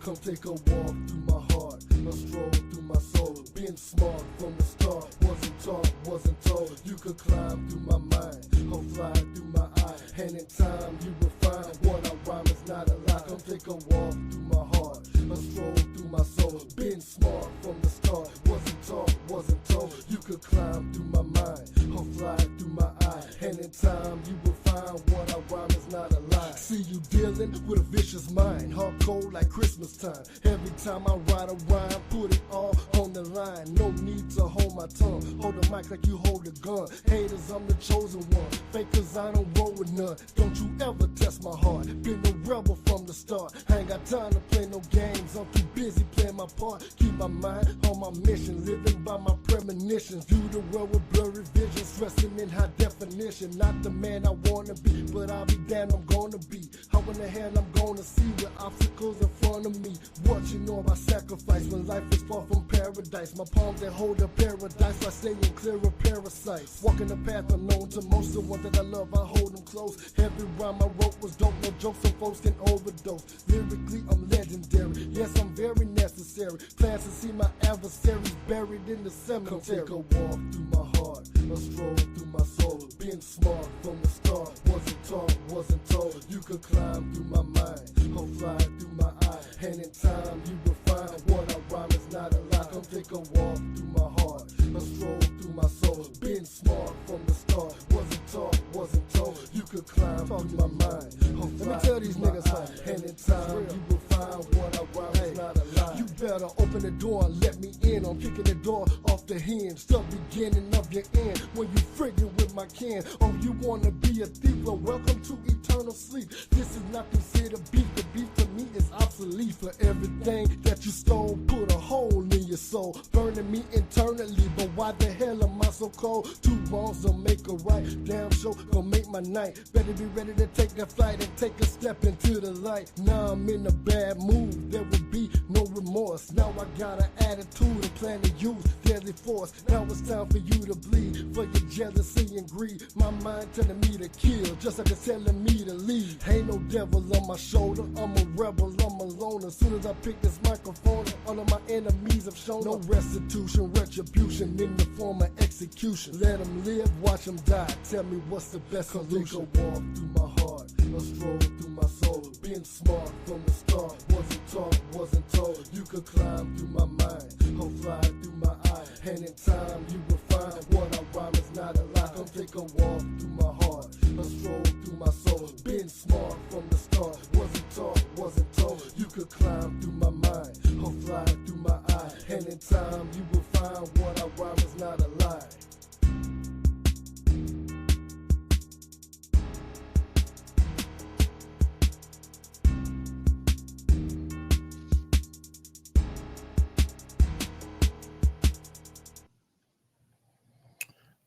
Come take a walk through my heart, a stroll through my soul. Being smart from the start, wasn't taught, wasn't told. You could climb through my mind, or fly through my eye. And in time you will find what I rhyme is not a lie. Come take a walk through my heart, a stroll through my soul. Being smart from the start, wasn't taught, wasn't told. You could climb through my mind, or fly through my eye. And in time you will find what I rhyme is not a lie. See you dealing with a vicious mind, hard cold like Christmas time. Every time I write a rhyme, put it all on the line. No need to hold my tongue, hold the mic like you hold a gun. Haters, I'm the chosen one. Fakers, I don't roll with none. Don't you ever test my heart. Been a rebel from the start. I ain't got time to play no games. I'm too busy playing my part. Keep my mind on my mission, living by my premonitions. View the world with blurry vision, stressing in high definition. Not the man I wanna be, but I'll be damned I'm gonna be. How in the hell I'm gonna see with obstacles in front of me? What you know about sacrifice when life is far from paradise? My palms that hold a paradise, I stay in clear of parasites. Walking the path unknown to most, the ones that I love, I hold them close. Every rhyme I wrote was dope, no jokes, some folks can overdose. Lyrically, I'm legendary, yes, I'm very necessary. Plans to see my adversaries buried in the cemetery. Come take a walk through my heart, a stroll through my soul. Being smart from the start, wasn't taught, wasn't told. You could climb through my mind, or fly through my eye. And in time you will find what I rhyme is not a lie. Come take a walk through my heart, a stroll through my soul. Being smart from the start, wasn't taught, wasn't told. You could climb through my mind, or fly. Let me tell these niggas something. And in time you will find what I rhyme is not a lie. You better open the door and let me in. I'm kicking the door off the hinge, the beginning of your end. When you friggin' with my can, oh you wanna be a thief? Well, welcome to eternal sleep. This is not considered beef. The beef to me is obsolete. For everything that you stole, put a hole in your soul, burning me internally. But why the hell am I so cold? Two wrongs don't make a right. Damn sure gonna make my night. Better be ready to take that flight and take a step into the light. Now I'm in a bad mood, there will be no remorse. Now I got an attitude and plan to use deadly force. Now it's time for you to bleed, for your jealousy and greed. My mind telling me to kill, just like it's telling me to leave. Ain't no devil on my shoulder, I'm a rebel, I'm a loner. As soon as I pick this microphone, all of my enemies have shown no restitution, retribution in the form of execution. Let them live, watch them die. Tell me what's the best solution. Take a walk through my heart, a stroll through my soul. Being smart from the start, wasn't taught, wasn't told. You could climb through my mind, or fly through my eye. And in time you will find what I rhyme is not a lie. Come take a walk through my heart, a stroll through my soul. Being smart from the start, wasn't taught, wasn't told. You could climb through my mind, or fly through my eye. And in time you will find what I rhyme is not a lie.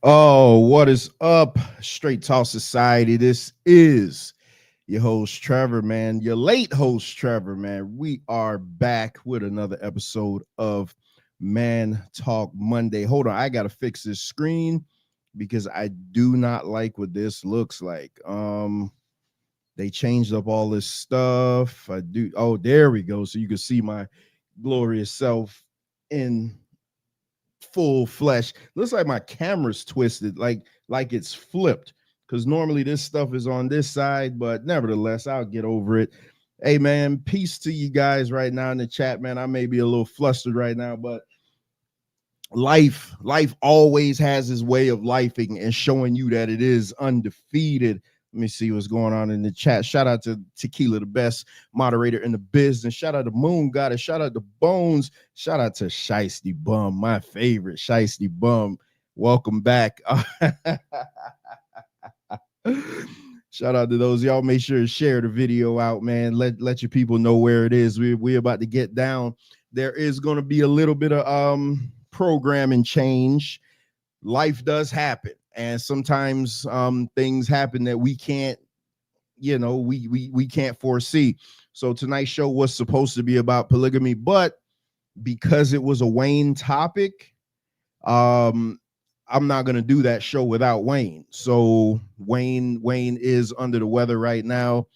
Oh, what is up, Straight Talk Society? This is your host, Trevor, man. Your late host, Trevor, man. We are back with another episode of Man Talk Monday. Hold on, I gotta fix this screen because I do not like what this looks like. They changed up all this stuff. Oh, there we go. So you can see my glorious self in full flesh. Looks like my camera's twisted, like it's flipped, because normally this stuff is on this side, but nevertheless, I'll get over it. Hey man, peace to you guys right now in the chat, man. I may be a little flustered right now, but life always has its way of lifing and showing you that it is undefeated. Let me see what's going on in the chat. Shout out to Tequila, the best moderator in the business. Shout out to Moon Goddess. Shout out to Bones. Shout out to Shiesty Bum, my favorite Shiesty Bum. Welcome back. Shout out to those. Y'all make sure to share the video out, man. Let your people know where it is. We're about to get down. There is going to be a little bit of programming change. Life does happen. And sometimes things happen that we can't, we can't foresee. So tonight's show was supposed to be about polygamy, but because it was a Wayne topic, I'm not going to do that show without Wayne. So Wayne is under the weather right now.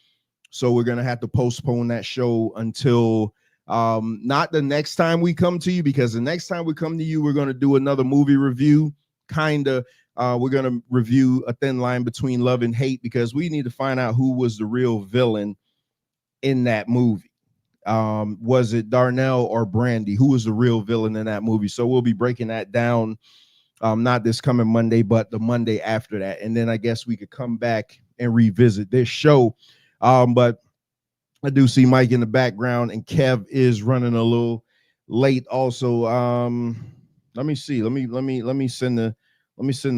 So we're going to have to postpone that show until Not the next time we come to you, because the next time we come to you, we're going to do another movie review. We're going to review A Thin Line Between Love and Hate, because we need to find out who was the real villain in that movie. Was it Darnell or Brandy? Who was the real villain in that movie? So we'll be breaking that down, not this coming Monday, but the Monday after that. And then I guess we could come back and revisit this show. But I do see Mike in the background, and Kev is running a little late also. Let me see. Let me send the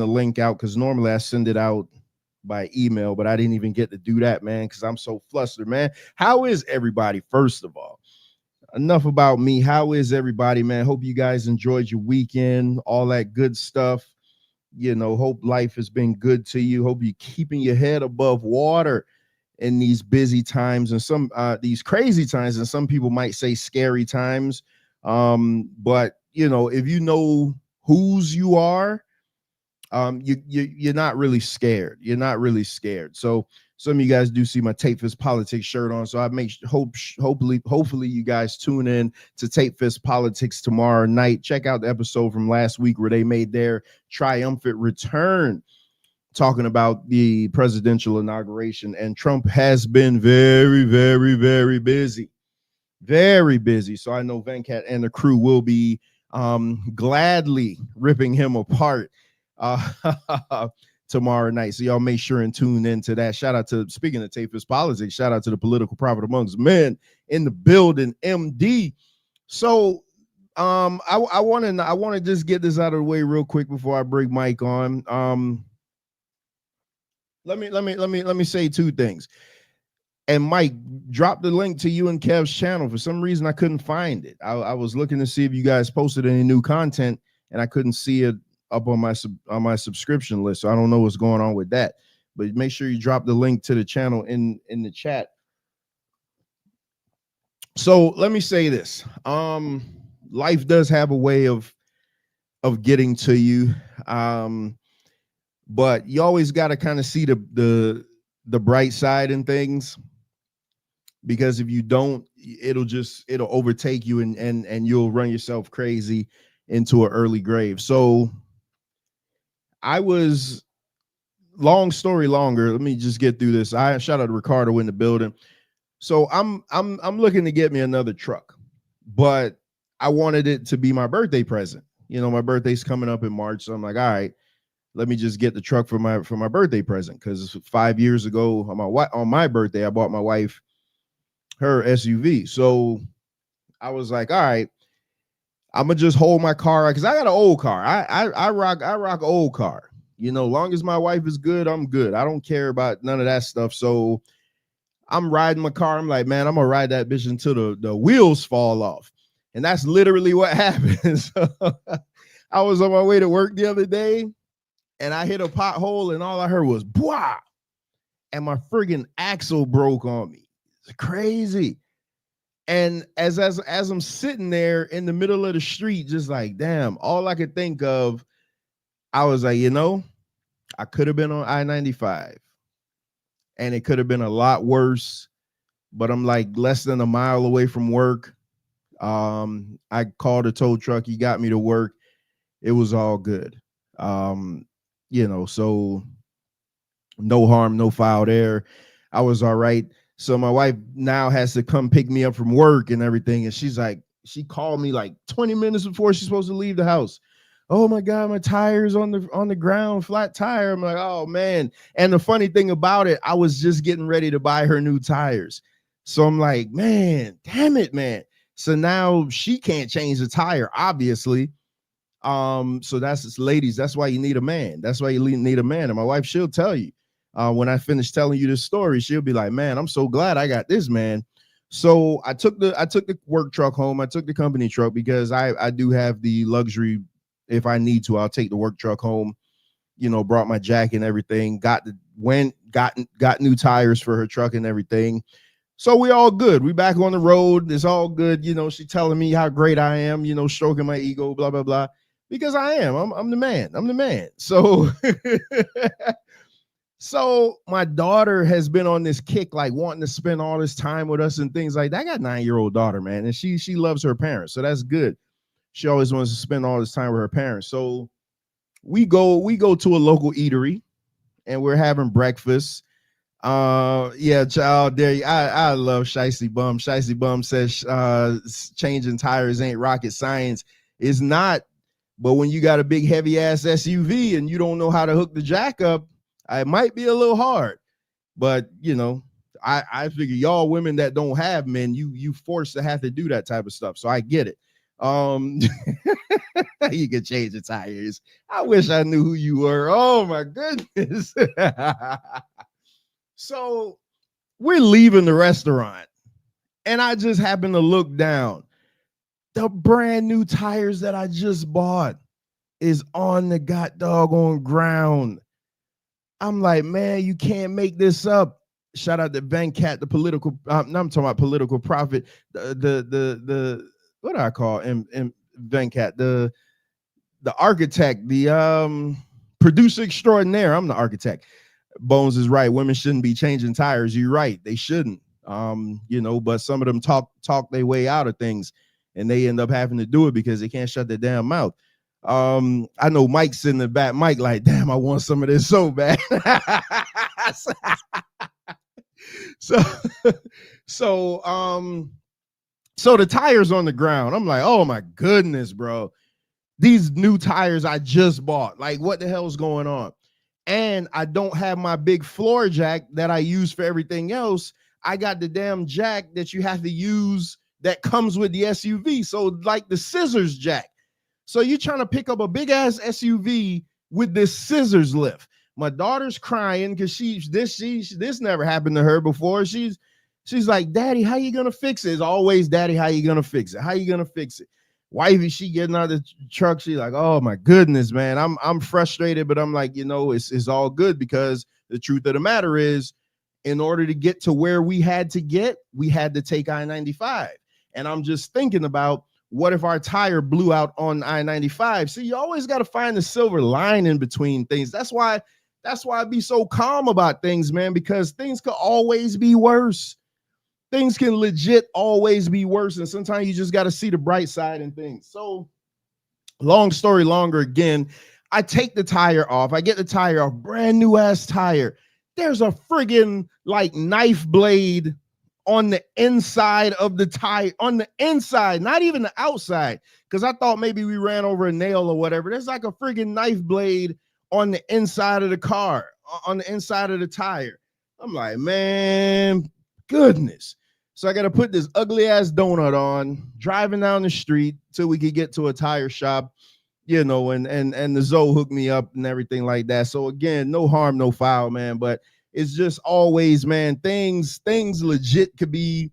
link out, because normally I send it out by email, but I didn't even get to do that, man, because I'm so flustered, man. How is everybody? First of all, enough about me. How is everybody, man? Hope you guys enjoyed your weekend, all that good stuff. You know, hope life has been good to you. Hope you're keeping your head above water in these busy times and some these crazy times, and some people might say scary times. But you know, if you know whose you are, you're not really scared. You're not really scared. So some of you guys do see my Tape Fist Politics shirt on. So I hopefully you guys tune in to Tape Fist Politics tomorrow night. Check out the episode from last week where they made their triumphant return, talking about the presidential inauguration. And Trump has been very, very, very busy. Very busy. So I know Venkat and the crew will be gladly ripping him apart tomorrow night. So y'all make sure and tune into that. Shout out to, speaking of Tape Fist Politics, shout out to the political prophet amongst men in the building, MD. So I want to just get this out of the way real quick before I bring Mike on. Let me say two things. And Mike, drop the link to you and Kev's channel. For some reason, I couldn't find it. I was looking to see if you guys posted any new content, and I couldn't see it up on my subscription list. So I don't know what's going on with that. But make sure you drop the link to the channel in the chat. So let me say this. Life does have a way of getting to you. But you always got to kind of see the bright side in things, because if you don't, it'll overtake you, and you'll run yourself crazy into an early grave. So long story longer, let me just get through this. I shout out to Ricardo in the building. So I'm looking to get me another truck, but I wanted it to be my birthday present. You know, my birthday's coming up in March, so I'm like, all right, let me just get the truck for my birthday present, because 5 years ago on my birthday, I bought my wife her SUV. So I was like, all right, I'm gonna just hold my car, because I got an old car. I rock old car. You know, long as my wife is good, I'm good. I don't care about none of that stuff. So I'm riding my car. I'm like, man, I'm gonna ride that bitch until the wheels fall off. And that's literally what happened. So I was on my way to work the other day, and I hit a pothole, and all I heard was "bwah," and my friggin' axle broke on me. It's crazy. And as I'm sitting there in the middle of the street, just like, damn, all I could think of, I was like, you know, I could have been on I-95, and it could have been a lot worse. But I'm like less than a mile away from work. I called a tow truck. He got me to work. It was all good. You know, so no harm, no foul there. I was all right. So my wife now has to come pick me up from work and everything. And she's like, she called me like 20 minutes before she's supposed to leave the house. Oh my God, my tire's on the ground, flat tire. I'm like, oh man. And the funny thing about it, I was just getting ready to buy her new tires. So I'm like, man, damn it, man. So now she can't change the tire, obviously. So ladies, that's why you need a man. That's why you need a man. And my wife, she'll tell you, when I finish telling you this story, she'll be like, man, I'm so glad I got this, man. So I took the work truck home. I took the company truck, because I do have the luxury. If I need to, I'll take the work truck home. You know, brought my jack and everything, got new tires for her truck and everything. So we all good. We back on the road. It's all good. You know, she telling me how great I am, you know, stroking my ego, blah, blah, blah. Because I am. I'm the man. I'm the man. So So my daughter has been on this kick, like wanting to spend all this time with us and things like that. I got a 9-year-old daughter, man, and she loves her parents, so that's good. She always wants to spend all this time with her parents. So we go to a local eatery and we're having breakfast. Yeah, child, there I love Shicey Bum. Shicey Bum says changing tires ain't rocket science. It's not, but when you got a big heavy ass SUV and you don't know how to hook the jack up, it might be a little hard. But you know, I figure y'all women that don't have men, you forced to have to do that type of stuff. So I get it. You can change the tires. I wish I knew who you were. Oh my goodness. So we're leaving the restaurant, and I just happen to look down. The brand new tires that I just bought is on the doggone ground. I'm like, man, you can't make this up. Shout out to Venkat, the political. I'm talking about political prophet. The what do I call him? Venkat, the architect, the producer extraordinaire. I'm the architect. Bones is right. Women shouldn't be changing tires. You're right. They shouldn't. You know, but some of them talk their way out of things, and they end up having to do it because they can't shut their damn mouth. I know Mike's in the back. Mike, like, damn, I want some of this so bad. so the tires on the ground. I'm like, oh my goodness, bro. These new tires I just bought. Like, what the hell's going on? And I don't have my big floor jack that I use for everything else. I got the damn jack that you have to use that comes with the SUV. So like the scissors jack. So you're trying to pick up a big ass SUV with this scissors lift. My daughter's crying because this never happened to her before. She's like, Daddy, how you gonna fix it? It's always, Daddy, how you gonna fix it? How you gonna fix it? Wifey, she getting out of the truck. She's like, oh my goodness, man. I'm frustrated, but I'm like, you know, it's all good, because the truth of the matter is, in order to get to where we had to take I-95. And I'm just thinking about, what if our tire blew out on I-95? See, you always got to find the silver line in between things. That's why I be so calm about things, man, because things could always be worse. Things can legit always be worse. And sometimes you just got to see the bright side in things. So long story longer again, I take the tire off. I get the tire off, brand new ass tire. There's a friggin' like knife blade on the inside of the tire, on the inside, not even the outside, because I thought maybe we ran over a nail or whatever. There's like a friggin' knife blade on the inside of the car, on the inside of the tire. I'm like, man, goodness. So I got to put this ugly ass donut on, driving down the street till we could get to a tire shop, you know, and the Zoe hooked me up and everything like that. So again, no harm, no foul, man. But it's just always, man, things legit could be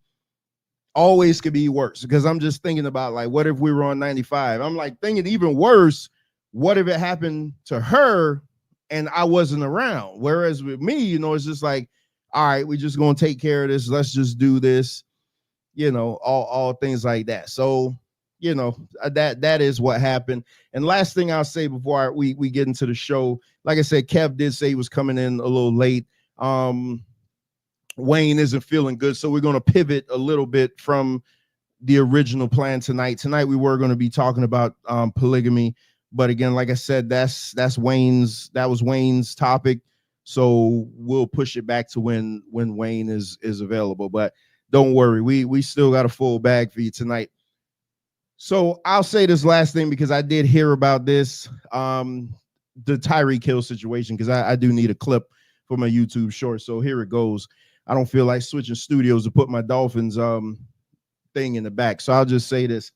worse, because I'm just thinking about, like, what if we were on 95? I'm like thinking even worse, what if it happened to her and I wasn't around? Whereas with me, you know, it's just like, all right, we're just going to take care of this. Let's just do this, you know, all things like that. So, you know, that is what happened. And last thing I'll say before we get into the show, like I said, Kev did say he was coming in a little late. Wayne isn't feeling good, so we're going to pivot a little bit from the original plan tonight. Tonight we were going to be talking about polygamy, but again, like I said, that was Wayne's topic. So we'll push it back to when Wayne is available. But don't worry, we still got a full bag for you tonight. So I'll say this last thing, because I did hear about this, the Tyreek Hill situation, because I do need a clip for my YouTube short. So here it goes. I don't feel like switching studios to put my Dolphins thing in the back. So I'll just say this.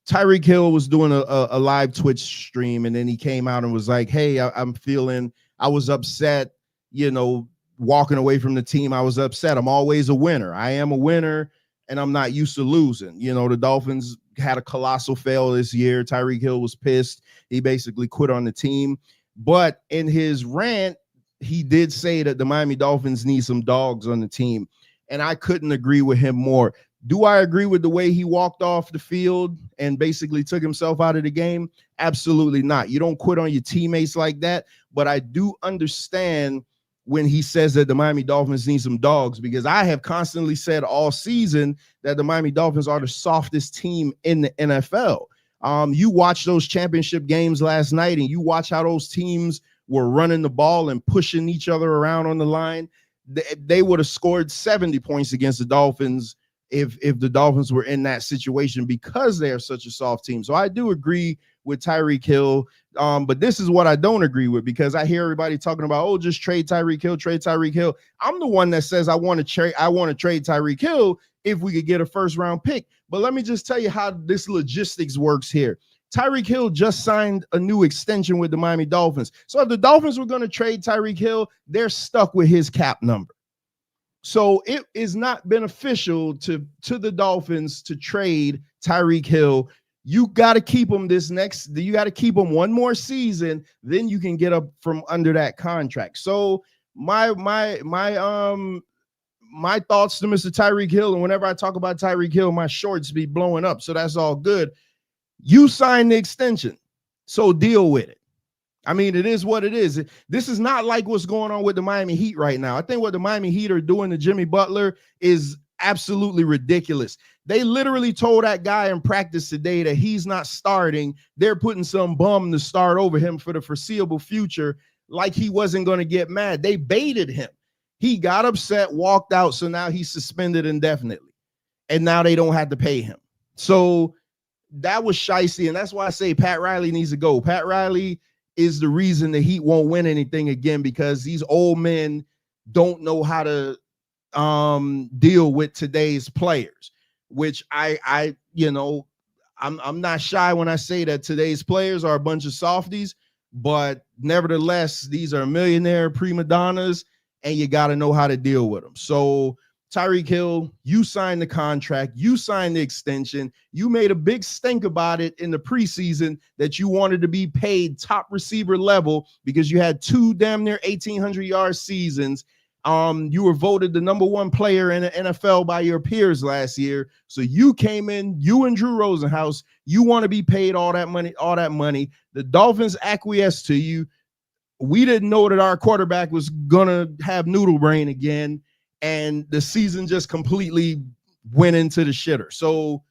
Tyreek Hill was doing a live Twitch stream, and then he came out and was like, hey, I was upset, you know, walking away from the team. I was upset. I'm always a winner. I am a winner, and I'm not used to losing. You know, the Dolphins had a colossal fail this year. Tyreek Hill was pissed. He basically quit on the team. But in his rant, he did say that the Miami Dolphins need some dogs on the team. And I couldn't agree with him more. Do I agree with the way he walked off the field and basically took himself out of the game? Absolutely not. You don't quit on your teammates like that. But I do understand when he says that the Miami Dolphins need some dogs, because I have constantly said all season that the Miami Dolphins are the softest team in the NFL. You watch those championship games last night, and you watch how those teams were running the ball and pushing each other around on the line. They would have scored 70 points against the Dolphins if the Dolphins were in that situation, because they're such a soft team. So I do agree with Tyreek Hill. But this is what I don't agree with, because I hear everybody talking about, oh, just trade Tyreek Hill, trade Tyreek Hill. I'm the one that says I want to trade Tyreek Hill if we could get a first round pick. But let me just tell you how this logistics works here. Tyreek Hill just signed a new extension with the Miami Dolphins. So if the Dolphins were going to trade Tyreek Hill, they're stuck with his cap number. So it is not beneficial to the Dolphins to trade Tyreek Hill. You got to keep him you got to keep him one more season, then you can get up from under that contract. So my thoughts to Mr. Tyreek Hill, and whenever I talk about Tyreek Hill, my shorts be blowing up. So that's all good. You signed the extension, so deal with it. I mean, it is what it is. This is not like what's going on with the Miami Heat right now. I think what the Miami Heat are doing to Jimmy Butler is absolutely ridiculous. They literally told that guy in practice today that he's not starting. They're putting some bum to start over him for the foreseeable future, like he wasn't going to get mad. They baited him. He got upset, walked out, so now he's suspended indefinitely. And now they don't have to pay him. So that was shicey, and that's why I say Pat Riley needs to go. Pat Riley is the reason the Heat won't win anything again, because these old men don't know how to deal with today's players, which I'm not shy when I say that today's players are a bunch of softies, but nevertheless, these are millionaire prima donnas, and you got to know how to deal with them. So Tyreek Hill, you signed the contract, you signed the extension, you made a big stink about it in the preseason that you wanted to be paid top receiver level because you had two damn near 1,800-yard seasons. You were voted the #1 player in the NFL by your peers last year. So you came in, you and Drew Rosenhaus, you want to be paid all that money. The Dolphins acquiesced to you. We didn't know that our quarterback was going to have noodle brain again, and the season just completely went into the shitter. So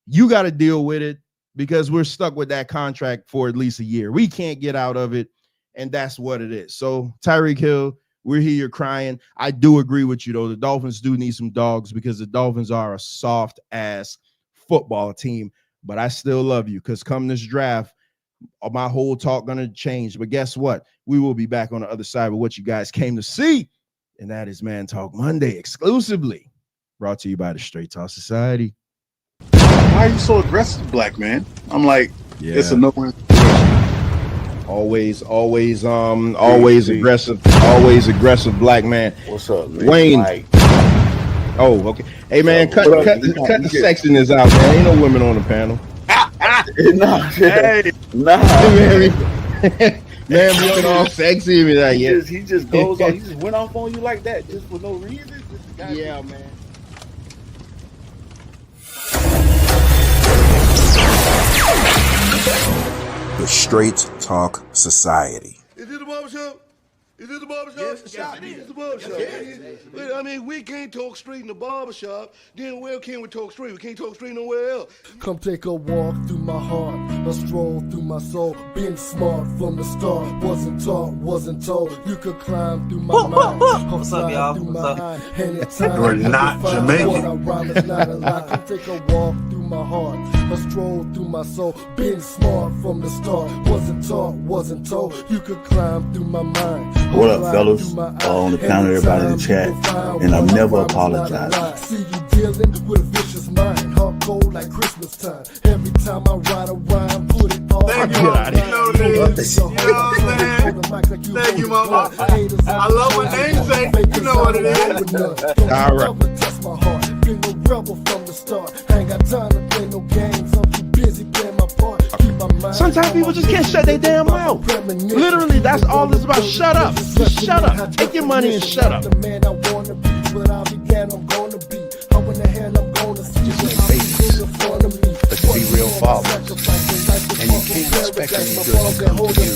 you got to deal with it, because we're stuck with that contract for at least a year. We can't get out of it, and that's what it is. So Tyreek Hill, we're here, you're crying. I do agree with you, though. The Dolphins do need some dogs, because the Dolphins are a soft-ass football team. But I still love you, because come this draft, my whole talk going to change. But guess what? We will be back on the other side with what you guys came to see. And that is Man Talk Monday, exclusively brought to you by the Straight Talk Society. Why are you so aggressive, black man? I'm like, it's a no-win. Always aggressive black man. What's up, man? Wayne. Oh, okay. Hey, man, cut the sexiness out, man. Ain't no women on the panel. Man, we don't all sexy me like he just goes on. He just went off on you like that, just for no reason. Yeah, man. The Straight Talk Society. Is it the barbershop? Is it the barbershop? Yes, it's the barbershop. Yes. I mean, we can't talk straight in the barbershop. Then where can we talk straight? We can't talk straight nowhere else. Come take a walk through my heart, a stroll through my soul. Been smart from the start, wasn't taught, wasn't told. You could climb through my mind. What's up, y'all? What's up? We're not Jamaican. Come take a walk through my heart, a stroll through my soul. Been smart from the start, wasn't taught, wasn't told. You could climb through my mind. What up, fellas? On the count of everybody in the chat, and I've never apologized. See you dealing with a vicious mind, hard cold like Christmas time. Every time I write a rhyme, put it all. Thank you, Thank you, mama. I love what names say. You know what it is. All right. Test my heart, been a rebel from the start. Ain't got time to play no games. I'm too busy playing my part. Sometimes people just can't shut their damn mouth. Literally, that's all it's about. Shut up. Just shut up. Take your money and shut up. The man I wanna be, what I began, I'm gonna be. I went ahead, I'm gonna see. Let's be real fathers. And you can't expect any good to come to you.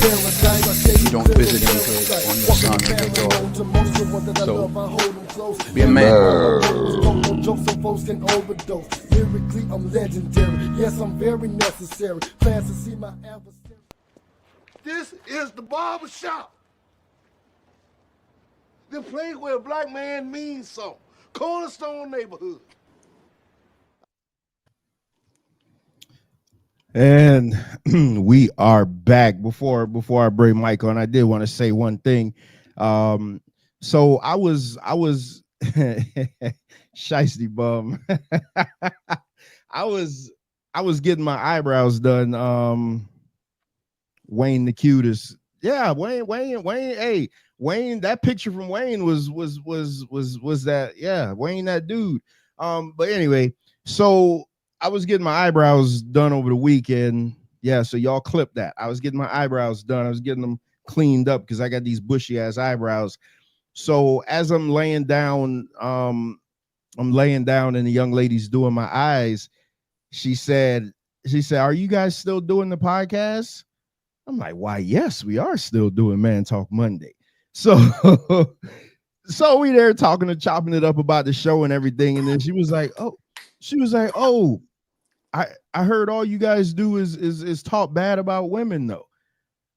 You don't visit any good on your son or your daughter. So, be a man. Lyrically, I'm legendary. Yes, I'm very necessary. Fans to see my adversary. This is the barber shop. The place where a black man means something. Cornerstone neighborhood. And we are back. Before I bring Mike on, I did want to say one thing. So I was shiesty bum. I was getting my eyebrows done. Wayne the cutest. Yeah, Wayne. Hey, Wayne. That picture from Wayne was that. Yeah, Wayne, that dude. But anyway, so I was getting my eyebrows done over the weekend. Yeah, so y'all clip that. I was getting my eyebrows done. I was getting them cleaned up because I got these bushy ass eyebrows. So as I'm laying down, and the young lady's doing my eyes. She said, "Are you guys still doing the podcast?" I'm like, "Why, yes, we are still doing Man Talk Monday." So we there talking and chopping it up about the show and everything. And then she was like, "Oh, I heard all you guys do is talk bad about women though."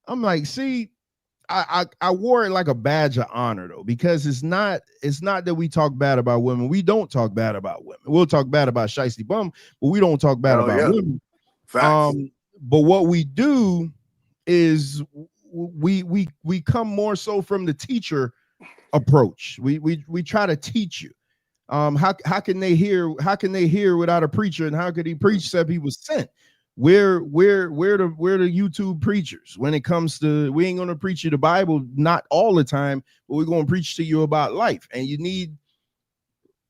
I'm like, "See, I wore it like a badge of honor though, because it's not that we talk bad about women. We don't talk bad about women. We'll talk bad about shiesty bum, but we don't talk bad about women. Facts. But what we do is we come more so from the teacher approach. We try to teach you. How can they hear without a preacher, and how could he preach except he was sent? We're the YouTube preachers. When it comes to, we ain't gonna preach you the Bible, not all the time, but we're gonna preach to you about life, and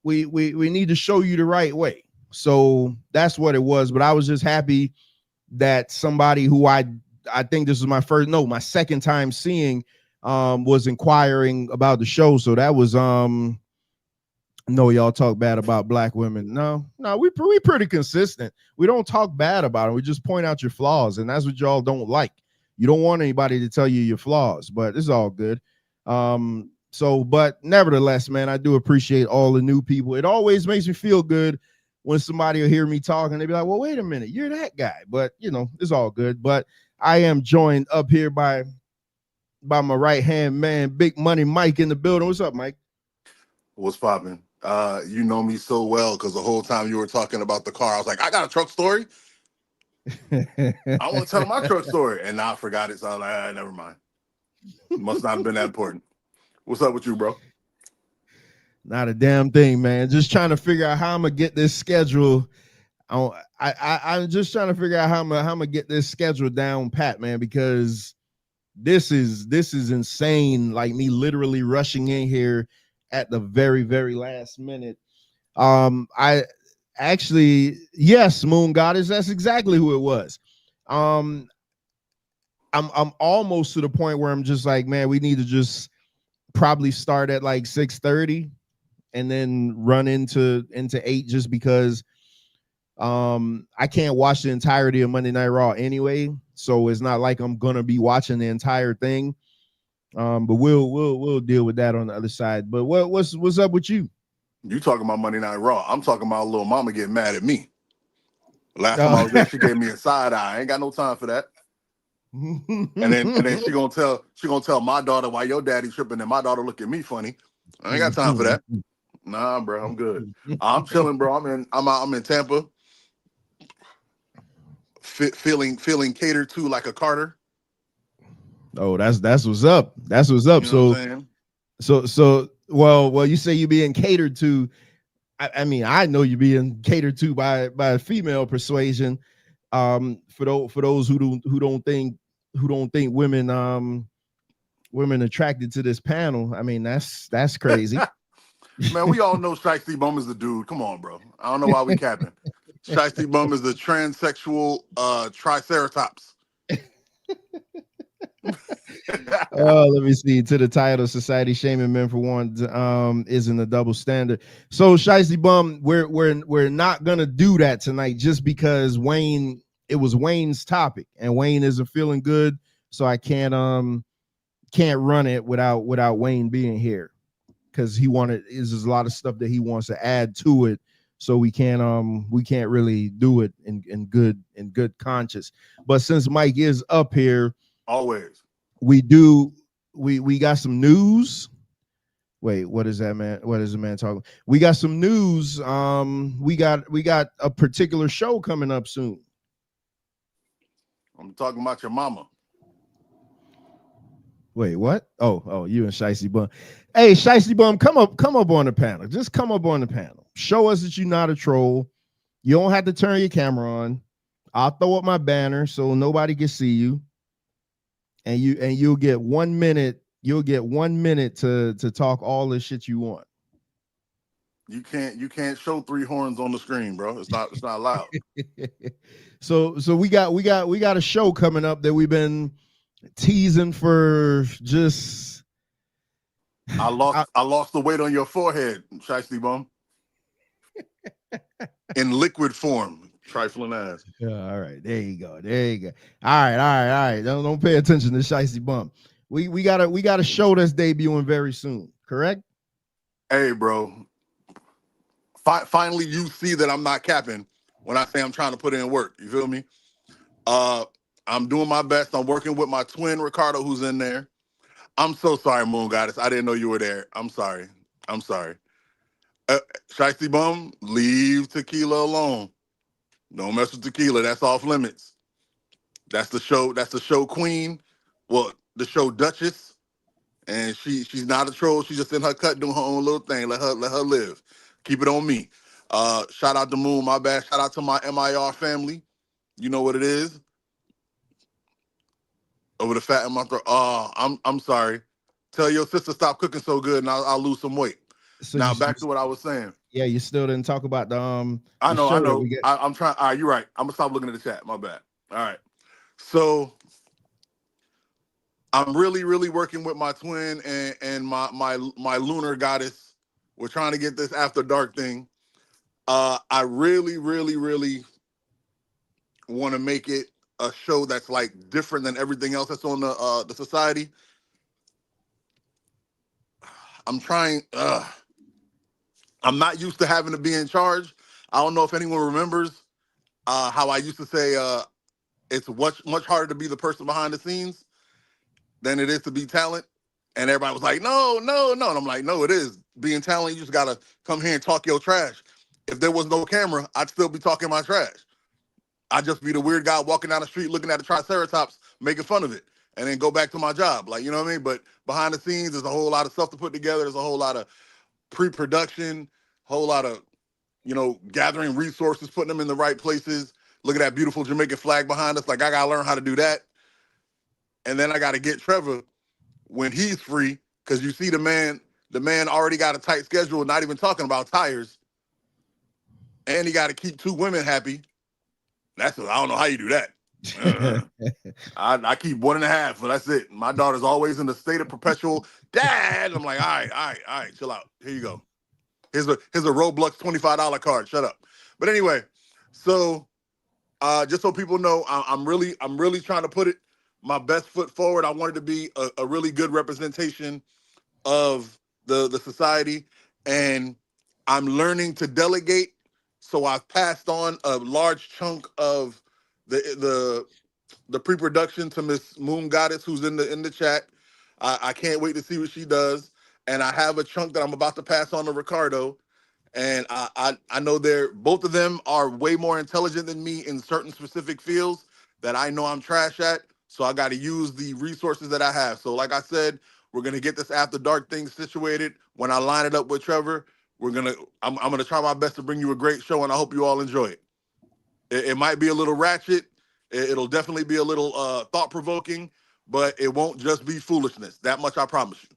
we need to show you the right way. So that's what it was. But I was just happy that somebody who I think this is my second time seeing was inquiring about the show. So that was no, y'all talk bad about black women. No, we pretty consistent. We don't talk bad about them. We just point out your flaws, and that's what y'all don't like. You don't want anybody to tell you your flaws, but it's all good. But nevertheless, man, I do appreciate all the new people. It always makes me feel good when somebody will hear me talk and they be like, "Well, wait a minute, you're that guy." But it's all good. But I am joined up here by my right hand man, Big Money Mike in the building. What's up, Mike? What's popping? You know me so well because the whole time you were talking about the car, I was like, I got a truck story. I want to tell my truck story, and now I forgot it. So I was like, never mind. Must not have been that important. What's up with you, bro? Not a damn thing, man. Just trying to figure out how I'm gonna get this schedule. I'm just trying to figure out how I'm gonna get this schedule down pat, man, because this is insane. Like me literally rushing in here at the very, very last minute. I actually, yes, Moon Goddess, that's exactly who it was. I'm almost to the point where I'm just like, man, we need to just probably start at like 6:30 and then run into 8, just because I can't watch the entirety of Monday Night Raw anyway, so it's not like I'm gonna be watching the entire thing. But we'll deal with that on the other side. But what's up with you? You talking about Monday Night Raw? I'm talking about little mama getting mad at me. Last time I was there, she gave me a side eye. I ain't got no time for that. and then she gonna tell my daughter why your daddy tripping, and my daughter look at me funny. I ain't got time for that. Nah, bro, I'm good. I'm chilling, bro. I'm in Tampa, feeling catered to like a Carter. Oh, that's what's up. That's what's up. You know So well, you say you being catered to. I mean, I know you're being catered to by female persuasion. For those who don't think women attracted to this panel. I mean, that's crazy. Man, we all know Shiesty Bum is the dude. Come on, bro. I don't know why we capping. Shiesty Bum is the transsexual triceratops. Let me see. To the title, Society Shaming Men for One isn't a double standard. So Shiesty Bum, we're not gonna do that tonight just because Wayne it was Wayne's topic, and Wayne isn't feeling good, so I can't run it without Wayne being here, because there's a lot of stuff that he wants to add to it, so we can't really do it in good conscience. But since Mike is up here, always we got some news. Wait, what is that, man? What is the man talking? We got some news. We got a particular show coming up soon. I'm talking about your mama. Wait, what? Oh, you and Shicey Bum. Hey, Shicey Bum, come up on the panel. Just come up on the panel. Show us that you're not a troll. You don't have to turn your camera on. I'll throw up my banner so nobody can see you. And you'll get 1 minute. You'll get 1 minute to talk all the shit you want. You can't show 3 horns on the screen, bro. It's not allowed. So we got a show coming up that we've been teasing for just. I lost the weight on your forehead, Shiesty Bum. In liquid form, trifling ass. Yeah, all right, there you go. All right. Don't pay attention to Shiesty Bum. We got a show that's debuting very soon, correct? Hey, bro. Finally, you see that I'm not capping when I say I'm trying to put in work. You feel me? I'm doing my best. I'm working with my twin, Ricardo, who's in there. I'm so sorry, Moon Goddess. I didn't know you were there. I'm sorry. Shiesty Bum, leave tequila alone. Don't mess with tequila. That's off limits. That's the show queen. Well, the show Duchess. And she's not a troll. She's just in her cut doing her own little thing. Let her live. Keep it on me. Shout out to Moon, my bad. Shout out to my MIR family. You know what it is. Over the fat in my throat. I'm sorry. Tell your sister stop cooking so good and I'll lose some weight. So now back to what I was saying. Yeah, you still didn't talk about the I know. I'm trying. All right, you're right. I'm gonna stop looking at the chat. My bad. All right. So I'm really working with my twin and my lunar goddess. We're trying to get this after dark thing. I really want to make it a show that's like different than everything else that's on the society. I'm trying. I'm not used to having to be in charge. I don't know if anyone remembers how I used to say it's much harder to be the person behind the scenes than it is to be talent. And everybody was like, no. And I'm like, no, it is. Being talent, you just got to come here and talk your trash. If there was no camera, I'd still be talking my trash. I'd just be the weird guy walking down the street looking at the Triceratops, making fun of it, and then go back to my job. Like, you know what I mean? But behind the scenes, there's a whole lot of stuff to put together. There's a whole lot of pre-production, whole lot of, gathering resources, putting them in the right places. Look at that beautiful Jamaican flag behind us. Like, I got to learn how to do that. And then I got to get Trevor when he's free, because you see the man already got a tight schedule, not even talking about tires. And he got to keep 2 women happy. I don't know how you do that. I keep 1.5, but that's it. My daughter's always in the state of perpetual dad. I'm like, all right, chill out. Here you go. Here's a Roblox $25 card. Shut up. But anyway, so just so people know, I'm really trying to put my best foot forward. I wanted to be a really good representation of the society, and I'm learning to delegate. So I've passed on a large chunk of the pre-production to Miss Moon Goddess, who's in the chat. I can't wait to see what she does. And I have a chunk that I'm about to pass on to Ricardo. And I know both of them are way more intelligent than me in certain specific fields that I know I'm trash at. So I got to use the resources that I have. So like I said, we're going to get this after dark thing situated. When I line it up with Trevor, I'm going to try my best to bring you a great show, and I hope you all enjoy it. It might be a little ratchet. It'll definitely be a little thought-provoking, but it won't just be foolishness. That much I promise you.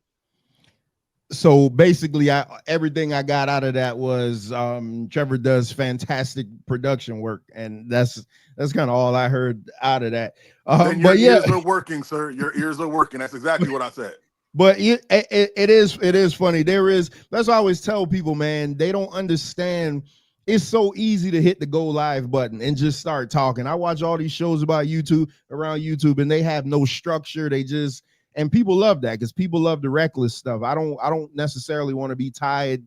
So basically, everything I got out of that was Trevor does fantastic production work, and that's kind of all I heard out of that. Your ears are working, sir. Your ears are working. That's exactly what I said. But it is funny. That's what I always tell people, man. They don't understand it's so easy to hit the go live button and just start talking. I watch all these shows about YouTube around YouTube, and they have no structure. They just, and people love that because people love the reckless stuff. I don't necessarily want to be tied,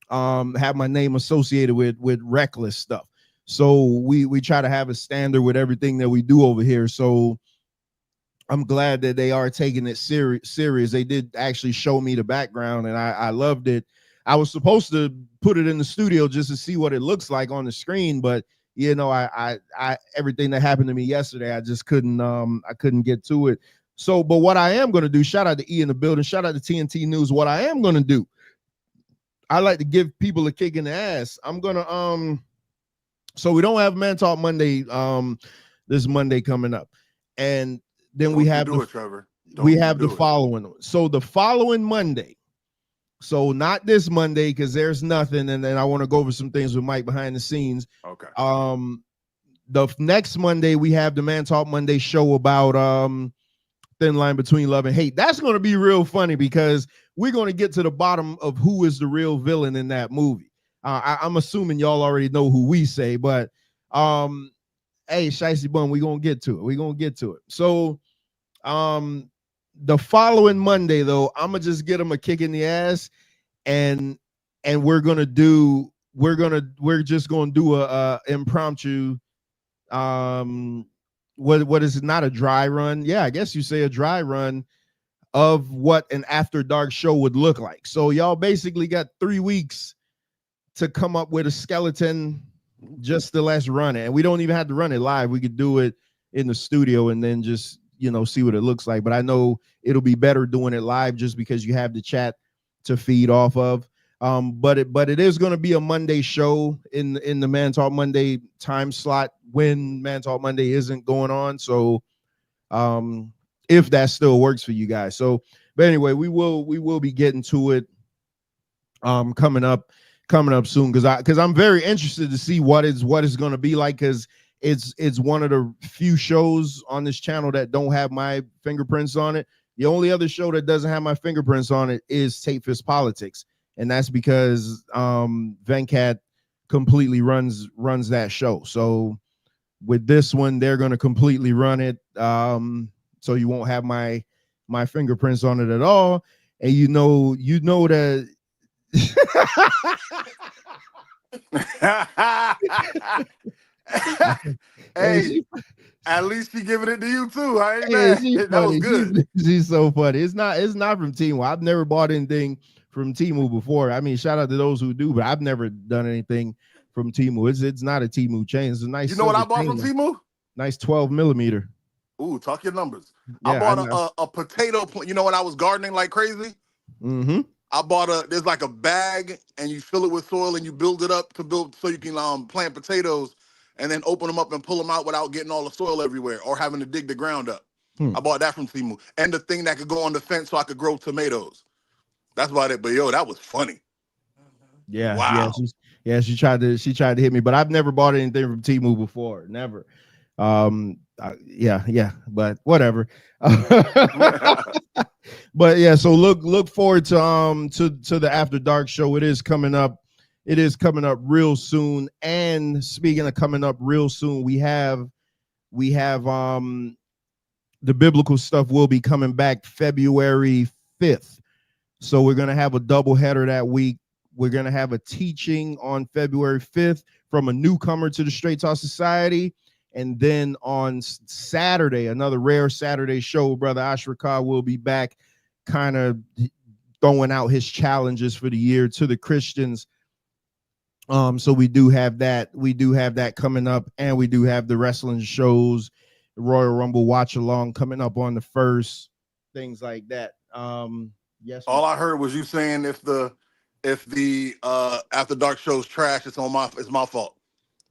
have my name associated with reckless stuff. So we try to have a standard with everything that we do over here. So I'm glad that they are taking it serious. They did actually show me the background, and I loved it. I was supposed to put it in the studio just to see what it looks like on the screen, but you know, I everything that happened to me yesterday, I just couldn't get to it. So, but what I am going to do, shout out to E in the building, shout out to TNT News. What I am going to do, I like to give people a kick in the ass. I'm going to, so we don't have Man Talk Monday, this Monday coming up. And then we have the following. So the following Monday, so not this Monday, because there's nothing, and then I want to go over some things with Mike behind the scenes. Okay. The next Monday we have the Man Talk Monday show about thin line between love and hate. That's going to be real funny because we're going to get to the bottom of who is the real villain in that movie. I'm assuming y'all already know who we say, but hey, Shicey Bun, we're going to get to it. So the following Monday, though, I'm gonna just get them a kick in the ass, and we're just gonna do a impromptu, what is it, not a dry run? Yeah, I guess you say a dry run of what an after dark show would look like. So y'all basically got 3 weeks to come up with a skeleton just to let's run it. And we don't even have to run it live. We could do it in the studio and then just, you know, see what it looks like. But I know it'll be better doing it live just because you have the chat to feed off of. But it is going to be a Monday show in the Man Talk Monday time slot when Man Talk Monday isn't going on. So if that still works for you guys. So, but anyway, we will be getting to it coming up soon, because I'm very interested to see what it's going to be like, because it's one of the few shows on this channel that don't have my fingerprints on it. The only other show that doesn't have my fingerprints on it is Tape Fist Politics, and that's because Venkat completely runs that show. So with this one, they're going to completely run it, so you won't have my fingerprints on it at all. And you know that hey, at least she giving it to you too. I ain't mad. That was good. She's so funny. It's not from Temu. I've never bought anything from Temu before. I mean, shout out to those who do, but I've never done anything from Temu. It's not a Temu chain. It's a nice. You know what I bought from Temu? Nice 12mm. Ooh, talk your numbers. Yeah, I bought a potato plant. You know when I was gardening like crazy? Mm-hmm. I bought there's like a bag, and you fill it with soil and you build it up so you can plant potatoes and then open them up and pull them out without getting all the soil everywhere or having to dig the ground up. I bought that from Temu. And the thing that could go on the fence so I could grow tomatoes. That's about it. But yo, that was funny. Yeah. Wow. She tried to hit me, but I've never bought anything from Temu before. Never. Yeah, but whatever. But yeah, so look forward to the After Dark show. It is coming up real soon. And speaking of coming up real soon, we have the biblical stuff will be coming back February 5th. So we're gonna have a double header that week. We're gonna have a teaching on February 5th from a newcomer to the Straight Talk Society. And then on Saturday, another rare Saturday show, Brother Ashrakar will be back, kind of throwing out his challenges for the year to the Christians. So we do have that. We do have that coming up, and we do have the wrestling shows, the Royal Rumble watch along coming up on the 1st, things like that. Yes. All I heard was you saying if the After Dark show's trash, it's my fault.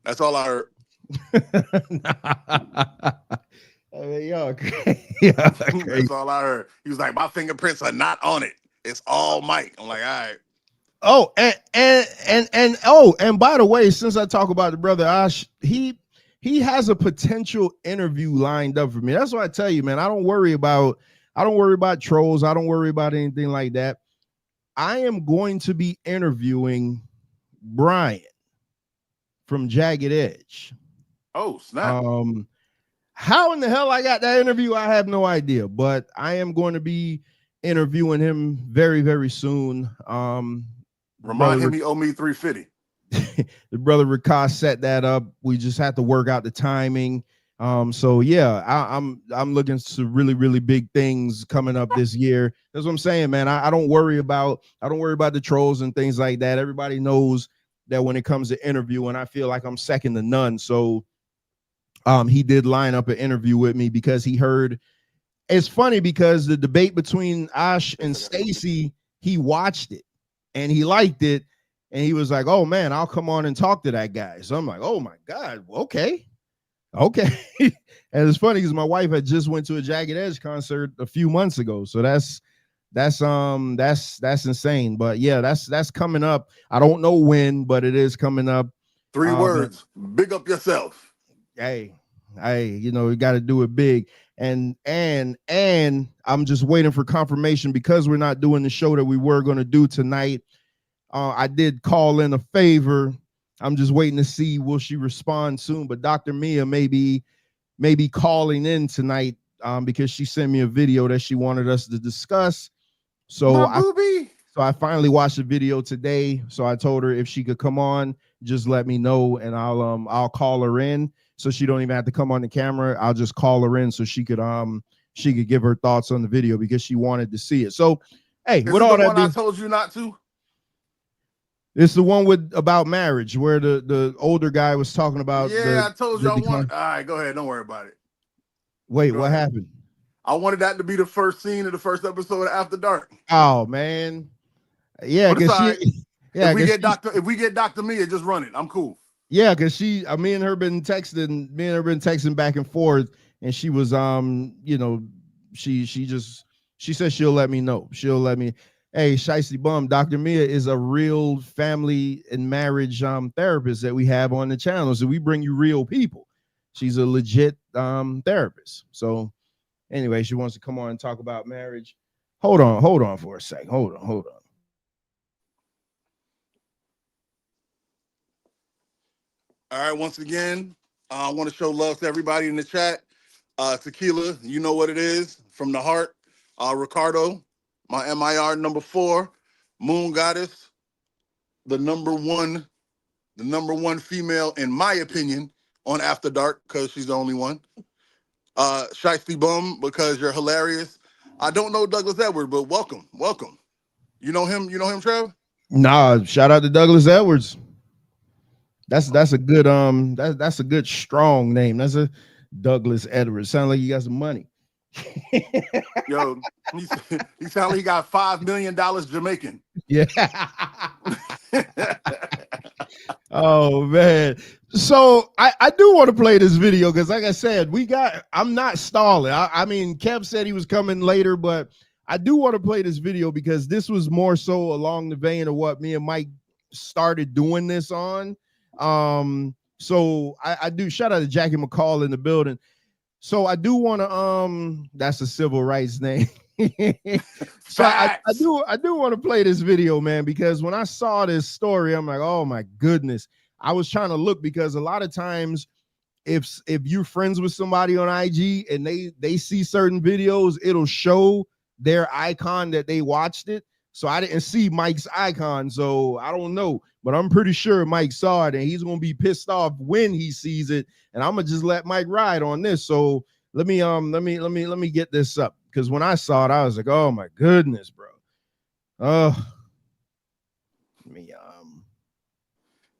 That's all I heard. I mean, y'all crazy. That's all I heard. He was like, my fingerprints are not on it. It's all Mike. I'm like, all right. Oh, and by the way, since I talk about the brother Ash, he has a potential interview lined up for me. That's why I tell you, man, I don't worry about trolls. I don't worry about anything like that. I am going to be interviewing Brian. from Jagged Edge. Oh, snap. How in the hell I got that interview, I have no idea, but I am going to be interviewing him very, very soon. Remind him he owe me $350. The brother Ricard set that up. We just have to work out the timing. So yeah, I'm looking to really, really big things coming up this year. That's what I'm saying, man. I don't worry about the trolls and things like that. Everybody knows that when it comes to interviewing, I feel like I'm second to none. So he did line up an interview with me because he heard. It's funny because the debate between Ash and Stacy, he watched it and he liked it, and he was like, "Oh man, I'll come on and talk to that guy." So I'm like, "Oh my God, okay." And it's funny because my wife had just went to a Jagged Edge concert a few months ago, so that's insane. But yeah, that's coming up. I don't know when, but it is coming up. 3 words: big up yourself. Hey, you got to do it big. And I'm just waiting for confirmation because we're not doing the show that we were going to do tonight. I did call in a favor. I'm just waiting to see, will she respond soon? But Dr. Mia may be calling in tonight because she sent me a video that she wanted us to discuss. So I finally watched the video today. So I told her if she could come on, just let me know, and I'll call her in. So she don't even have to come on the camera. I'll just call her in so she could give her thoughts on the video because she wanted to see it. So, hey, with all that, I told you not to. It's the one about marriage where the older guy was talking about. Yeah, I told you I want. All right, go ahead. Don't worry about it. Wait, what happened? I wanted that to be the first scene of the first episode of After Dark. Oh man, yeah, because if we get Dr. Mia, just run it. I'm cool. Yeah, because me and her been texting back and forth, and she was she said she'll let me know. Hey, Shiesty Bum, Dr. Mia is a real family and marriage therapist that we have on the channel. So we bring you real people. She's a legit therapist. So anyway, she wants to come on and talk about marriage. Hold on for a second. Hold on. All right, once again, I want to show love to everybody in the chat. Tequila, you know what it is, from the heart. Ricardo, my MIR number 4, Moon Goddess, the number one female, in my opinion, on After Dark, because she's the only one. Shiesty Bum, because you're hilarious. I don't know Douglas Edwards, but welcome. You know him, Trev? Nah, shout out to Douglas Edwards. That's a good that's a good strong name. That's a Douglas Edwards. Sounds like you got some money. Yo, he sounds like he got $5 million Jamaican. Yeah. Oh man. So I do want to play this video because, like I said, I'm not stalling. I mean, Kev said he was coming later, but I do want to play this video because this was more so along the vein of what me and Mike started doing this on. So I do shout out to Jackie McCall in the building. So I do want to that's a civil rights name. So I do want to play this video, man, because when I saw this story, I'm like, oh my goodness. I was trying to look because a lot of times if you're friends with somebody on IG and they see certain videos, it'll show their icon that they watched it. So I didn't see Mike's icon, so I don't know, but I'm pretty sure Mike saw it and he's gonna be pissed off when he sees it. And I'm gonna just let Mike ride on this. So let me get this up, because when I saw it, I was like, oh my goodness, bro.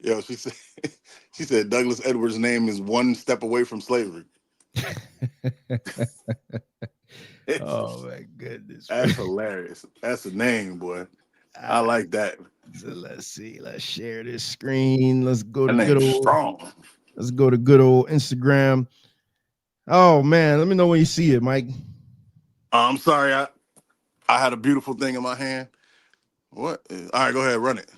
Yo, she said Douglas Edwards' name is one step away from slavery. Oh my goodness, that's hilarious. That's a name, boy. I like that. So let's see. Let's share this screen. Let's go to Let's go to good old Instagram. Oh man, let me know when you see it, Mike. I'm sorry, I had a beautiful thing in my hand. What? All right, go ahead, run it.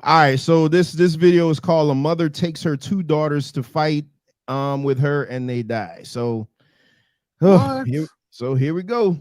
All right, so this video is called "A Mother Takes Her 2 Daughters to Fight with Her and They Die." So, here we go.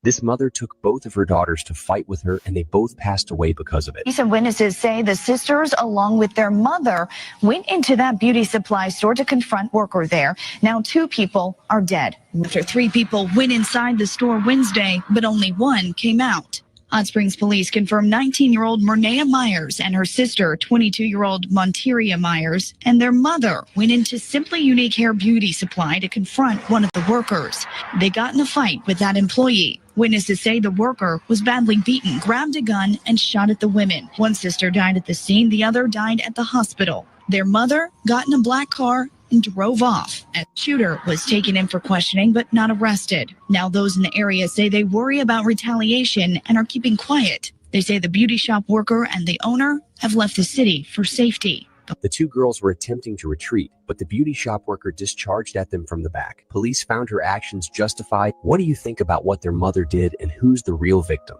This mother took both of her daughters to fight with her, and they both passed away because of it. Some witnesses say the sisters, along with their mother, went into that beauty supply store to confront worker there. Now 2 people are dead. After 3 people went inside the store Wednesday, but only 1 came out. Hot Springs police confirmed 19-year-old Mernea Myers and her sister, 22-year-old Monteria Myers, and their mother went into Simply Unique Hair Beauty Supply to confront one of the workers. They got in a fight with that employee. Witnesses say the worker was badly beaten, grabbed a gun, and shot at the women. One sister died at the scene, the other died at the hospital. Their mother got in a black car and drove off. A shooter was taken in for questioning but not arrested. Now those in the area say they worry about retaliation and are keeping quiet. They say the beauty shop worker and the owner have left the city for safety. The 2 girls were attempting to retreat, but the beauty shop worker discharged at them from the back. Police found her actions justified. What do you think about what their mother did, and who's the real victim?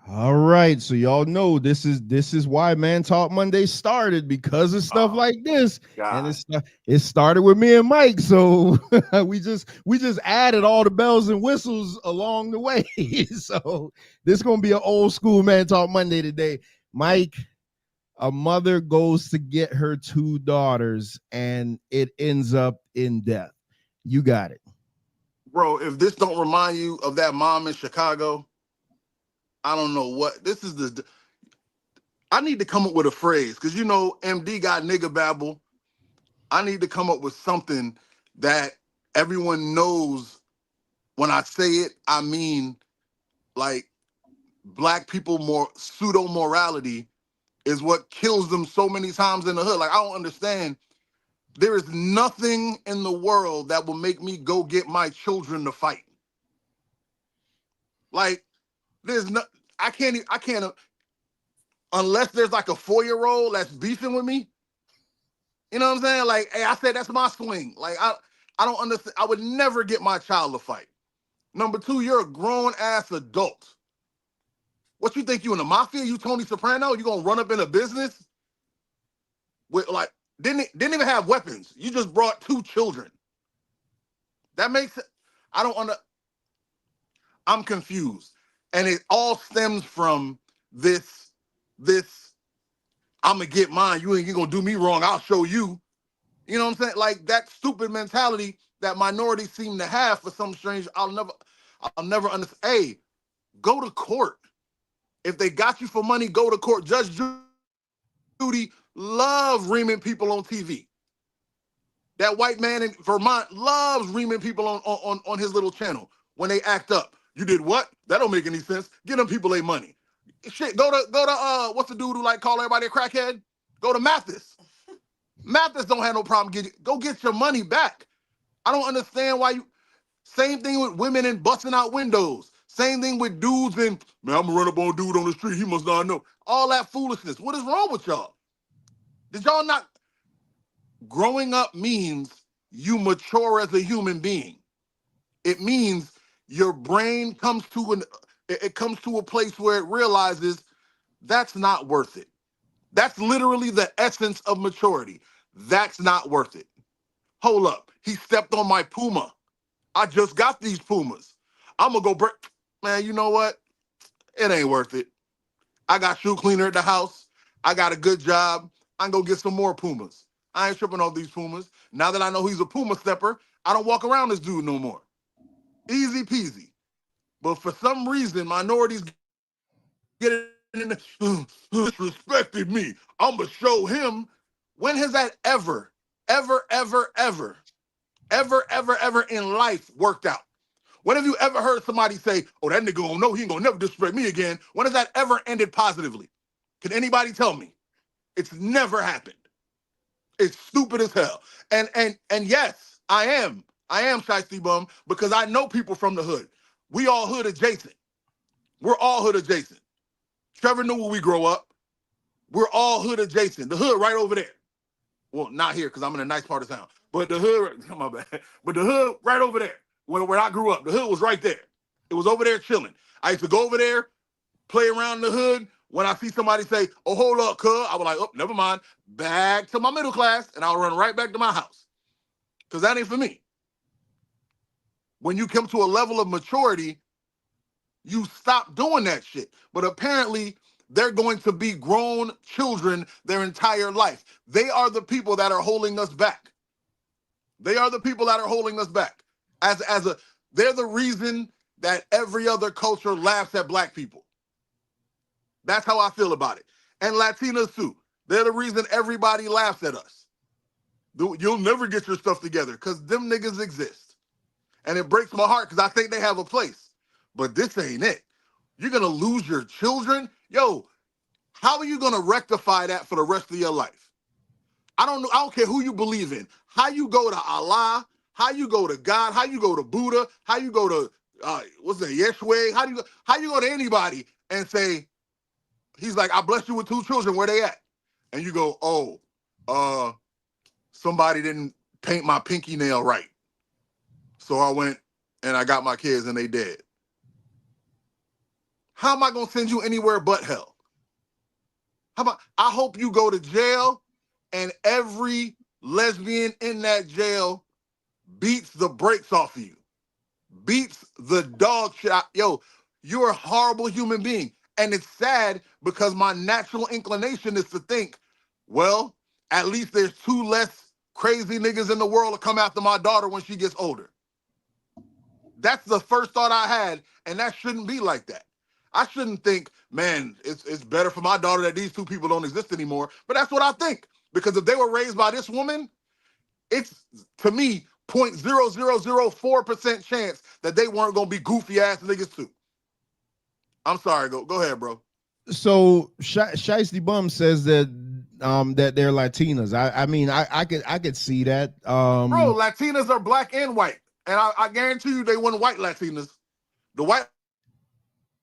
All right, so y'all know this is why Man Talk Monday started, because of stuff like this. God. And it started with me and Mike, so we just added all the bells and whistles along the way. So this is gonna be an old school Man Talk Monday today. Mike, a mother goes to get her 2 daughters and it ends up in death. You got it. Bro, if this don't remind you of that mom in Chicago, I don't know what. This is I need to come up with a phrase, because you know MD got nigga babble. I need to come up with something that everyone knows. When I say it, I mean like black people more pseudo morality is what kills them so many times in the hood. Like, I don't understand. There is nothing in the world that will make me go get my children to fight. Like, there's no, I can't, unless there's like a 4-year-old that's beefing with me. You know what I'm saying? Like, hey, I said that's my swing. Like, I don't understand. I would never get my child to fight. Number 2, you're a grown ass adult. What you think, you in the mafia? You Tony Soprano? You gonna run up in a business with like didn't even have weapons? You just brought 2 children. That makes it. I'm confused, and it all stems from this. I'm gonna get mine. You ain't gonna do me wrong. I'll show you. You know what I'm saying? Like that stupid mentality that minorities seem to have for some strange. I'll never understand. Hey, go to court. If they got you for money, go to court. Judge Judy loves reaming people on TV. That white man in Vermont loves reaming people on his little channel when they act up. You did what? That don't make any sense. Get them people their money. Shit, go to what's the dude who like call everybody a crackhead? Go to Mathis. Mathis don't have no problem. Go get your money back. I don't understand why you. Same thing with women and busting out windows. Same thing with dudes and, man, I'm gonna run up on a dude on the street. He must not know. All that foolishness. What is wrong with y'all? Did y'all not? Growing up means you mature as a human being. It means your brain comes to a place where it realizes that's not worth it. That's literally the essence of maturity. That's not worth it. Hold up. He stepped on my Puma. I just got these Pumas. I'm gonna go break. Man, you know what? It ain't worth it. I got shoe cleaner at the house. I got a good job. I can go get some more Pumas. I ain't tripping off these Pumas. Now that I know he's a Puma stepper, I don't walk around this dude no more. Easy peasy. But for some reason, minorities get in the disrespected me. I'm going to show him. When has that ever in life worked out? When have you ever heard somebody say, oh, that nigga don't know, he ain't gonna never disrespect me again? When has that ever ended positively? Can anybody tell me? It's never happened. It's stupid as hell. And yes, I am Shiesty Bum because I know people from the hood. We all hood adjacent. We're all hood adjacent. Trevor knew when we grow up. We're all hood adjacent. The hood right over there. Well, not here because I'm in a nice part of town. But the hood, my bad. But the hood right over there. Where I grew up, the hood was right there. It was over there chilling. I used to go over there, play around in the hood. When I see somebody say, oh, hold up, cuz, I was like, oh, never mind. Back to my middle class, and I'll run right back to my house. Because that ain't for me. when you come to a level of maturity, you stop doing that shit. But apparently, they're going to be grown children their entire life. They are the people that are holding us back. They are the people that are holding us back. They're the reason that every other culture laughs at black people. That's how I feel about it. And Latinas too. They're the reason everybody laughs at us. You'll never get your stuff together because them niggas exist. And it breaks my heart because I think they have a place. But this ain't it. You're going to lose your children? Yo, how are you going to rectify that for the rest of your life? I don't know. I don't care who you believe in. How you go to Allah, how you go to God, how you go to Buddha, how you go to, Yeshua, how you go to anybody and say, he's like, I bless you with 2 children, where they at? And you go, oh, somebody didn't paint my pinky nail right. So I went and I got my kids and they dead. How am I going to send you anywhere but hell? I hope you go to jail and every lesbian in that jail beats the brakes off of you. Beats the dog shit out. Yo, you're a horrible human being. And it's sad because my natural inclination is to think, well, at least there's 2 less crazy niggas in the world to come after my daughter when she gets older. That's the first thought I had, and that shouldn't be like that. I shouldn't think, man, it's better for my daughter that these 2 people don't exist anymore. But that's what I think. Because if they were raised by this woman, it's, to me, 0.0004% chance that they weren't going to be goofy ass niggas too. I'm sorry, go ahead, bro. So Shiesty Bum says that that they're Latinas. I could see that. Bro, Latinas are black and white. And I guarantee you they weren't white Latinas. The white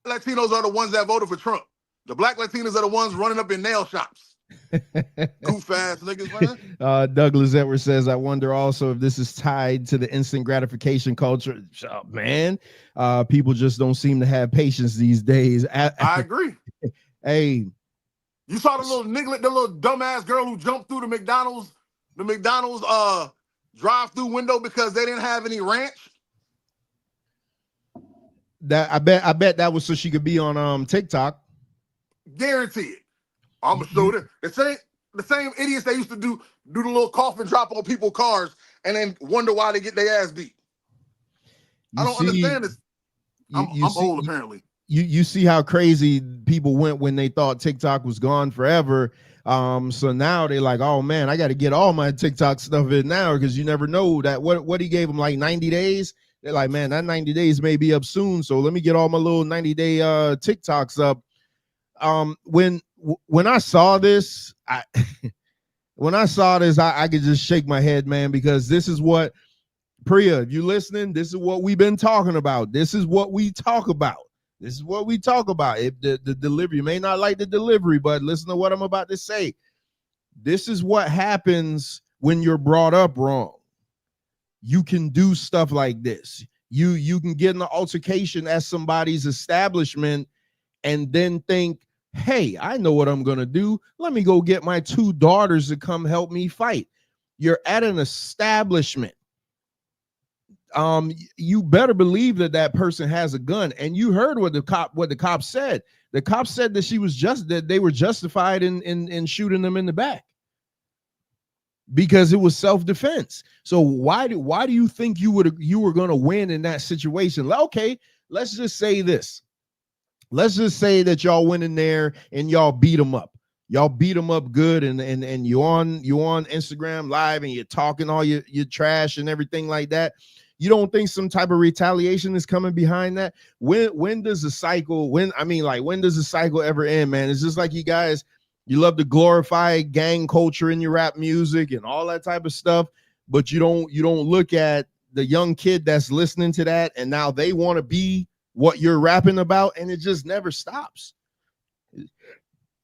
Latinos are the ones that voted for Trump. The black Latinas are the ones running up in nail shops. Goof ass niggas, man. Douglas Edwards says, I wonder also if this is tied to the instant gratification culture. Oh, man, people just don't seem to have patience these days. I agree. Hey, you saw the little niglet, the little dumbass girl who jumped through the McDonald's drive-through window because they didn't have any ranch. That I bet that was so she could be on TikTok. Guarantee it. I'm gonna show them the same idiots that used to do the little coffin drop on people's cars and then wonder why they get their ass beat. I don't understand this. I'm old apparently. You see how crazy people went when they thought TikTok was gone forever. So now they're like, oh man, I got to get all my TikTok stuff in now because you never know that what he gave them like 90 days. They're like, man, that 90 days may be up soon. So let me get all my little 90-day TikToks up. When I saw this, I could just shake my head, man, because this is what, Priya, if you listening, this is what we've been talking about. This is what we talk about. This is what we talk about. If the delivery, you may not like the delivery, but listen to what I'm about to say. This is what happens when you're brought up wrong. You can do stuff like this. You can get in an altercation at somebody's establishment and then think, hey, I know what I'm going to do. Let me go get my 2 daughters to come help me fight. You're at an establishment. You better believe that person has a gun. And you heard what the cop said. The cop said that they were justified in shooting them in the back because it was self-defense. So why do you think you were going to win in that situation? Okay, let's just say this. Let's just say that y'all went in there and y'all beat them up. Y'all beat them up good, and you on Instagram Live and you're talking all your trash and everything like that. You don't think some type of retaliation is coming behind that? When does the cycle ever end, man? It's just like you guys, you love to glorify gang culture in your rap music and all that type of stuff, but you don't look at the young kid that's listening to that and now they want to be what you're rapping about, and it just never stops.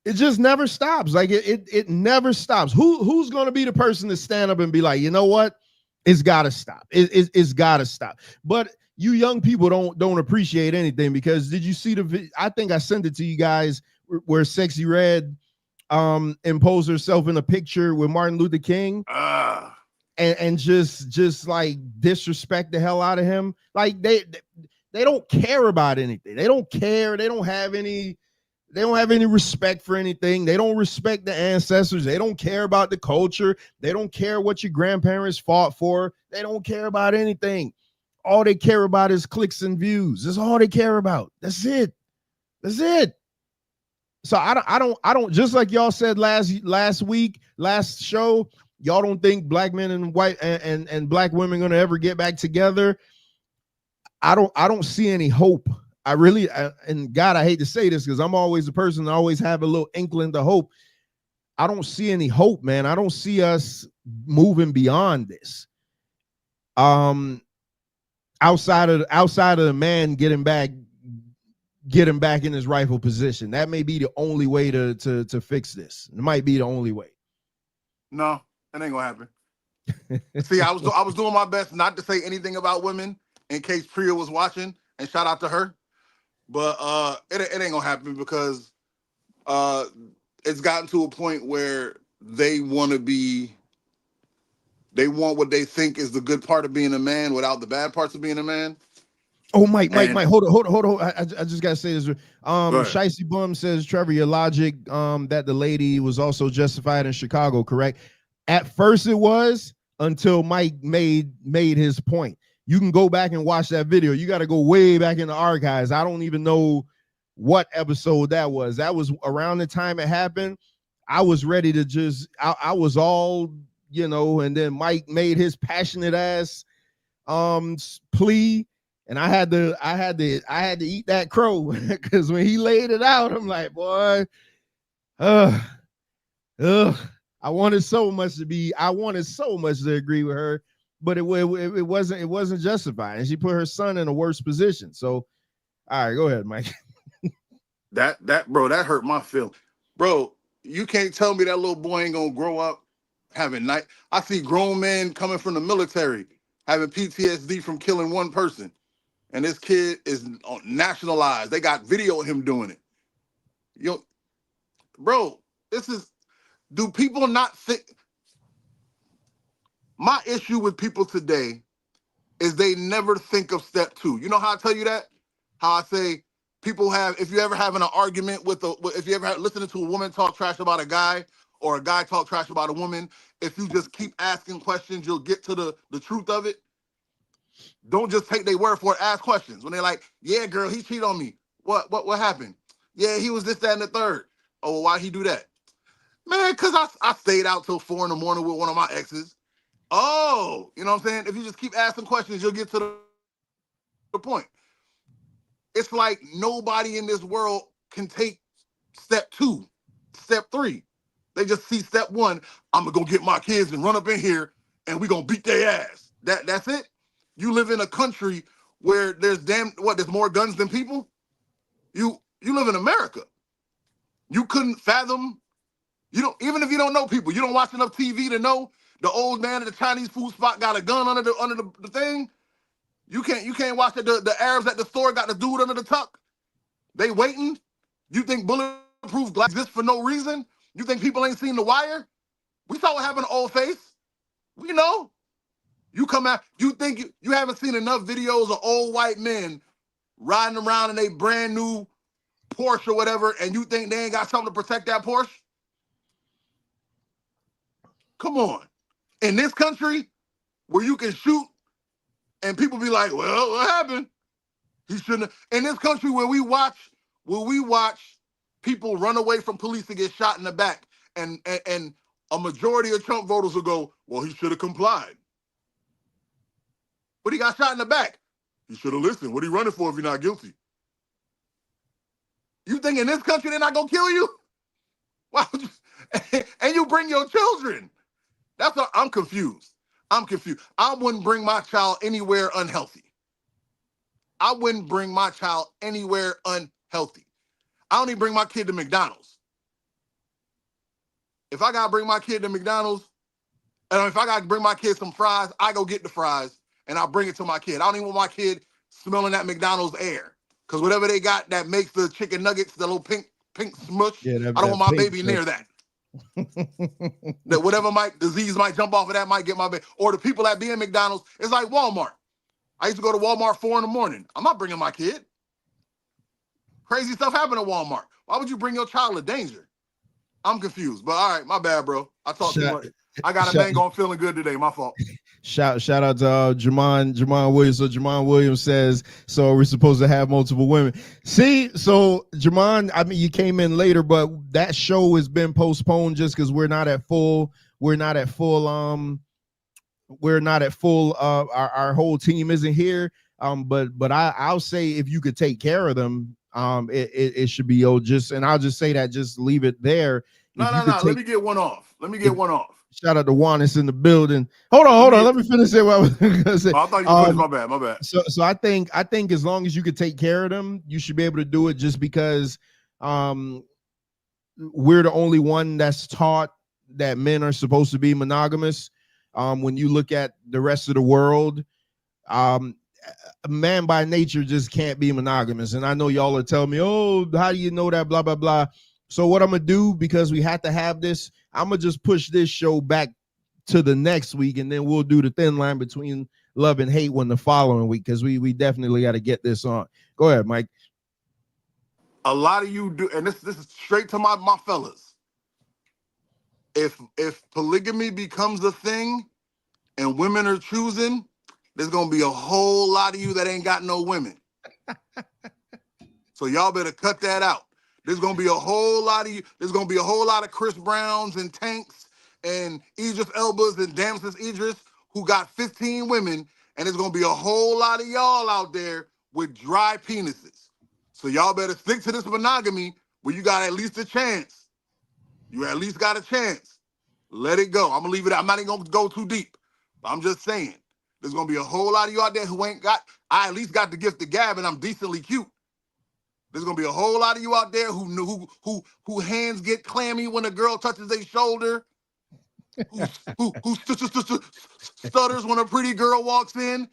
It just never stops. Like it never stops. Who's going to be the person to stand up and be like, you know what? It's got to stop. It's got to stop. But you young people don't appreciate anything, because did you see the video? I think I sent it to you guys where Sexy Red imposed herself in a picture with Martin Luther King. and just like disrespect the hell out of him. Like they don't care about anything. They don't care. They don't have any respect for anything. They don't respect the ancestors. They don't care about the culture. They don't care what your grandparents fought for. They don't care about anything. All they care about is clicks and views. That's all they care about. That's it. That's it. So I don't just like y'all said last week, last show, y'all don't think black men and white and black women gonna ever get back together. I don't see any hope. I really, and God, I hate to say this because I'm always the person that always have a little inkling to hope. I don't see any hope, man. I don't see us moving beyond this. Outside of the man getting back in his rightful position. That may be the only way to fix this. It might be the only way. No, it ain't gonna happen. See, I was doing my best not to say anything about women in case Priya was watching, and shout out to her. But it ain't gonna happen because it's gotten to a point where they want what they think is the good part of being a man without the bad parts of being a man. Oh, Mike, hold on. I just gotta say this. Shicey Bum says, Trevor, your logic that the lady was also justified in Chicago, correct? At first it was, until Mike made his point. You can go back and watch that video. You got to go way back in the archives. I don't even know what episode that was. That was around the time it happened. I was ready to just, I was all, and then Mike made his passionate ass plea, and I had to eat that crow because when he laid it out, I'm like, boy, I wanted so much to agree with her. But it wasn't justified, and she put her son in a worse position. So, all right, go ahead, Mike. that hurt my feelings, bro. You can't tell me that little boy ain't gonna grow up having night. I see grown men coming from the military having PTSD from killing one person, and this kid is nationalized. They got video of him doing it. Bro, do people not think? My issue with people today is they never think of step two. You know how I tell you that? How I say people have, if you ever having an argument if you ever listening to a woman talk trash about a guy or a guy talk trash about a woman, if you just keep asking questions, you'll get to the truth of it. Don't just take their word for it. Ask questions. When they're like, yeah, girl, he cheated on me. What happened? Yeah, he was this, that, and the third. Oh, well, why'd he do that? Man, because I stayed out till 4 a.m. with one of my exes. Oh, you know what I'm saying? If you just keep asking questions, you'll get to the point. It's like nobody in this world can take step 2, step 3. They just see step 1. I'm gonna go get my kids and run up in here and we're gonna beat their ass. That's it. You live in a country where there's more guns than people. You live in America. You couldn't fathom. Even if you don't know people, you don't watch enough TV to know the old man at the Chinese food spot got a gun under the thing. You can't watch the Arabs at the store got the dude under the tuck. They waiting. You think bulletproof glass exists for no reason? You think people ain't seen The Wire? We saw what happened to Old Face. We know. You come out. You think you haven't seen enough videos of old white men riding around in a brand new Porsche or whatever, and you think they ain't got something to protect that Porsche? Come on. In this country where you can shoot and people be like, well, what happened? He shouldn't have. In this country where we watch people run away from police to get shot in the back, and a majority of Trump voters will go, well, he should have complied. But he got shot in the back. He should have listened. What are you running for if you're not guilty? You think in this country they're not gonna kill you? Why would you? And you bring your children. That's what I'm confused. I wouldn't bring my child anywhere unhealthy. I don't even bring my kid to McDonald's. If I gotta bring my kid to McDonald's, and if I gotta bring my kid some fries, I go get the fries and I bring it to my kid. I don't even want my kid smelling that McDonald's air. Because whatever they got that makes the chicken nuggets, the little pink smush, I don't want my baby near that. That whatever disease might jump off of that might get my baby. Or the people that be in McDonald's, it's like Walmart. I used to go to Walmart 4 a.m. I'm not bringing my kid. Crazy stuff happened at Walmart. Why would you bring your child to danger? I'm confused. But all right, my bad, bro. I talked too much. I got a man going feeling good today. My fault. Shout out to Jamon Williams. So Jamon Williams says, so we're supposed to have multiple women. See, so Jamon, I mean, you came in later, but that show has been postponed just because we're not at full. Our whole team isn't here. But I'll say if you could take care of them, it should be and I'll just say that, just leave it there. No. Let me get one off. Shout out to Juanis in the building. Hold on. Let me finish it. What I was gonna say. Oh, I thought you finished. My bad. So I think as long as you could take care of them, you should be able to do it. Just because we're the only one that's taught that men are supposed to be monogamous. When you look at the rest of the world, a man by nature just can't be monogamous. And I know y'all are telling me, oh, how do you know that? Blah blah blah. So what I'm gonna do, because we have to have this, I'm gonna just push this show back to the next week, and then we'll do the thin line between love and hate the following week, because we definitely got to get this on. Go ahead, Mike. A lot of you do, and this is straight to my fellas. If polygamy becomes a thing and women are choosing, there's gonna be a whole lot of you that ain't got no women. So y'all better cut that out. There's gonna be a whole lot of you. There's gonna be a whole lot of Chris Browns and Tanks and Idris Elbas and Damson Idris who got 15 women, and there's gonna be a whole lot of y'all out there with dry penises. So y'all better stick to this monogamy where you got at least a chance. You at least got a chance. Let it go. I'm gonna leave it out. I'm not even gonna go too deep. But I'm just saying, there's gonna be a whole lot of you out there who ain't got. I at least got the gift of gab, and I'm decently cute. There's gonna be a whole lot of you out there who hands get clammy when a girl touches their shoulder, who stutters when a pretty girl walks in.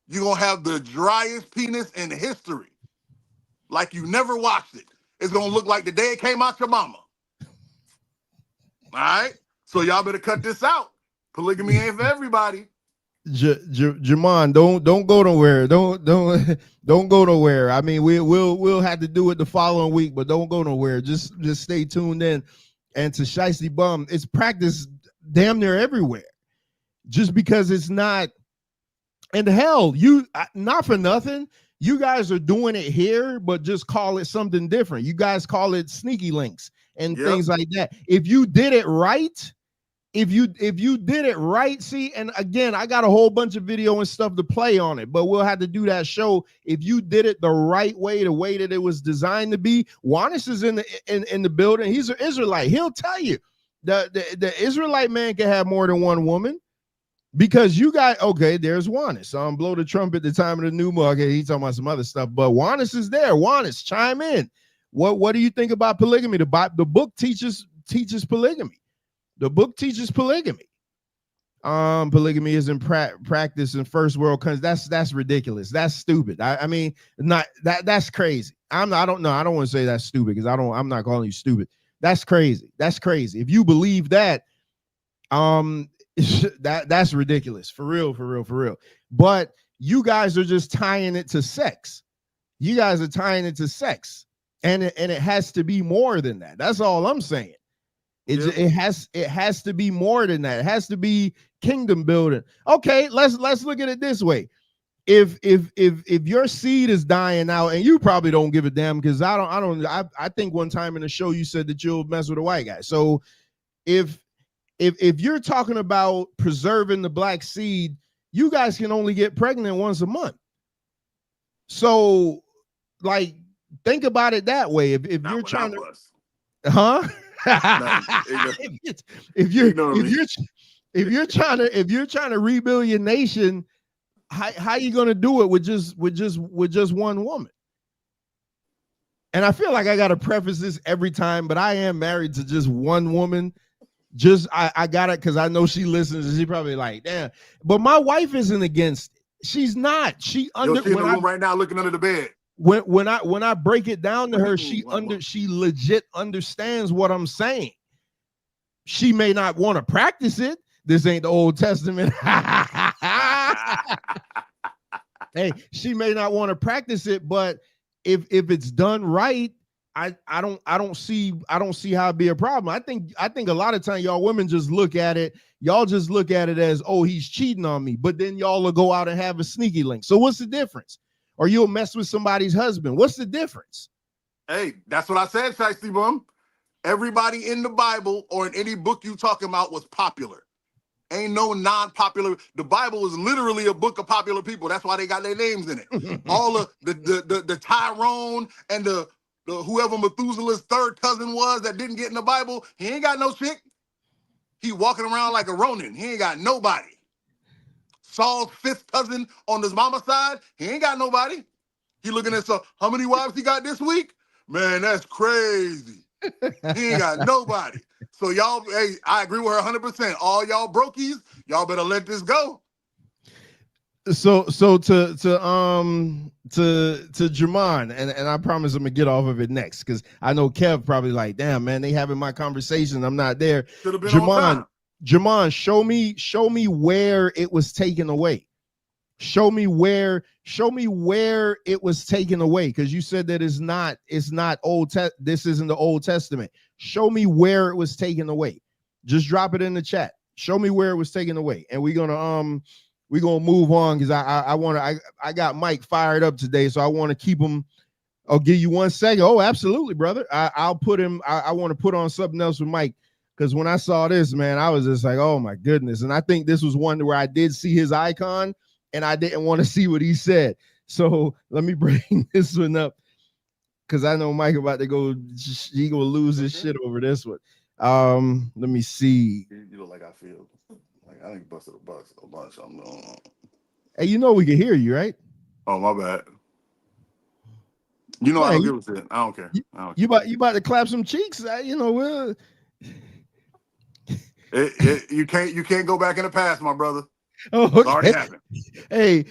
You're gonna have the driest penis in history, like you never watched it. It's gonna look like the day it came out your mama. All right, so y'all better cut this out. Polygamy ain't for everybody. Jamon, don't go nowhere. Don't go nowhere. I mean, we'll have to do it the following week, but don't go nowhere. Just stay tuned in. And to Shiesty Bum, it's practice damn near everywhere. Just because it's not. And hell, not for nothing, you guys are doing it here, but just call it something different. You guys call it sneaky links and things like that. If you did it right. If you did it right, see, and again, I got a whole bunch of video and stuff to play on it, but we'll have to do that show. If you did it the right way, the way that it was designed to be. Juanis is in the building. He's an Israelite. He'll tell you the Israelite man can have more than one woman, because you got, okay, there's Juanis. Blow the trumpet the time of the new moon. Okay, he's talking about some other stuff, but Juanis is there. Juanis, chime in. What do you think about polygamy? The book teaches polygamy. The book teaches polygamy. Polygamy is in practice in first world countries. That's ridiculous. That's stupid. I mean, that's crazy. I don't know. I don't want to say that's stupid, because I'm not calling you stupid. That's crazy. That's crazy. If you believe that, that's ridiculous. For real. But you guys are just tying it to sex. You guys are tying it to sex, and it has to be more than that. That's all I'm saying. It has to be more than that. It has to be kingdom building. Okay, let's look at it this way. If your seed is dying out, and you probably don't give a damn, because I think one time in the show you said that you'll mess with a white guy. So if you're talking about preserving the black seed, you guys can only get pregnant once a month. So, like, think about it that way. If you're trying to, if you're trying to rebuild your nation, how you gonna do it with just one woman? And I feel like I gotta preface this every time, but I am married to just one woman. I got it because I know she listens, and she probably like, damn. But my wife isn't against it. She's not. She's in the room right now looking under the bed. When I break it down to her, she legit understands what I'm saying. She may not want to practice it. This ain't the Old Testament. Hey, she may not want to practice it, but if it's done right, I don't see how it'd be a problem. I think a lot of times y'all women just look at it. Y'all just look at it as, oh, he's cheating on me. But then y'all will go out and have a sneaky link. So what's the difference? Or you'll mess with somebody's husband. What's the difference? Hey, that's what I said, Shiesty Bum. Everybody in the Bible or in any book you talking about was popular. Ain't no non-popular. The Bible is literally a book of popular people. That's why they got their names in it. All of the Tyrone and the whoever Methuselah's third cousin was that didn't get in the Bible, he ain't got no chick. He walking around like a Ronin. He ain't got nobody. Saul's fifth cousin on his mama's side, he ain't got nobody. He looking at how many wives he got this week? Man, that's crazy. He ain't got nobody. So y'all, hey, I agree with her 100%. All y'all brokies, y'all better let this go. So to Jermon, and I promise I'm gonna get off of it next because I know Kev probably like, damn man, they having my conversation, I'm not there. Should have been on time. Jermon, show me where it was taken away. Show me where it was taken away, because you said that it's not this isn't the Old Testament. Show me where it was taken away. Just drop it in the chat. Show me where it was taken away, and we're gonna move on because I got Mike fired up today, so I want to keep him. I'll give you 1 second. Oh, absolutely, brother. I'll put him. I want to put on something else with Mike, because when I saw this, man, I was just like, oh my goodness. And I think this was one where I did see his icon, and I didn't want to see what he said. So let me bring this one up, because I know Mike about to go. He gonna lose his shit over this one. Let me see. You look like I feel. I think busted a bunch. Hey, you know we can hear you, right? Oh, my bad. You know, man, I don't give a shit. I don't care. You about to clap some cheeks? You can't go back in the past, my brother. Oh, okay. It's already happened. Hey,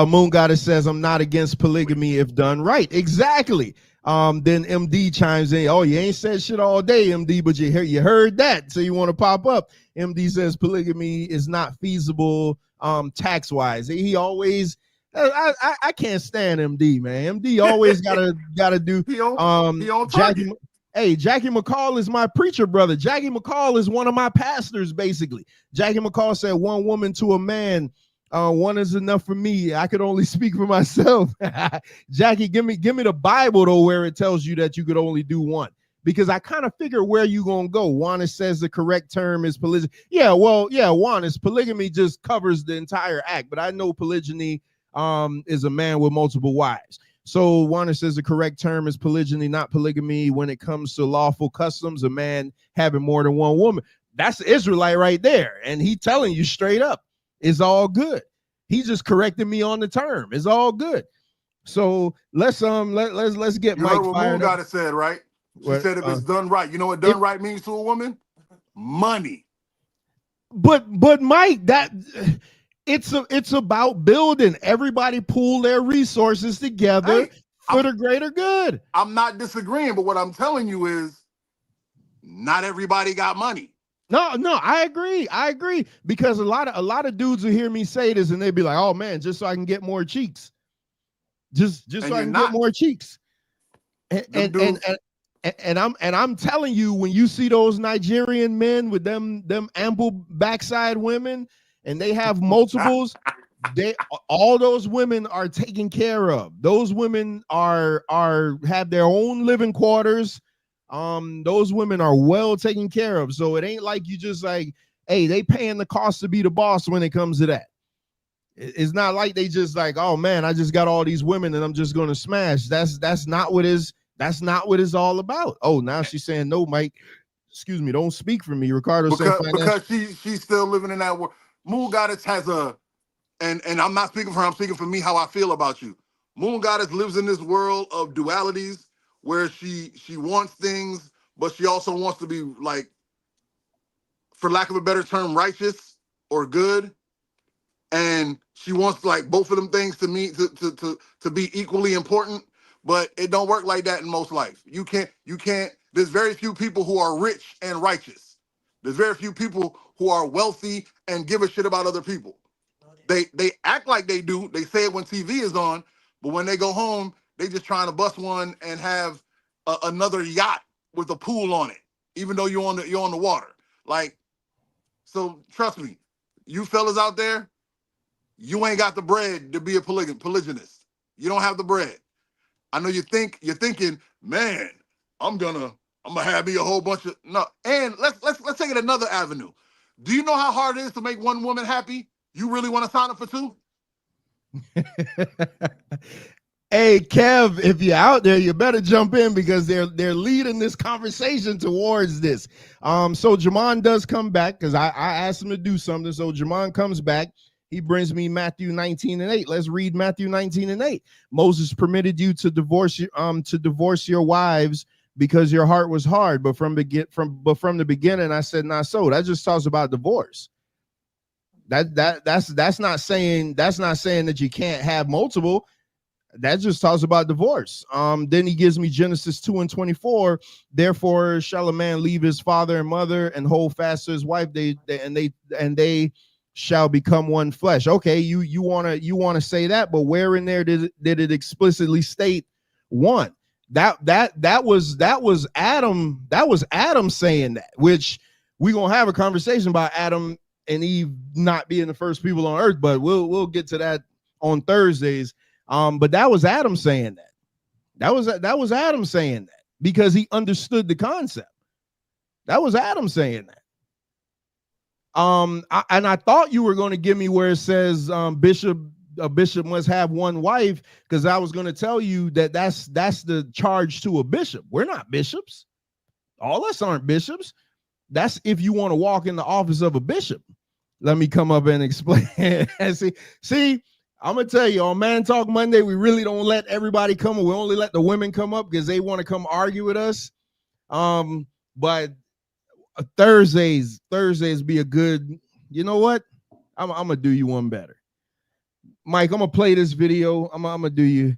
Moon Goddess says, I'm not against polygamy if done right. Exactly. Then MD chimes in. Oh, you ain't said shit all day, MD, but you heard that, so you want to pop up. MD says polygamy is not feasible tax wise. He always I can't stand MD, man. MD always gotta do he on Jackie. Hey, Jackie McCall is my preacher brother. Jackie McCall is one of my pastors, basically. Jackie McCall said, one woman to a man, one is enough for me. I could only speak for myself. Jackie, give me the Bible, though, where it tells you that you could only do one. Because I kind of figure where you going to go. Juana says the correct term is polygamy. Yeah, well, yeah, Juana's polygamy just covers the entire act. But I know polygyny is a man with multiple wives. So Juana says the correct term is polygyny, not polygamy. When it comes to lawful customs, a man having more than one woman. That's the Israelite right there. And he telling you straight up, it's all good. He just corrected me on the term. It's all good. So let's get you Mike heard what fired Moon up. Goddess said, right? She said if it's done right. You know what done right means to a woman? Money. But Mike, that it's about building. Everybody pool their resources together for the greater good. I'm not disagreeing, but what I'm telling you is not everybody got money. No, I agree. Because a lot of dudes will hear me say this and they be like, oh man, just so I can get more cheeks. Just so I can get more cheeks. And I'm telling you, when you see those Nigerian men with them ample backside women and they have multiples, all those women are taken care of. Those women have their own living quarters. Those women are well taken care of. So it ain't like you just like, hey, they paying the cost to be the boss when it comes to that. It's not like they just like, oh man, I just got all these women and I'm just gonna smash. That's not what it's all about. Oh, now she's saying no, Mike. Excuse me, don't speak for me. Ricardo said because she's still living in that world. Moon Goddess has and I'm not speaking for her, I'm speaking for me, how I feel about you. Moon Goddess lives in this world of dualities where she wants things, but she also wants to be, like, for lack of a better term, righteous or good. And she wants, like, both of them things to me to be equally important, but it don't work like that in most life. You can't There's very few people who are rich and righteous. There's very few people who are wealthy and give a shit about other people. They act like they do. They say it when TV is on, but when they go home, they just trying to bust one and have another yacht with a pool on it, even though you're on the water. Like, so trust me, you fellas out there, you ain't got the bread to be a polygynist. You don't have the bread. I know you're thinking, man, I'm gonna have me a whole bunch of no. And let's take it another avenue. Do you know how hard it is to make one woman happy? You really want to sign up for two? Hey, Kev, if you're out there, you better jump in because they're leading this conversation towards this. So Jamon does come back because I asked him to do something. So Jamon comes back. He brings me Matthew 19:8. Let's read Matthew 19:8. Moses permitted you to divorce your wives because your heart was hard, but from the beginning I said not so. That just talks about divorce. That's not saying that you can't have multiple. That just talks about divorce. Then he gives me Genesis 2:24. Therefore shall a man leave his father and mother and hold fast to his wife. They shall become one flesh. Okay, you wanna say that, but where in there did it explicitly state one? That was Adam saying that, which we're gonna have a conversation about Adam and Eve not being the first people on earth, but we'll get to that on Thursdays. But that was Adam saying that. That was Adam saying that because he understood the concept. That was Adam saying that. And I thought you were going to give me where it says a bishop must have one wife, because I was going to tell you that's the charge to a bishop. We're not bishops. All us aren't bishops. That's if you want to walk in the office of a bishop. Let me come up and explain. See, I'm gonna tell you on Man Talk Monday, we really don't let everybody come. We only let the women come up because they want to come argue with us. But Thursdays be a good. You know what? I'm gonna do you one better, Mike. I'm gonna play this video. I'm gonna do you,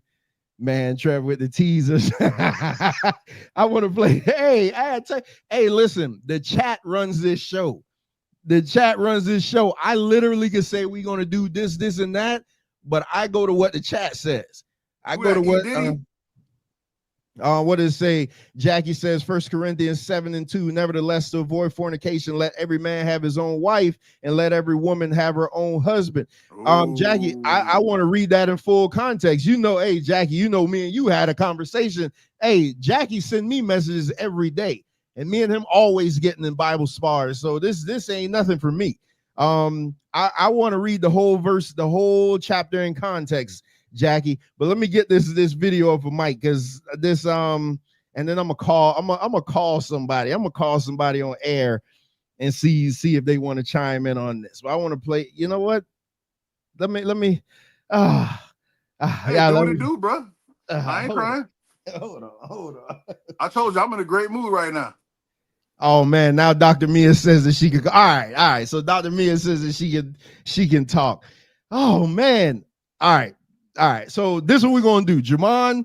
man, Trevor, with the teasers. I want to play. Hey, listen. The chat runs this show. I literally could say we're gonna do this, and that. But I go to what the chat says. I go to what does it say? Jackie says 1 Corinthians 7:2. Nevertheless, to avoid fornication, let every man have his own wife, and let every woman have her own husband. Jackie, I want to read that in full context. You know, hey, Jackie, you know me and you had a conversation. Hey, Jackie send me messages every day, and me and him always getting in Bible spars. So this ain't nothing for me. I want to read the whole verse, the whole chapter in context, Jackie. But let me get this video up for Mike, because this and then I'm gonna call somebody. I'm gonna call somebody on air and see if they want to chime in on this. But I want to play. You know what? Let me. Hey, yeah, do what it do, bro. I ain't crying. Hold on. I told you I'm in a great mood right now. Oh man, now Dr. Mia says that she could. All right. So Dr. Mia says that she can talk. Oh man. All right. So this is what we're gonna do, Jamon.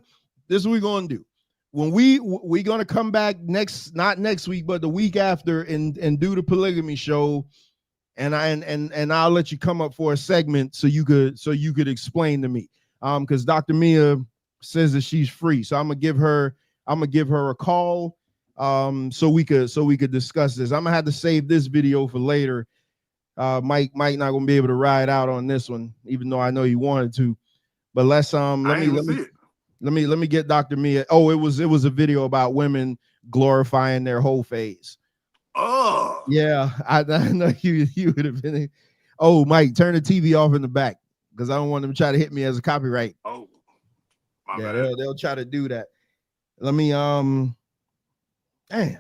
This is what we're gonna do. When we're gonna come back not next week, but the week after, and do the polygamy show, and I'll let you come up for a segment so you could explain to me. Because Dr. Mia says that she's free, so I'm gonna give her a call. So we could discuss this. I'm gonna have to save this video for later. Mike not gonna be able to ride out on this one, even though I know he wanted to. But let me get Dr. Mia. Oh, it was a video about women glorifying their whole phase. Oh yeah, I know you would have been. Oh, Mike, turn the TV off in the back, because I don't want them to try to hit me as a copyright. Oh, yeah, they'll try to do that. Let me Man,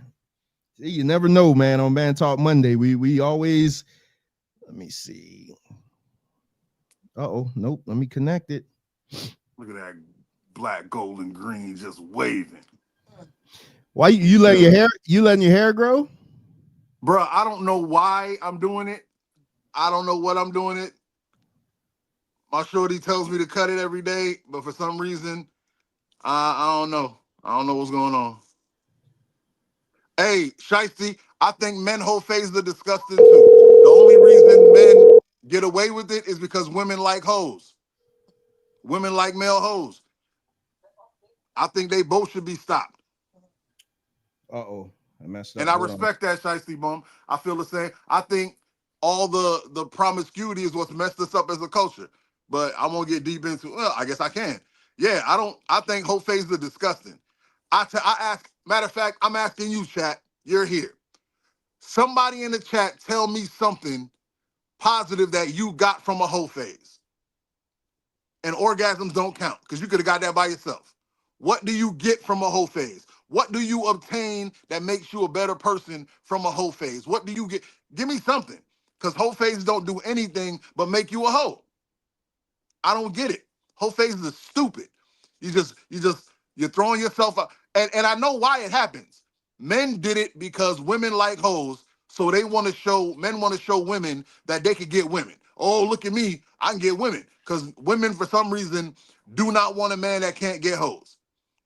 see, you never know, man. On Man Talk Monday, we always, let me see. Nope. Let me connect it. Look at that black, gold, and green just waving. Why you letting your hair grow? Bro, I don't know why I'm doing it. I don't know what I'm doing it. My shorty tells me to cut it every day, but for some reason, I don't know. I don't know what's going on. Hey, Shiesty, I think men whole phase are disgusting too. The only reason men get away with it is because women like hoes. Women like male hoes. I think they both should be stopped. Uh-oh. I messed And up. I Hold on. respect that, Shiesty Bum. I feel the same. I think all the promiscuity is what's messed us up as a culture. But I won't get deep into, well, I guess I can. Yeah, I think whole phases are disgusting. I ask, matter of fact, I'm asking you, chat. You're here. Somebody in the chat tell me something positive that you got from a whole phase. And orgasms don't count because you could have got that by yourself. What do you get from a whole phase? What do you obtain that makes you a better person from a whole phase? What do you get? Give me something. Because whole phases don't do anything but make you a hoe. I don't get it. Whole phases are stupid. You're throwing yourself up. And I know why it happens. Men did it because women like hoes, so men want to show women that they could get women. Oh, look at me, I can get women. Because women, for some reason, do not want a man that can't get hoes.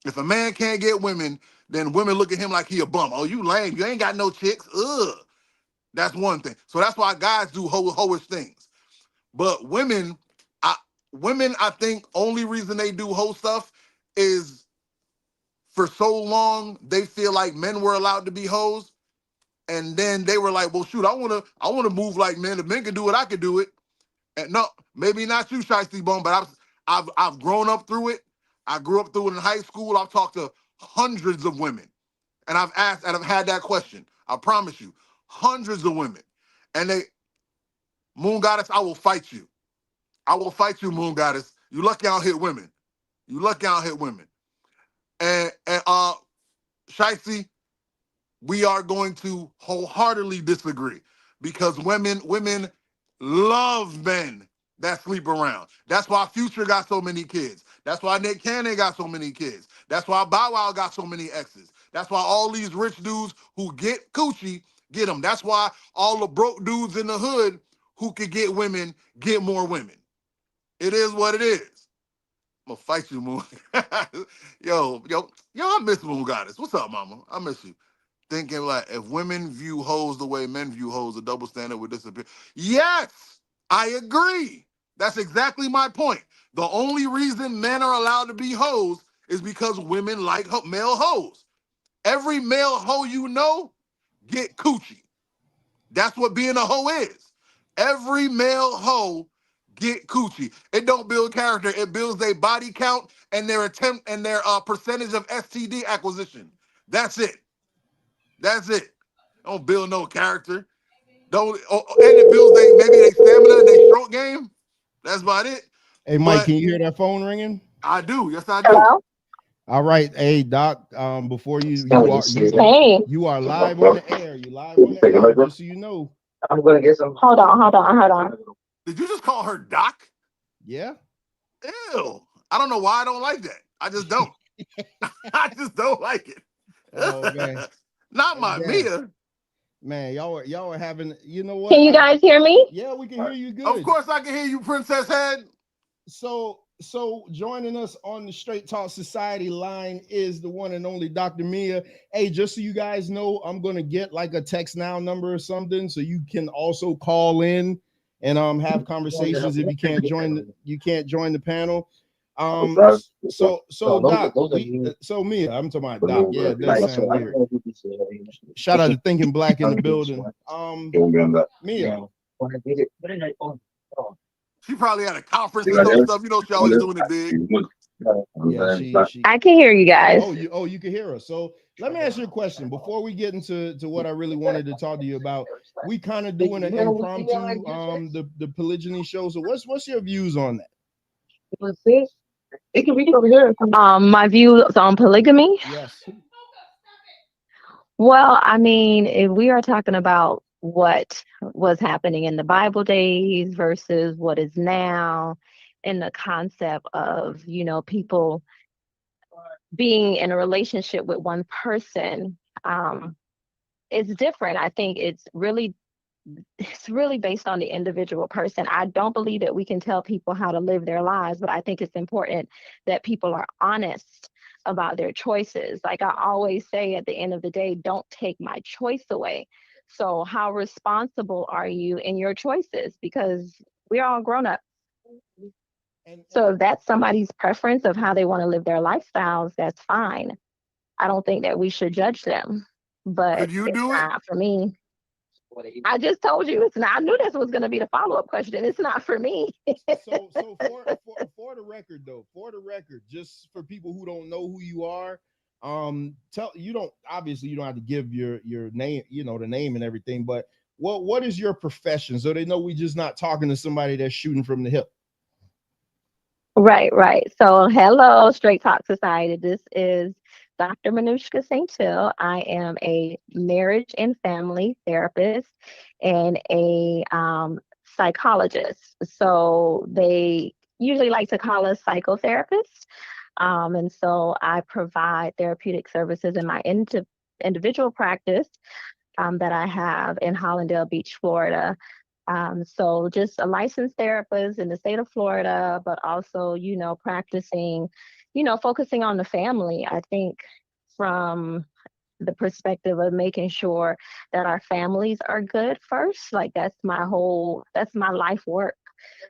If a man can't get women, then women look at him like he a bum. Oh, you lame, you ain't got no chicks. Ugh. That's one thing. So that's why guys do hoish things. But women, I think only reason they do hoe stuff is for so long they feel like men were allowed to be hoes, and then they were like, well, shoot, I wanna move like men. If men can do it, I can do it. And no, maybe not you, Shiesty Bone, but I've grown up through it. I grew up through it in high school. I've talked to hundreds of women, and I've asked and I've had that question. I promise you, hundreds of women, and Moon Goddess, I will fight you. I will fight you, Moon Goddess. You lucky I don't hit women. You lucky I don't hit women. And Shiesty, we are going to wholeheartedly disagree because women love men that sleep around. That's why Future got so many kids. That's why Nick Cannon got so many kids. That's why Bow Wow got so many exes. That's why all these rich dudes who get coochie get them. That's why all the broke dudes in the hood who could get women get more women. It is what it is. I'm gonna fight you, Moon. yo, I miss Moon Goddess. What's up, mama? I miss you. Thinking like if women view hoes the way men view hoes, the double standard would disappear. Yes, I agree. That's exactly my point. The only reason men are allowed to be hoes is because women like male hoes. Every male hoe you know get coochie. That's what being a hoe is. Every male hoe get coochie. It don't build character. It builds their body count and their percentage of STD acquisition. That's it. That's it. Don't build no character. And it builds maybe they stamina and they stroke game. That's about it. Hey, Mike, can you hear that phone ringing? I do. Yes, I do. Hello? All right. Hey, Doc, before you are live on the air. You live on the air, just so you know. I'm gonna get some. Hold on. Did you just call her Doc? Yeah. Ew. I don't know why I don't like that. I just don't. I just don't like it. Oh, man. Not my Mia. Man, y'all are having, you know what? Can you guys hear me? Yeah, we can hear you good. Of course I can hear you, Princess Head. So joining us on the Straight Talk Society line is the one and only Dr. Mia. Hey, just so you guys know, I'm gonna get like a text now number or something so you can also call in and have conversations if you can't join the panel. So Doc, so Mia, I'm talking about Doc. Yeah, it does sound weird. Shout out to Thinking Black in the building. Mia. She probably had a conference and stuff. You know, she always doing it big. Yeah, she I can hear you guys. Oh, you can hear us. So let me ask you a question before we get into what I really wanted to talk to you about. We kind of doing an impromptu the polygyny show. So what's your views on that? It can be over here. My views on polygamy. Yes. Well, I mean, if we are talking about what was happening in the Bible days versus what is now, and the concept of, people being in a relationship with one person, it's different. I think it's really based on the individual person. I don't believe that we can tell people how to live their lives, but I think it's important that people are honest about their choices. Like I always say at the end of the day, don't take my choice away. So how responsible are you in your choices? Because we're all grown up. So if that's somebody's preference of how they want to live their lifestyles, that's fine. I don't think that we should judge them, but Could you it's do it? not for me. I just told you it's not. I knew this was going to be the follow-up question. It's not for me. So for the record though, just for people who don't know who you are, tell you don't obviously you don't have to give your name, you know, the name and everything, but what is your profession so they know we just not talking to somebody that's shooting from the hip. Right. So, hello, Straight Talk Society. This is Dr. Manushka St. Hill. I am a marriage and family therapist and a psychologist. So, they usually like to call us psychotherapists. And so, I provide therapeutic services in my individual practice that I have in Hollandale Beach, Florida. So just a licensed therapist in the state of Florida, but also, practicing, focusing on the family. I think from the perspective of making sure that our families are good first, like that's my life work,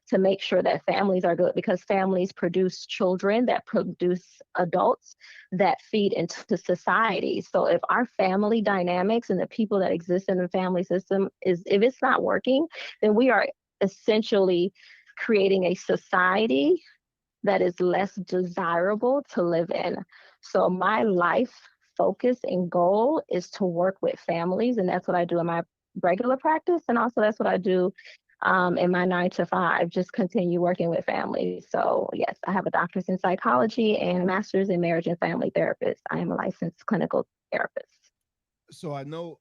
to make sure that families are good, because families produce children that produce adults that feed into society. So if our family dynamics and the people that exist in the family system if it's not working, then we are essentially creating a society that is less desirable to live in. So my life focus and goal is to work with families, and that's what I do in my regular practice, and also that's what I do in my 9 to 5, just continue working with families. So yes, I have a doctorate in psychology and a master's in marriage and family therapist. I am a licensed clinical therapist. So I know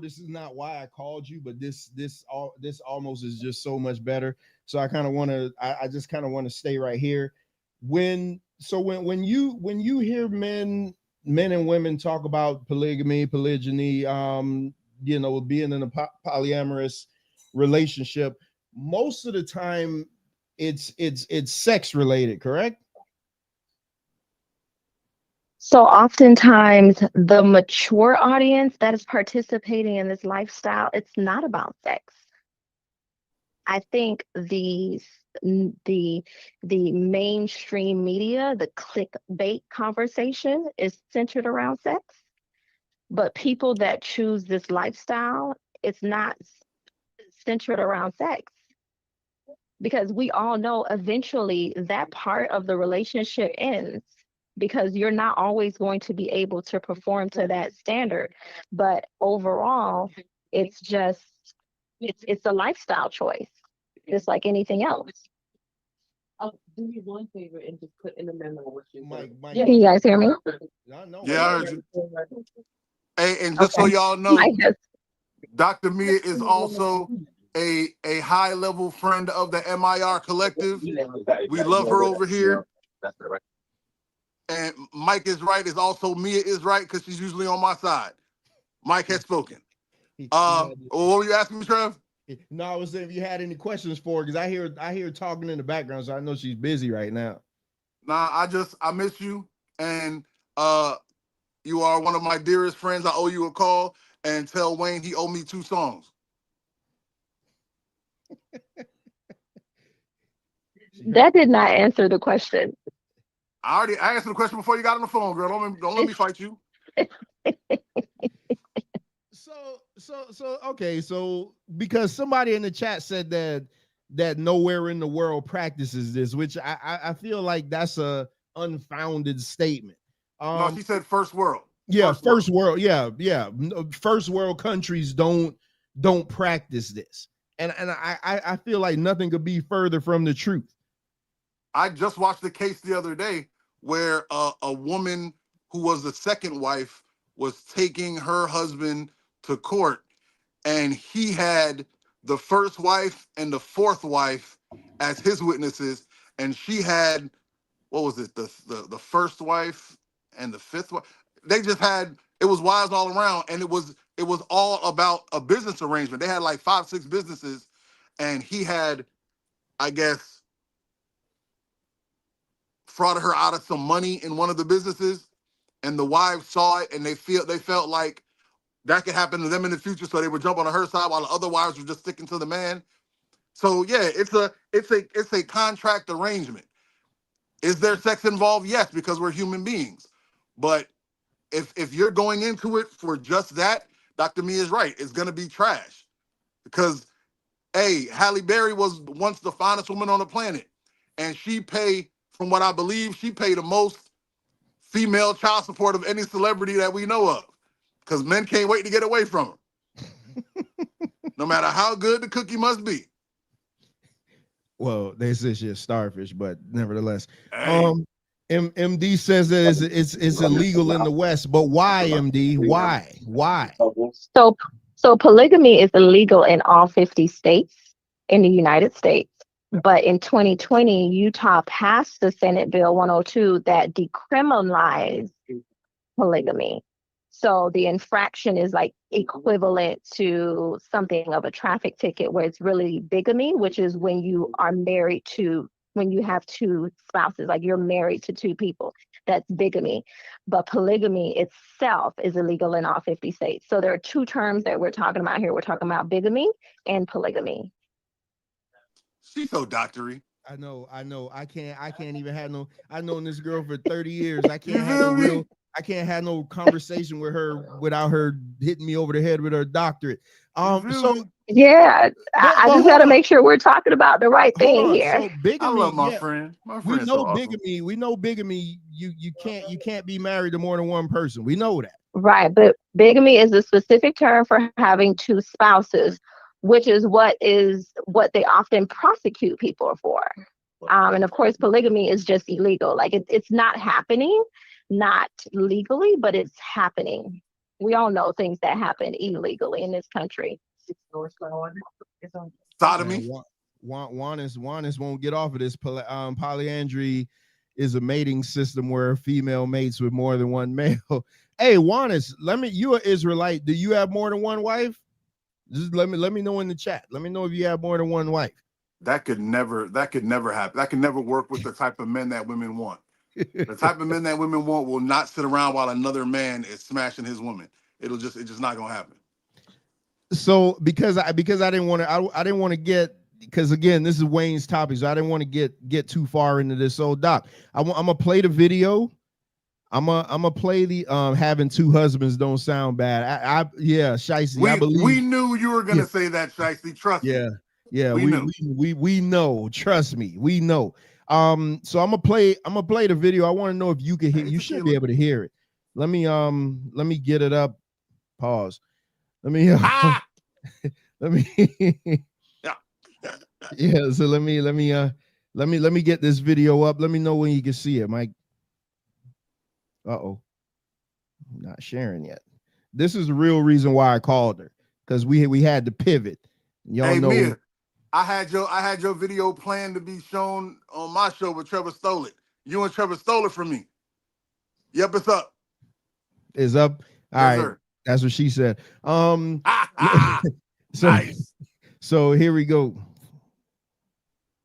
this is not why I called you, but this almost is just so much better. So I kind of want to I just kind of want to stay right here. When you hear men and women talk about polygamy, polygyny, being in a polyamorous relationship, most of the time it's sex related, correct? So oftentimes the mature audience that is participating in this lifestyle, it's not about sex. I think the mainstream media, the clickbait conversation is centered around sex, but people that choose this lifestyle, it's not centered around sex, because we all know eventually that part of the relationship ends, because you're not always going to be able to perform to that standard. But overall, it's just it's a lifestyle choice, just like anything else. Do me one favor and just put in the memo what you Mike, Can you guys hear me? Yeah, I heard you. Hey, and just so y'all know, Dr. Mia is also a high-level friend of the MIR Collective. We love her over here. And Mike is right, is also Mia is right, because she's usually on my side. Mike has spoken. What were you asking me, Trev? No, I was saying if you had any questions for her, because I hear talking in the background, so I know she's busy right now. Nah, I miss you, and you are one of my dearest friends. I owe you a call, and tell Wayne he owe me 2 songs. That did not answer the question. I answered the question before you got on the phone, girl. Don't let me fight you. So okay, so because somebody in the chat said that nowhere in the world practices this, which I feel like that's a unfounded statement. No, she said first world. Yeah, first world. Yeah. First world countries don't practice this, and I feel like nothing could be further from the truth. I just watched the case the other day where a woman who was the second wife was taking her husband to court, and he had the first wife and the fourth wife as his witnesses, and she had, what was it, the first wife and the fifth wife. They just had, it was wives all around, and it was all about a business arrangement. They had like 5-6 businesses, and he had, I guess, frauded her out of some money in one of the businesses, and the wives saw it and they felt like that could happen to them in the future, so they would jump on her side while the other wives were just sticking to the man. So yeah, it's a contract arrangement. Is there sex involved? Yes, because we're human beings. But if you're going into it for just that, Dr. Mia is right. It's gonna be trash. Because Halle Berry was once the finest woman on the planet. And from what I believe, she paid the most female child support of any celebrity that we know of. Because men can't wait to get away from her. No matter how good the cookie must be. Well, they say she's starfish, but nevertheless. Hey. MD says that it's illegal in the West, but why, MD? Why? So polygamy is illegal in all 50 states in the United States. But in 2020, Utah passed the Senate Bill 102 that decriminalized polygamy. So the infraction is like equivalent to something of a traffic ticket, where it's really bigamy, which is when you are married to, when you have two spouses, like you're married to two people. That's bigamy. But polygamy itself is illegal in all 50 states. So there are two terms that we're talking about here. We're talking about bigamy and polygamy. She's so doctory. I know. I can't even have no. I've known this girl for 30 years. I can't have no conversation with her without her hitting me over the head with her doctorate. Yeah, I just got to make sure we're talking about the right thing here. So bigamy, I love my friend. My friend. We know bigamy. We know bigamy. You can't be married to more than one person. We know that. Right, but bigamy is a specific term for having two spouses, which is what they often prosecute people for. And of course, polygamy is just illegal. Like it's not happening, not legally, but it's happening. We all know things that happen illegally in this country. Sodomy. Juanis won't get off of this. Polyandry is a mating system where a female mates with more than one male. Hey, Juanis, you an Israelite. Do you have more than one wife? Just let me know in the chat. Let me know if you have more than one wife. That could never happen. That could never work with the type of men that women want. The type of men that women want will not sit around while another man is smashing his woman. It's just not gonna happen. So because I didn't want to get, because again, this is Wayne's topic, so I didn't want to get too far into this. So Doc, I'm gonna play the video. I'm gonna play the having two husbands don't sound bad. Shiesty. I believe we knew you were gonna say that, Shiesty. Trust me. Yeah, we know. Trust me, we know. So I'm gonna play the video. I want to know if you can hear. You should be able to hear it. Let me get it up. Pause. Let me. Let me. Yeah. So let me get this video up. Let me know when you can see it, Mike. Not sharing yet. This is the real reason why I called her, because we had to pivot. Y'all know. Mia, I had your video planned to be shown on my show, but Trevor stole it. You and Trevor stole it from me. Yep, it's up. It's up. All right. Sir. That's what she said. Nice. So here we go.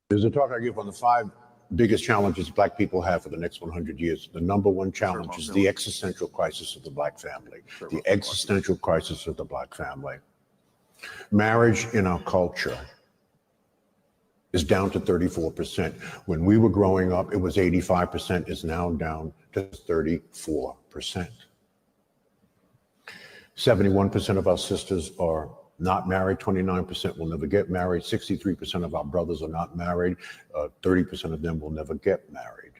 There's a talk I give on the 5 biggest challenges Black people have for the next 100 years. The number one challenge is the existential crisis of the Black family. The existential crisis of the Black family. Marriage in our culture is down to 34%. When we were growing up, it was 85%, is now down to 34%. 71% of our sisters are not married, 29% will never get married, 63% of our brothers are not married, 30% of them will never get married.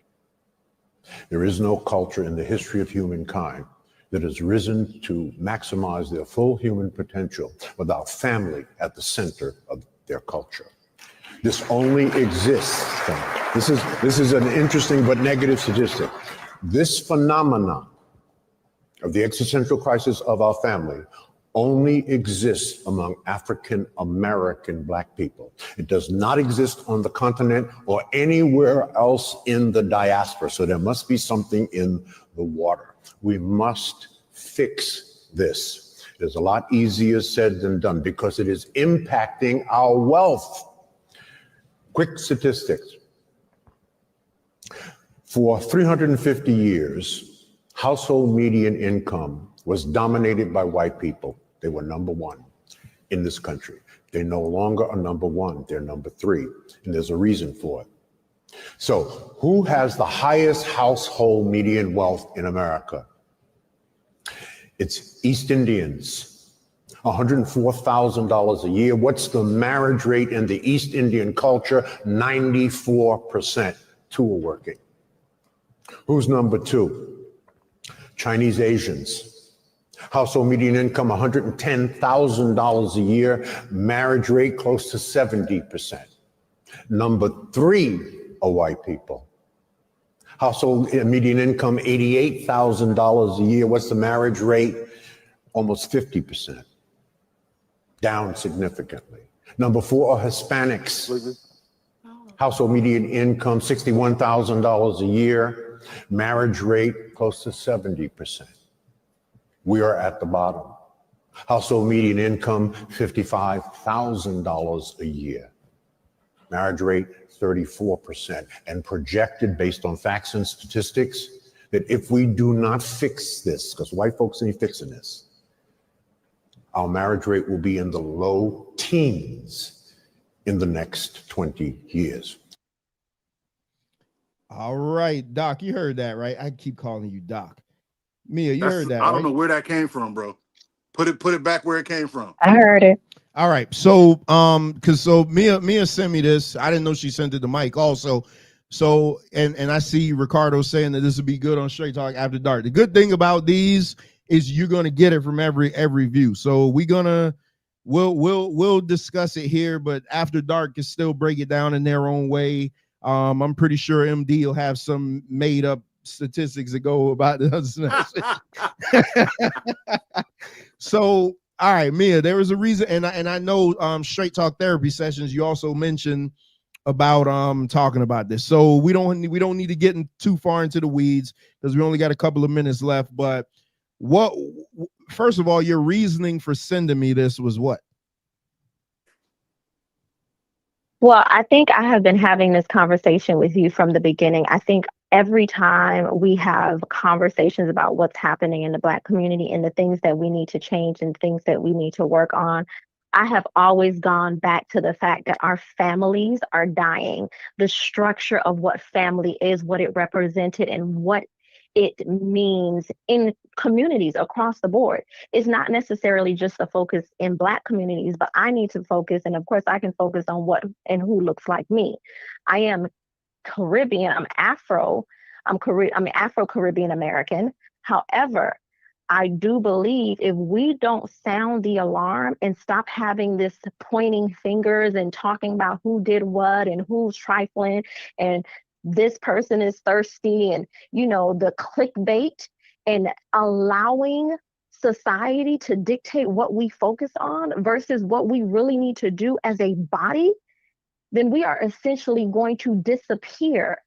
There is no culture in the history of humankind that has risen to maximize their full human potential without family at the center of their culture. This only exists. This is an interesting but negative statistic. This phenomenon of the existential crisis of our family only exists among African American Black people. It does not exist on the continent or anywhere else in the diaspora. So there must be something in the water. We must fix this. It is a lot easier said than done because it is impacting our wealth. Quick statistics. For 350 years, household median income was dominated by white people. They were number one in this country. They no longer are number one, they're number three, and there's a reason for it. So who has the highest household median wealth in America? It's East Indians, $104,000 a year. What's the marriage rate in the East Indian culture? 94%, two are working. Who's number two? Chinese Asians. Household median income, $110,000 a year. Marriage rate close to 70%. Number three are white people. Household median income, $88,000 a year. What's the marriage rate? Almost 50%. Down significantly. Number four are Hispanics. Household median income, $61,000 a year. Marriage rate, close to 70%. We are at the bottom. Household median income, $55,000 a year. Marriage rate, 34%. And projected based on facts and statistics that if we do not fix this, because white folks ain't fixing this, our marriage rate will be in the low teens in the next 20 years. All right, Doc, you heard that, right? I keep calling you Doc. Mia, you heard that, I don't right? know where that came from, bro. Put it back where it came from. I heard it. All right, so so Mia sent me this. I didn't know she sent it to Mike also. So and I see Ricardo saying that this would be good on Straight Talk After Dark. The good thing about these is you're gonna get it from every view. So we'll discuss it here, but After Dark can still break it down in their own way. I'm pretty sure MD will have some made up statistics that go about this. So, all right, Mia, there is a reason, and I know Straight Talk therapy sessions. You also mentioned about talking about this, so we don't need to get too far into the weeds because we only got a couple of minutes left. But first of all, your reasoning for sending me this was what? Well, I think I have been having this conversation with you from the beginning. I think every time we have conversations about what's happening in the Black community and the things that we need to change and things that we need to work on, I have always gone back to the fact that our families are dying. The structure of what family is, what it represented, and what it means in communities across the board. It's not necessarily just a focus in Black communities, but I need to focus, and of course I can focus on what and who looks like me. I am Caribbean, I'm Afro-Caribbean American. However, I do believe if we don't sound the alarm and stop having this pointing fingers and talking about who did what and who's trifling and this person is thirsty and, the clickbait, and allowing society to dictate what we focus on versus what we really need to do as a body, then we are essentially going to disappear.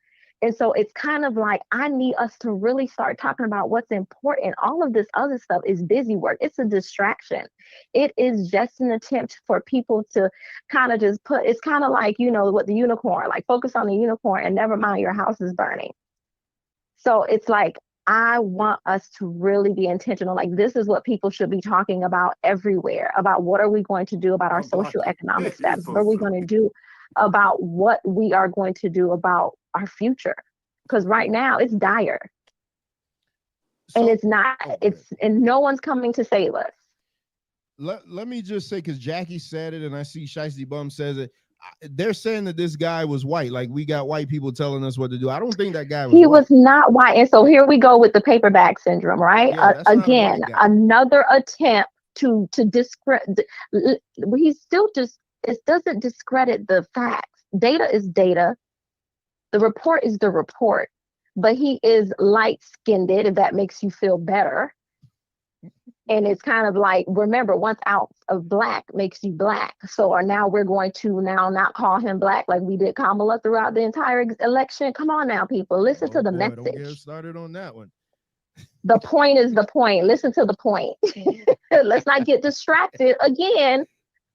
And so it's kind of like, I need us to really start talking about what's important. All of this other stuff is busy work. It's a distraction. It is just an attempt for people to kind of just it's kind of like, what the unicorn, like focus on the unicorn and never mind your house is burning. So it's like, I want us to really be intentional. Like, this is what people should be talking about everywhere, about what are we going to do about our social economic status? What are we going to do about what we are going to do about our future? Because right now it's dire. And and no one's coming to save us. Let me just say, because Jackie said it and I see Shiesty Bum says it, they're saying that this guy was white. Like, we got white people telling us what to do. I don't think that guy was He white. was not white. And so here we go with the paperback syndrome, right? Yeah, again, another attempt to discredit. He's still just, it doesn't discredit the facts. Data is data. The report is the report. But he is light-skinned, if that makes you feel better. And it's kind of like, remember, 1 ounce of black makes you black. So now we're going to not call him black like we did Kamala throughout the entire election. Come on now, people. Listen to the message. Don't get started on that one. The point is the point. Listen to the point. Let's not get distracted again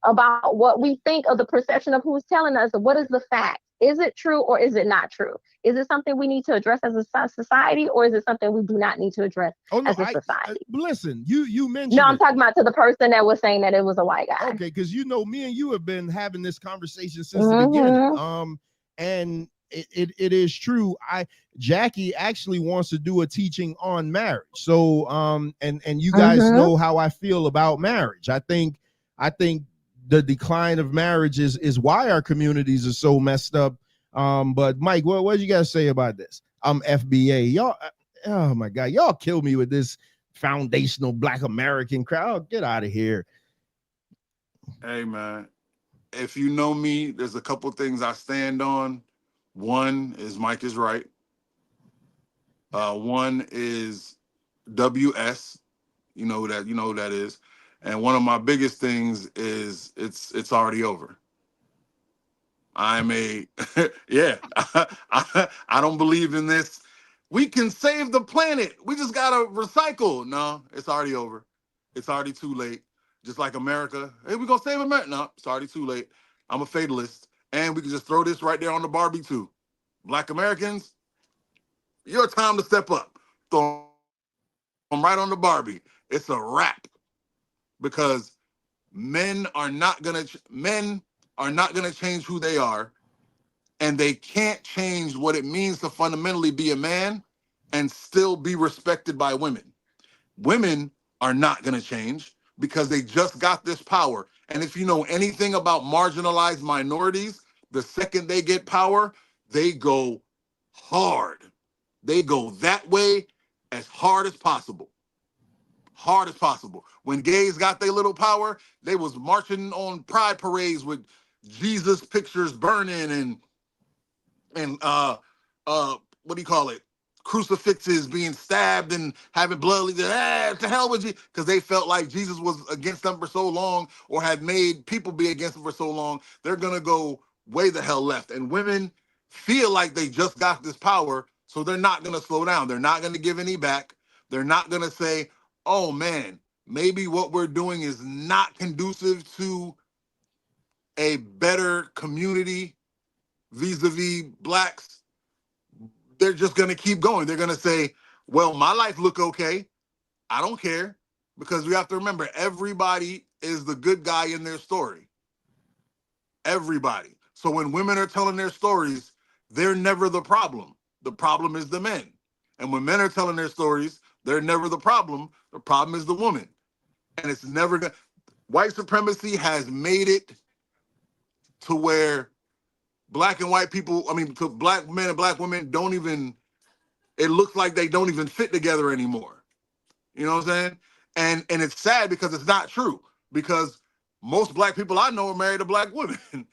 about what we think of the perception of who's telling us. What is the fact? Is it true or is it not true? Is it something we need to address as a society, or is it something we do not need to address as a society? Listen, you mentioned. No, I'm talking about to the person that was saying that it was a white guy. Okay, because me and you have been having this conversation since the beginning. And it is true. Jackie actually wants to do a teaching on marriage. So and you guys know how I feel about marriage. I think the decline of marriage is why our communities are so messed up. But Mike, what you guys say about this? FBA, y'all. Oh my God, y'all kill me with this foundational Black American crowd. Get out of here. Hey man, if you know me, there's a couple things I stand on. One is Mike is right. One is WS. You know who that is. And one of my biggest things is it's already over. I'm a yeah. I don't believe in this. We can save the planet. We just gotta recycle. No, it's already over. It's already too late. Just like America. Hey, we're gonna save America. No, it's already too late. I'm a fatalist. And we can just throw this right there on the Barbie too. Black Americans, your time to step up. Throw them right on the Barbie. It's a wrap. Because men are not gonna change who they are, and they can't change what it means to fundamentally be a man and still be respected by women. Women are not gonna change because they just got this power. And if you know anything about marginalized minorities, the second they get power, they go hard. They go that way as hard as possible. Hard as possible. When gays got their little power, they was marching on pride parades with Jesus pictures burning and what do you call it? Crucifixes being stabbed and having blood. To hell with you, because they felt like Jesus was against them for so long, or had made people be against them for so long. They're gonna go way the hell left. And women feel like they just got this power, so they're not gonna slow down. They're not gonna give any back. They're not gonna say, oh man, maybe what we're doing is not conducive to a better community vis-a-vis blacks. They're just going to keep going. They're going to say, well, my life look okay. I don't care. Because we have to remember, everybody is the good guy in their story. Everybody. So when women are telling their stories, they're never the problem. The problem is the men. And when men are telling their stories, they're never the problem. The problem is the woman. And it's never going to... White supremacy has made it to where black and white people, to black men and black women don't even... It looks like they don't even fit together anymore. You know what I'm saying? And it's sad because it's not true. Because most black people I know are married to black women. You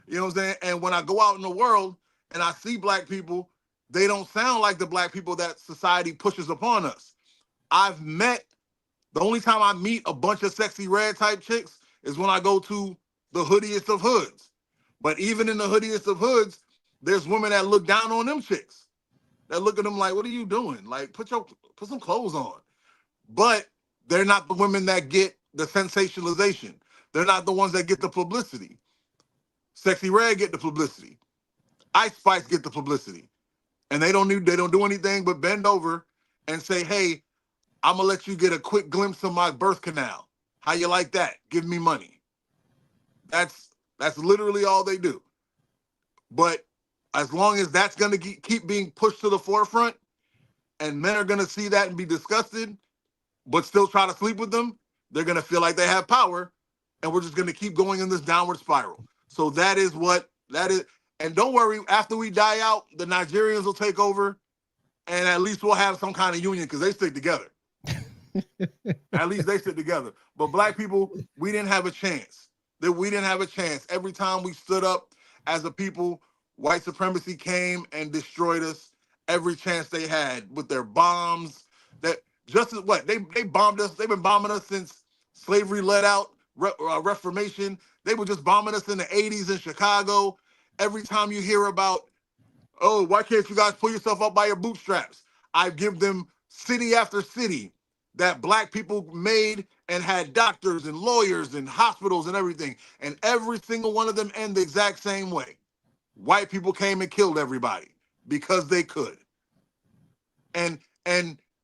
know what I'm saying? And when I go out in the world and I see black people, they don't sound like the black people that society pushes upon us. The only time I meet a bunch of sexy red type chicks is when I go to the hoodiest of hoods. But even in the hoodiest of hoods, there's women that look down on them chicks. That look at them like, what are you doing? Like, put some clothes on. But they're not the women that get the sensationalization. They're not the ones that get the publicity. Sexy Red get the publicity. Ice Spice get the publicity. And they don't do anything but bend over and say, hey, I'm gonna let you get a quick glimpse of my birth canal. How you like that? Give me money. That's literally all they do. But as long as that's gonna keep being pushed to the forefront, and men are gonna see that and be disgusted, but still try to sleep with them, they're gonna feel like they have power, and we're just gonna keep going in this downward spiral. So that is what that is. And don't worry, after we die out, the Nigerians will take over, and at least we'll have some kind of union because they stick together. At least they stick together. But black people, we didn't have a chance. We didn't have a chance. Every time we stood up as a people, white supremacy came and destroyed us every chance they had with their bombs. That just as what they bombed us. They've been bombing us since slavery let out, Reformation. They were just bombing us in the 80s in Chicago. Every time you hear about, oh, why can't you guys pull yourself up by your bootstraps? I give them city after city that black people made and had doctors and lawyers and hospitals and everything. And every single one of them end the exact same way. white people came and killed everybody because they could. And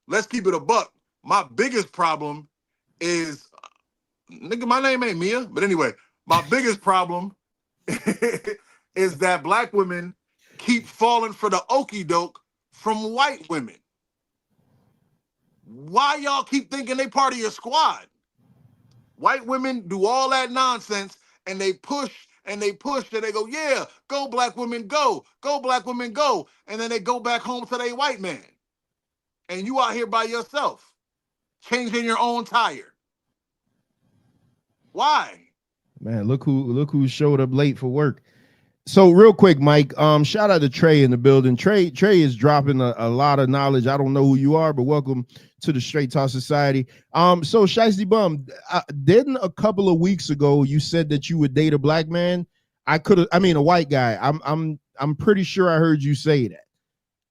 let's keep it a buck. My biggest problem is, nigga, my name ain't Mia, but anyway, my biggest problem is that black women keep falling for the okie doke from white women. Why y'all keep thinking they part of your squad? White women do all that nonsense and they push and they go, yeah, go black women, go black women, go. And then they go back home to their white man. And you out here by yourself, changing your own tire. Why? Man, look who showed up late for work. So real quick, Mike, shout out to Trey in the building. Trey is dropping a lot of knowledge. I don't know who you are, but welcome to the Straight Talk Society. So Shiesty Bum, didn't a couple of weeks ago you said that you would date a black man? A white guy. I'm pretty sure I heard you say that.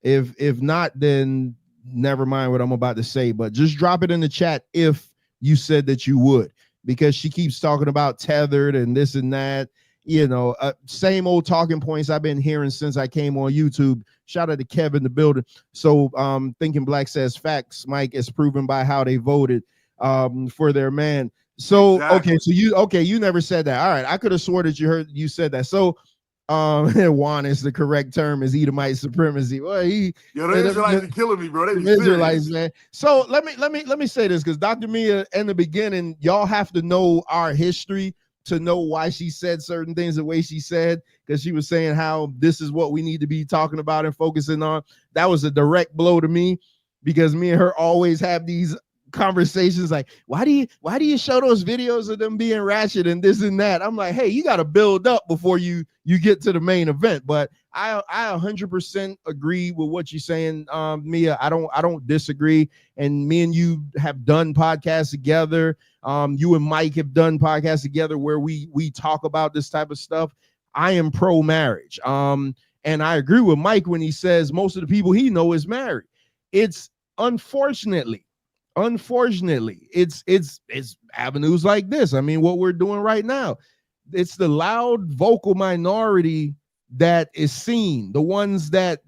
If not, then never mind what I'm about to say, but just drop it in the chat if you said that you would, because she keeps talking about tethered and this and that. Same old talking points I've been hearing since I came on YouTube. Shout out to Kevin in the building. So Thinking Black says facts, Mike, is proven by how they voted for their man. So exactly. You never said that. All right, I could have sworn that you said that. So Juan is the correct term, is Edomite supremacy. Well, the Israelites are killing me, bro. They be Israelites, man. So let me say this, because Dr. Mia, in the beginning, y'all have to know our history to know why she said certain things the way she said, because she was saying how this is what we need to be talking about and focusing on. That was a direct blow to me, because me and her always have these conversations like, why do you show those videos of them being ratchet and this and that? I'm like, hey, you got to build up before you get to the main event. But I 100% agree with what you're saying, Mia. I don't disagree. And me and you have done podcasts together. You and Mike have done podcasts together where we talk about this type of stuff. I am pro marriage. And I agree with Mike when he says most of the people he know is married. It's unfortunately, it's avenues like this. I mean, what we're doing right now, it's the loud vocal minority that is seen, the ones that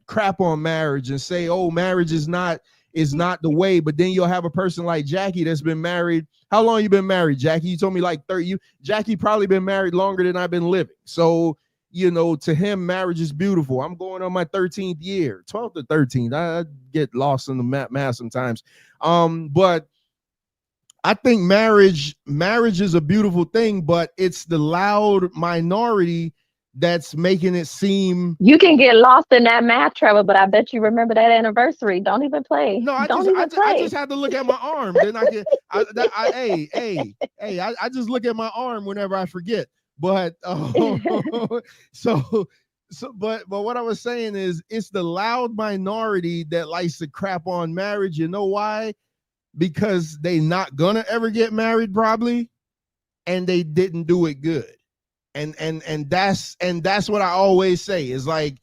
crap on marriage and say, oh, marriage is not the way. But then you'll have a person like Jackie that's been married. How long you been married, Jackie? You told me like 30. Jackie probably been married longer than I've been living. So, to him, marriage is beautiful. I'm going on my 13th year, 12th to 13th. I get lost in the math sometimes. But I think marriage is a beautiful thing, but it's the loud minority that's making it seem. You can get lost in that math, Trevor, but I bet you remember that anniversary. Don't even play. No, I just had to look at my arm. Then I can. I just look at my arm whenever I forget. But but what I was saying is, it's the loud minority that likes to crap on marriage. You know why? Because they not gonna ever get married probably, and they didn't do it good. And that's what I always say is like,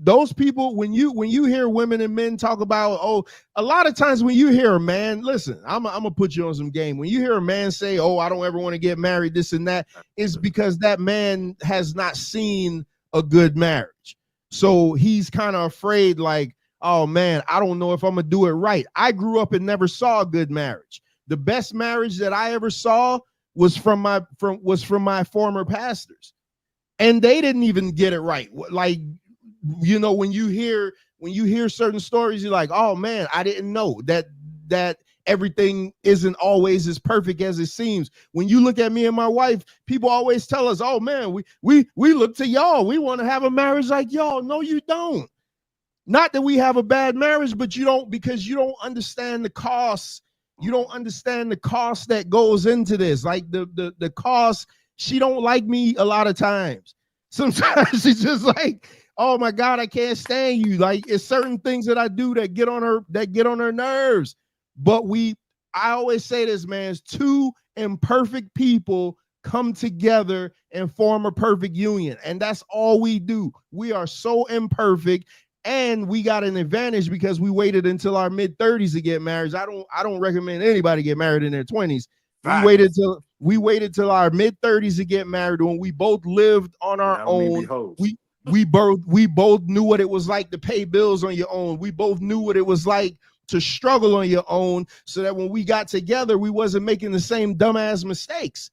those people, when you hear women and men talk about, a lot of times when you hear a man, listen, I'm gonna put you on some game. When you hear a man say, oh, I don't ever want to get married, this and that, it's because that man has not seen a good marriage. So he's kind of afraid, like, oh man, I don't know if I'm gonna do it right. I grew up and never saw a good marriage. The best marriage that I ever saw was from my former pastors, and they didn't even get it right. Like, when you hear certain stories, you're like, oh man, I didn't know that everything isn't always as perfect as it seems. When you look at me and my wife, people always tell us, oh man, we look to y'all. We want to have a marriage like y'all. No, you don't. Not that we have a bad marriage, but you don't, because you don't understand the costs. You don't understand the cost that goes into this. Like the cost, she don't like me a lot of times. Sometimes she's just like, oh my God, I can't stand you. Like, it's certain things that I do that get on her nerves. But I always say this, man, it's two imperfect people come together and form a perfect union. And that's all we do. We are so imperfect. And we got an advantage because we waited until our mid-30s to get married. I don't recommend anybody get married in their 20s. We waited We waited till our mid-30s to get married. When we both lived on our own, we both knew what it was like to pay bills on your own. We both knew what it was like to struggle on your own, so that when we got together, we wasn't making the same dumbass mistakes.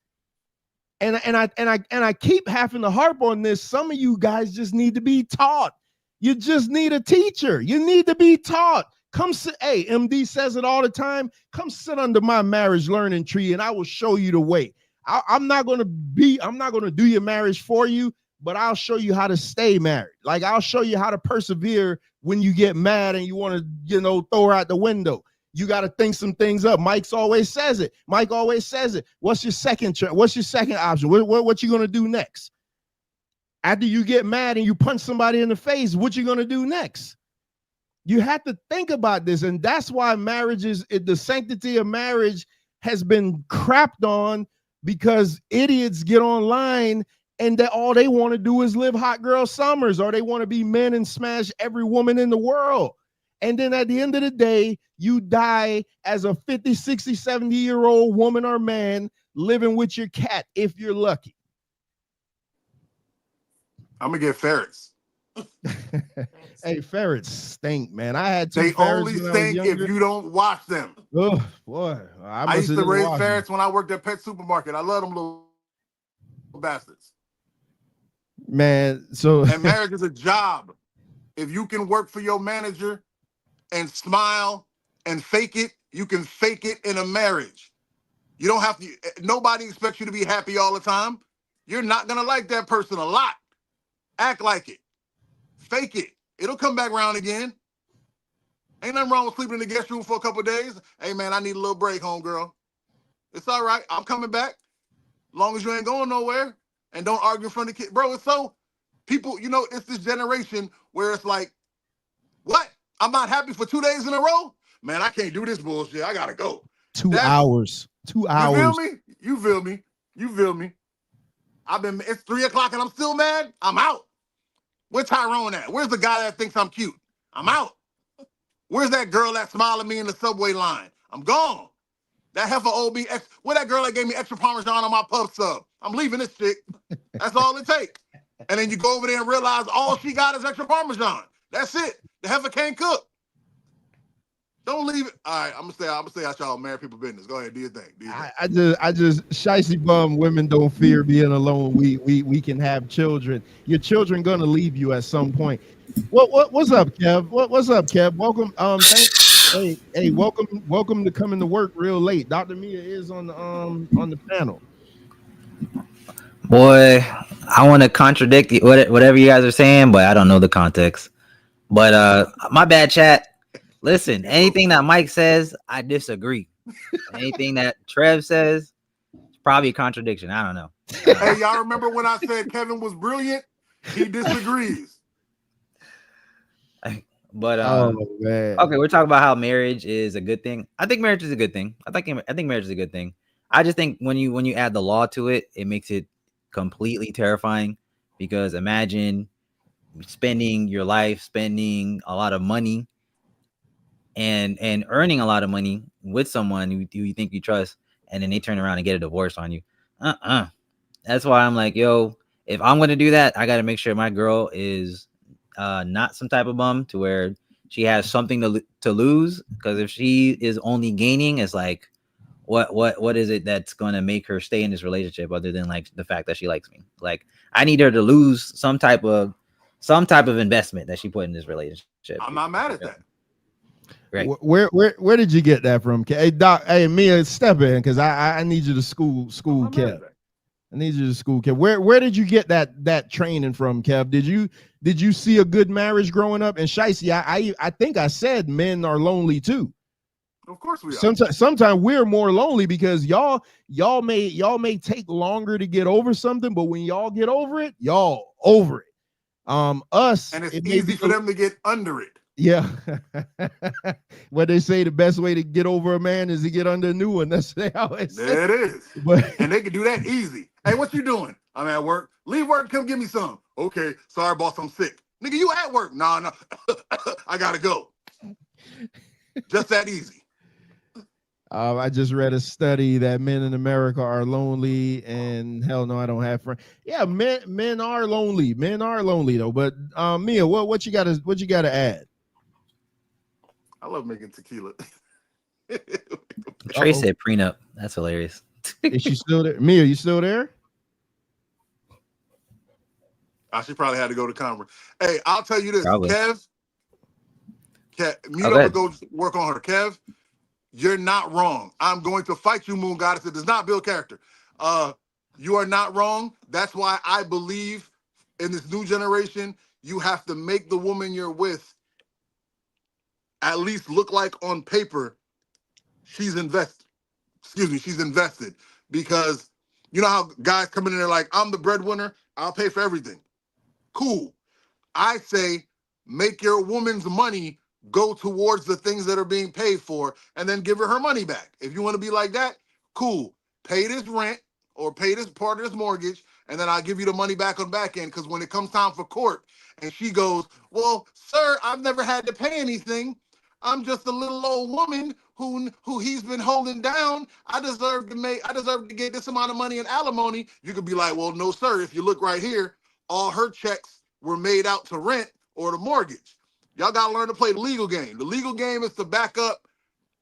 And I keep having to harp on this. Some of you guys just need to be taught. You just need a teacher. You need to be taught. Come sit. Hey, MD says it all the time. Come sit under my marriage learning tree, and I will show you the way. I'm not gonna do your marriage for you, but I'll show you how to stay married. Like, I'll show you how to persevere when you get mad and you want to, throw her out the window. You got to think some things up. Mike always says it. What's your second option? What you gonna do next? After you get mad and you punch somebody in the face, what you gonna do next? You have to think about this, and that's why the sanctity of marriage has been crapped on, because idiots get online and all they want to do is live hot girl summers, or they want to be men and smash every woman in the world. And then at the end of the day, you die as a 50, 60, 70-year-old woman or man living with your cat, if you're lucky. I'm going to get ferrets. Hey, ferrets stink, man. I had two They ferrets only when stink I was if you don't wash them. Oh, boy. I used to raise ferrets when I worked at Pet Supermarket. I love them little bastards. Man, so... And marriage is a job. If you can work for your manager and smile and fake it, you can fake it in a marriage. You don't have to... Nobody expects you to be happy all the time. You're not going to like that person a lot. Act like it. Fake it. It'll come back around again. Ain't nothing wrong with sleeping in the guest room for a couple of days. Hey, man, I need a little break, homegirl. It's all right. I'm coming back. As long as you ain't going nowhere and don't argue in front of the kid. Bro, it's so... People, it's this generation where it's like, what? I'm not happy for 2 days in a row? Man, I can't do this bullshit. I got to go. 2 hours. 2 hours. You feel me? It's 3 o'clock and I'm still mad? I'm out. Where's Tyrone at? Where's the guy that thinks I'm cute? I'm out. Where's that girl that smiled at me in the subway line? I'm gone. That heifer owed me, where that girl that gave me extra Parmesan on my pub sub? I'm leaving this chick. That's all it takes. And then you go over there and realize all she got is extra Parmesan. That's it. The heifer can't cook. Don't leave it. All right, I'm gonna stay out y'all married people business. Go ahead, do your thing. I just shicey bum women don't fear being alone. We can have children. Your children gonna leave you at some point. What's up, Kev? What's up, Kev? Welcome. Welcome to coming to work real late. Dr. Mia is on the panel. Boy, I want to contradict whatever you guys are saying, but I don't know the context. But my bad, chat. Listen, anything that Mike says, I disagree. Anything that Trev says, it's probably a contradiction. I don't know. Hey, y'all remember when I said Kevin was brilliant? He disagrees. But man. Okay, we're talking about how marriage is a good thing. I think marriage is a good thing. I think marriage is a good thing. I just think when you add the law to it, it makes it completely terrifying, because imagine spending your life, spending a lot of money and earning a lot of money with someone who you think you trust, and then they turn around and get a divorce on you. That's why I'm like, yo, if I'm going to do that, I got to make sure my girl is not some type of bum to where she has something to lose. Because if she is only gaining, it's like, what is it that's going to make her stay in this relationship other than like the fact that she likes me? Like, I need her to lose some type of investment that she put in this relationship. I'm not mad at that. Right. Where did you get that from? Hey, Doc. Hey, Mia, step in, because I need you to school Kev. I need you to school Kev. Where did you get that training from, Kev? Did you see a good marriage growing up? And Shicey, I think I said men are lonely too. Of course we are. Sometimes we're more lonely because y'all may take longer to get over something, but when y'all get over it, y'all over it. Us, and it's easy for them to get under it. Yeah. What they say, the best way to get over a man is to get under a new one. That's how it is. There it is. And they can do that easy. Hey, what you doing? I'm at work. Leave work, come give me some. Okay, sorry, boss, I'm sick. Nigga, you at work? No. I gotta go. Just that easy. I just read a study that men in America are lonely, and hell no, I don't have friends. Yeah, men are lonely. Men are lonely though. But Mia, what you gotta add? I love making tequila. Trey Uh-oh. said prenup. That's hilarious. Is she still there? Mia, you still there? She probably had to go to conference. Hey, I'll tell you this, Probably. Kev, mute Oh, up and go work on her. Kev, you're not wrong. I'm going to fight you, Moon Goddess. It does not build character. You are not wrong. That's why I believe in this new generation, you have to make the woman you're with at least look like on paper she's invested. Excuse me, she's invested. Because you know how guys come in there like, I'm the breadwinner, I'll pay for everything. Cool. I say make your woman's money go towards the things that are being paid for and then give her money back. If you want to be like that, cool. Pay this rent or pay this part of this mortgage, and then I'll give you the money back on back end. Because when it comes time for court and she goes, well, sir, I've never had to pay anything. I'm just a little old woman who he's been holding down. I deserve to get this amount of money in alimony. You could be like, well, no, sir. If you look right here, all her checks were made out to rent or the mortgage. Y'all got to learn to play the legal game. The legal game is to back up.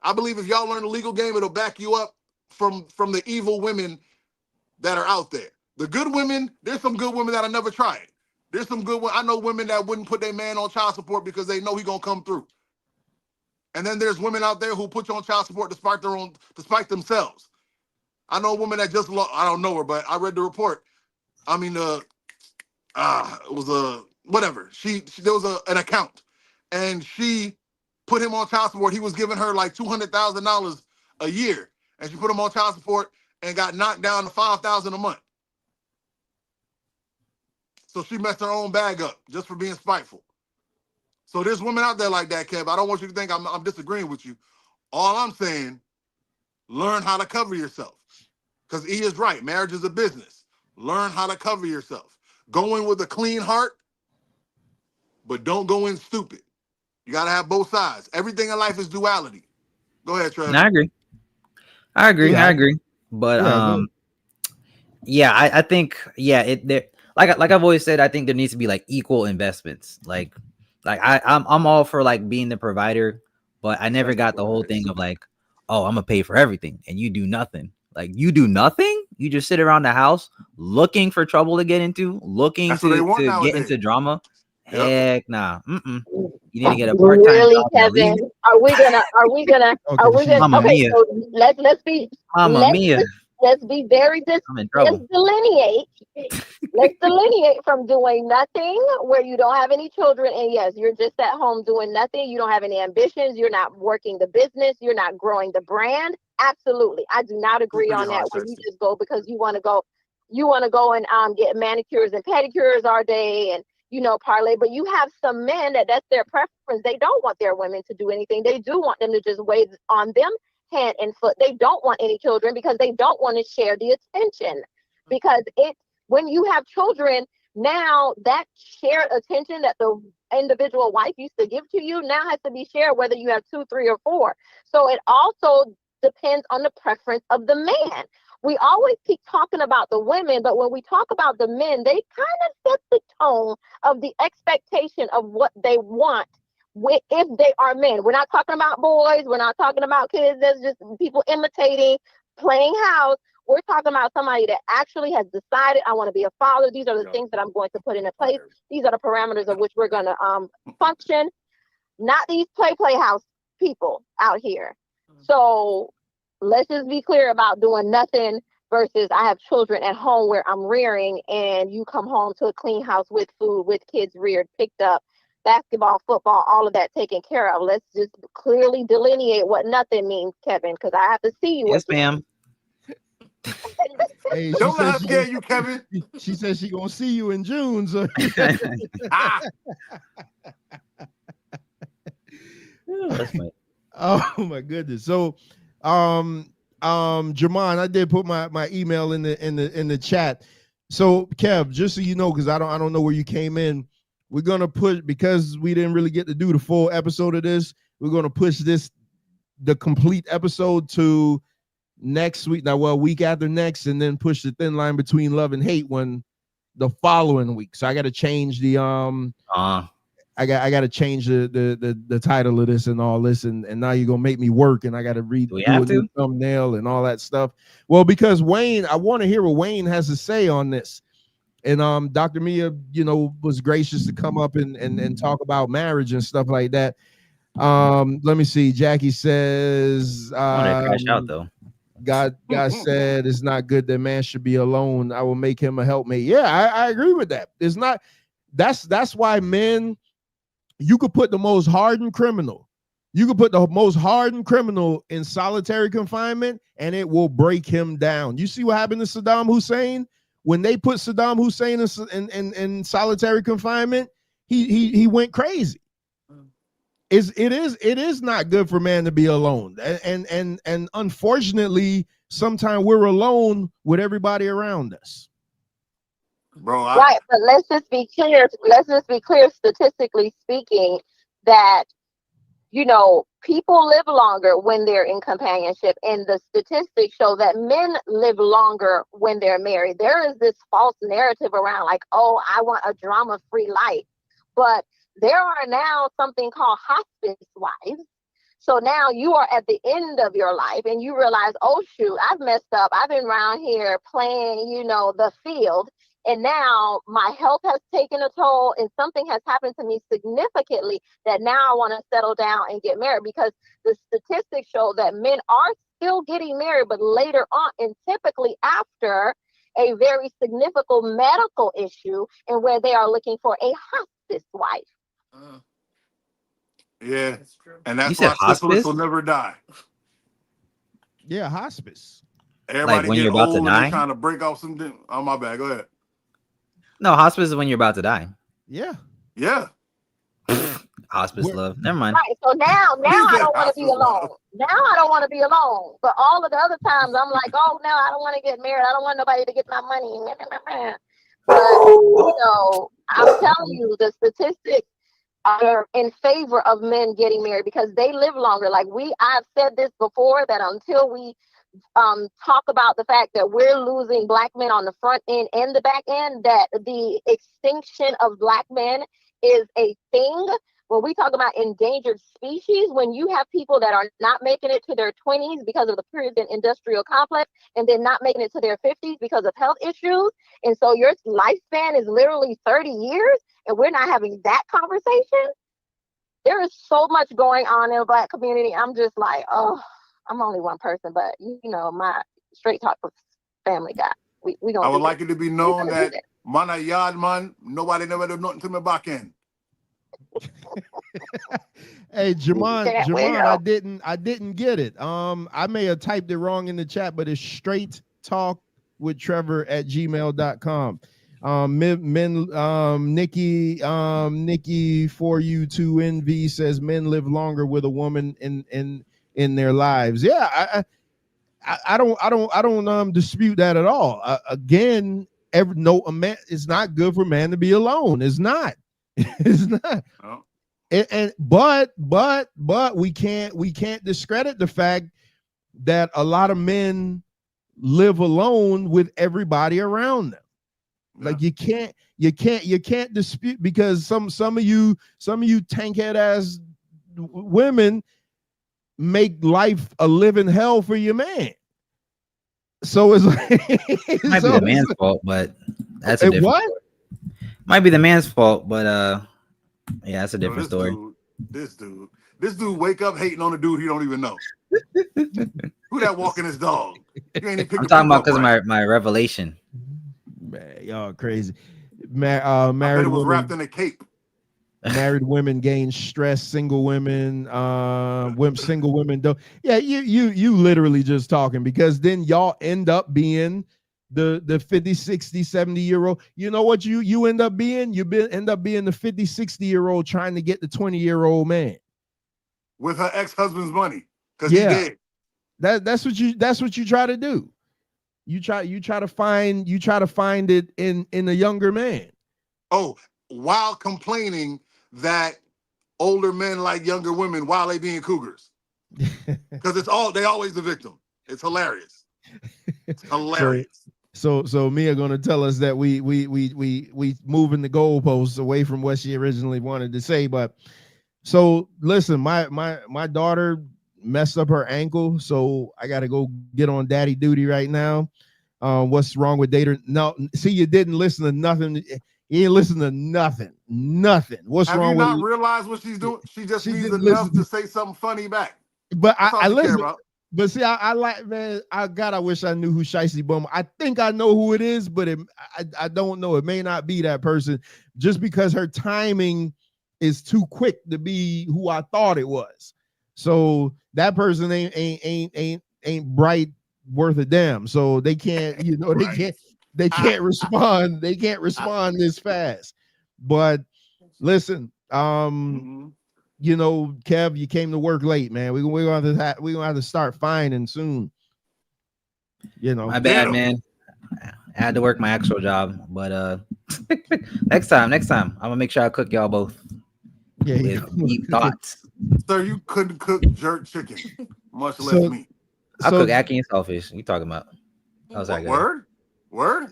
I believe if y'all learn the legal game, it'll back you up from the evil women that are out there. The good women, there's some good women that I never tried. There's some good women. I know women that wouldn't put their man on child support because they know he gonna come through. And then there's women out there who put you on child support despite themselves. I know a woman that just I don't know her, but I read the report. I mean, it was whatever. There was an account, and she put him on child support. He was giving her like $200,000 a year, and she put him on child support and got knocked down to $5,000 a month. So she messed her own bag up just for being spiteful. So there's women out there like that, Kev. I don't want you to think I'm disagreeing with you. All I'm saying, learn how to cover yourself. Because he is right. Marriage is a business. Learn how to cover yourself. Go in with a clean heart, but don't go in stupid. You got to have both sides. Everything in life is duality. Go ahead, Trevor. I agree. Yeah. I agree. But I think like I've always said, I think there needs to be like equal investments. Like I'm all for like being the provider, but I never got the whole thing of like, oh, I'm gonna pay for everything and you do nothing. Like you do nothing. You just sit around the house looking for trouble to get into, looking to get into drama. Yep. Heck nah. You need to get a part-time really, job. Kevin? Are we gonna okay, so let's be let's be very let's delineate. Let's delineate from doing nothing where you don't have any children, and yes, you're just at home doing nothing. You don't have any ambitions. You're not working the business. You're not growing the brand. Absolutely, I do not agree on that. When you just go because you want to go and get manicures and pedicures all day and parlay. But you have some men that's their preference. They don't want their women to do anything. They do want them to just wait on them hand and foot. They don't want any children because they don't want to share the attention. Because when you have children, now that shared attention that the individual wife used to give to you now has to be shared, whether you have 2, 3, or 4. So it also depends on the preference of the man. We always keep talking about the women, but when we talk about the men, they kind of set the tone of the expectation of what they want if they are men. We're not talking about boys. We're not talking about kids. That's just people imitating, playing house. We're talking about somebody that actually has decided, I want to be a father. These are the things that I'm going to put into place. These are the parameters of which we're going to function. Not these play house people out here. So let's just be clear about doing nothing versus I have children at home where I'm rearing and you come home to a clean house with food, with kids reared, picked up, basketball, football, all of that taken care of. Let's just clearly delineate what nothing means, Kevin, because I have to see you. Yes, ma'am. Hey, don't let her scare you, Kevin. She said she gonna see you in June. So. Oh my goodness. So, Jermon, I did put my email in the chat. So, Kev, just so you know, because I don't know where you came in. We're gonna push because we didn't really get to do the full episode of this. We're gonna push this the complete episode to next week. Now, well, week after next, and then push the thin line between love and hate when the following week. So I got to change the I got to change the title of this and all this, and now you're gonna make me work, and I got to do a new thumbnail and all that stuff. Well, because Wayne, I want to hear what Wayne has to say on this. And Dr. Mia, was gracious to come up and talk about marriage and stuff like that. Let me see. Jackie says, I want to crash out though. God said it's not good that man should be alone. I will make him a helpmate. Yeah, I agree with that. It's not. That's why men. You could put the most hardened criminal. You could put the most hardened criminal in solitary confinement, and it will break him down. You see what happened to Saddam Hussein when they put Saddam Hussein in solitary confinement? He went crazy. It is not good for man to be alone, and unfortunately, sometimes we're alone with everybody around us. Bro, right, but let's just be clear. Statistically speaking, that people live longer when they're in companionship, and the statistics show that men live longer when they're married. There is this false narrative around, like, oh, I want a drama-free life, but there are now something called hospice wives. So now you are at the end of your life, and you realize, oh shoot, I've messed up. I've been around here playing, the field. And now my health has taken a toll, and something has happened to me significantly that now I want to settle down and get married, because the statistics show that men are still getting married, but later on, and typically after a very significant medical issue, and where they are looking for a hospice wife. Yeah, and that's why syphilis will never die. Yeah, hospice. Everybody like when get you're about old to and die? they're trying to break off something. Oh, my bad. Go ahead. No, hospice is when you're about to die. Yeah. Yeah. Hospice love. Never mind. Right. So now I don't want to be alone. Now I don't want to be alone. But all of the other times I'm like, oh, no, I don't want to get married. I don't want nobody to get my money. But, I'm telling you, the statistics are in favor of men getting married because they live longer. Like I've said this before, that until we talk about the fact that we're losing black men on the front end and the back end, that the extinction of black men is a thing. When we talk about endangered species, when you have people that are not making it to their 20s because of the prison industrial complex, and then not making it to their 50s because of health issues, and so your lifespan is literally 30 years, and we're not having that conversation, there is so much going on in the black community. I'm just like, oh, I'm only one person, but my straight talk family guy. We gonna. I would like it to be known that man a yard man, nobody never do nothing to me back end. Hey, Jamon, I didn't get it. I may have typed it wrong in the chat, but it's straight talk with Trevor at gmail.com. Nikki 4U2NV says men live longer with a woman in their lives. Yeah, I don't dispute that at all. Again, a man, it's not good for man to be alone. It's not. It's not. Oh. But we can't discredit the fact that a lot of men live alone with everybody around them. Yeah. Like you can't dispute, because some of you tankhead ass women make life a living hell for your man. So it's like it might be the man's fault, but that's a different story. Might be the man's fault, but yeah, that's a different story. This dude wake up hating on a dude he don't even know. Who that walking his dog? I'm talking about because of my revelation. Man, y'all crazy. Married it was wrapped in a cape. Married women gain stress. Single women, single women don't. Yeah, you literally just talking, because then y'all end up being the 50, 60, 70-year-old. You know what you end up being? End up being the 50, 60-year-old trying to get the 20-year-old man with her ex-husband's money, because he did. That's what you try to do. You try to find it in a younger man. Oh, while complaining that older men like younger women while they being cougars. Because they always the victim. It's hilarious. It's hilarious. So Mia gonna tell us that we moving the goalposts away from what she originally wanted to say. But so listen, my daughter messed up her ankle, so I gotta go get on daddy duty right now. What's wrong with data? No, see, you didn't listen to nothing. You didn't listen to nothing. What's Have wrong you with? not realized what she's doing? She just needs didn't enough listen to say something funny back. But That's all I she care listen. about. But see, I like, man. I wish I knew who Shiesty Bum. I think I know who it is, but I don't know. It may not be that person, just because her timing is too quick to be who I thought it was. So that person ain't bright worth a damn. So they can't, they can't respond. They can't respond this fast. But listen, Kev, you came to work late, man. We're gonna have to start fining soon. My bad, man. I had to work my actual job, but next time, I'm gonna make sure I cook y'all both. Yeah, with deep thoughts. Sir, you couldn't cook jerk chicken, much less meat. I cook ackee and saltfish. You talking about? Oh, sorry, Word?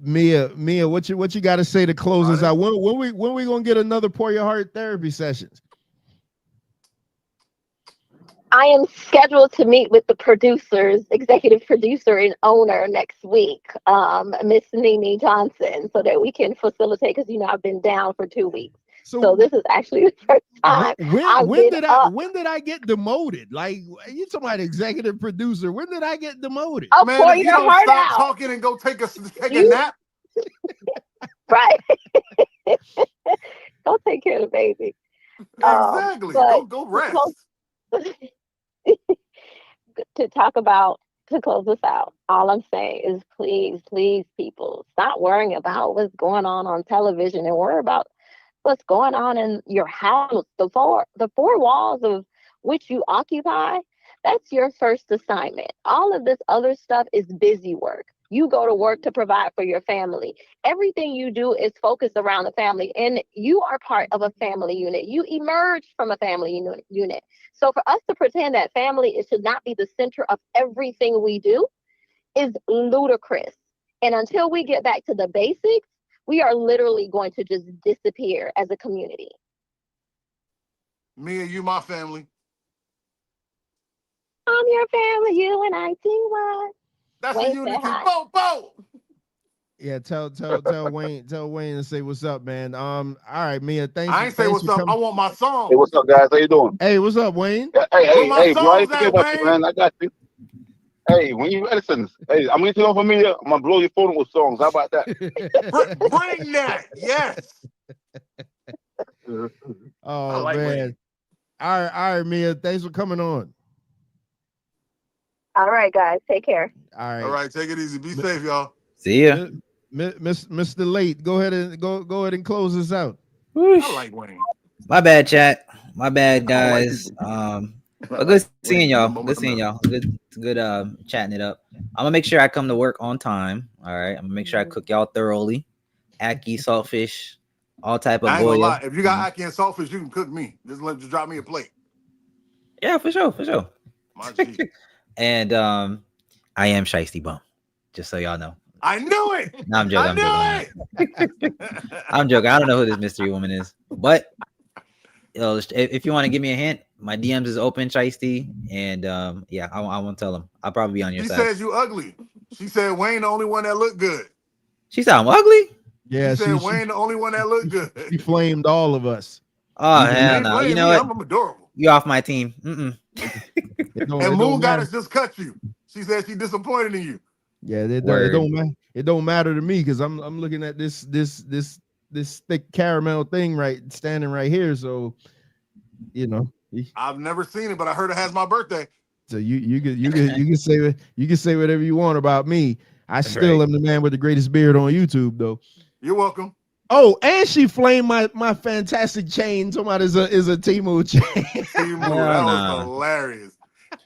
Mia, what you got to say to close us out? When we gonna get another Pour Your Heart therapy sessions? I am scheduled to meet with the executive producer and owner next week, Miss Nene Johnson, so that we can facilitate, because I've been down for 2 weeks. So this is actually the first time. When did I get demoted? Like, you talking about executive producer? When did I get demoted? I'll Man, pour if you your don't heart stop out. talking and go take a nap. Right. Go take care of the baby. Exactly. Go rest. To close this out, all I'm saying is please, people, stop worrying about what's going on television and worry about what's going on in your house, the four walls of which you occupy. That's your first assignment. All of this other stuff is busy work. You go to work to provide for your family. Everything you do is focused around the family, and you are part of a family unit. You emerged from a family unit. So for us to pretend that family should not be the center of everything we do is ludicrous. And until we get back to the basics, we are literally going to just disappear as a community. Me and you, my family. I'm your family, you and I, T1. That's Wayne, the unity. Bo. Yeah, tell Wayne to say what's up, man. All right, Mia. Thanks. I ain't say what's up. I want my song. Hey, what's up, guys? How you doing? Hey, what's up, Wayne? Hey, bro, I ain't forget about you, man. I got you. Hey, when you listen, hey, I'm gonna turn off for me. I'm gonna blow your phone with songs. How about that? Bring that, yes. Oh like man. Wayne. All right, Mia. Thanks for coming on. All right, guys. Take care. All right. Take it easy. Be safe, y'all. See ya. Mr. Late, go ahead and close this out. I like Wayne. My bad, chat. My bad, guys. But good seeing y'all. Good seeing y'all. Good chatting it up. I'm gonna make sure I come to work on time. All right. I'm gonna make sure I cook y'all thoroughly. Ackee, saltfish, all type of I ain't gonna boil. lie. If you got ackee and saltfish, you can cook me. Just drop me a plate. Yeah, for sure. My G. And I am Shiesty Bum. Just so y'all know. I knew it. No, I'm joking. I'm joking. I don't know who this mystery woman is, but if you want to give me a hint, my DMs is open, Shiesty, and yeah, I won't tell them. I'll probably be on your She side. says you ugly. She said Wayne the only one that looked good. She said I'm ugly. Yeah, she said Wayne the only one that looked good. She flamed all of us. Oh hell no! You know what? I'm adorable. You off my team. And Moon Goddess just cut you. She said she disappointed in you. Yeah, it don't matter to me, because I'm looking at this thick caramel thing standing right here. So I've never seen it, but I heard it has my birthday. So you can say whatever you want about me. I still am the man with the greatest beard on YouTube, though. You're welcome. Oh, and she flamed my fantastic chain. Talking about is a Temu chain. Temu, that was hilarious.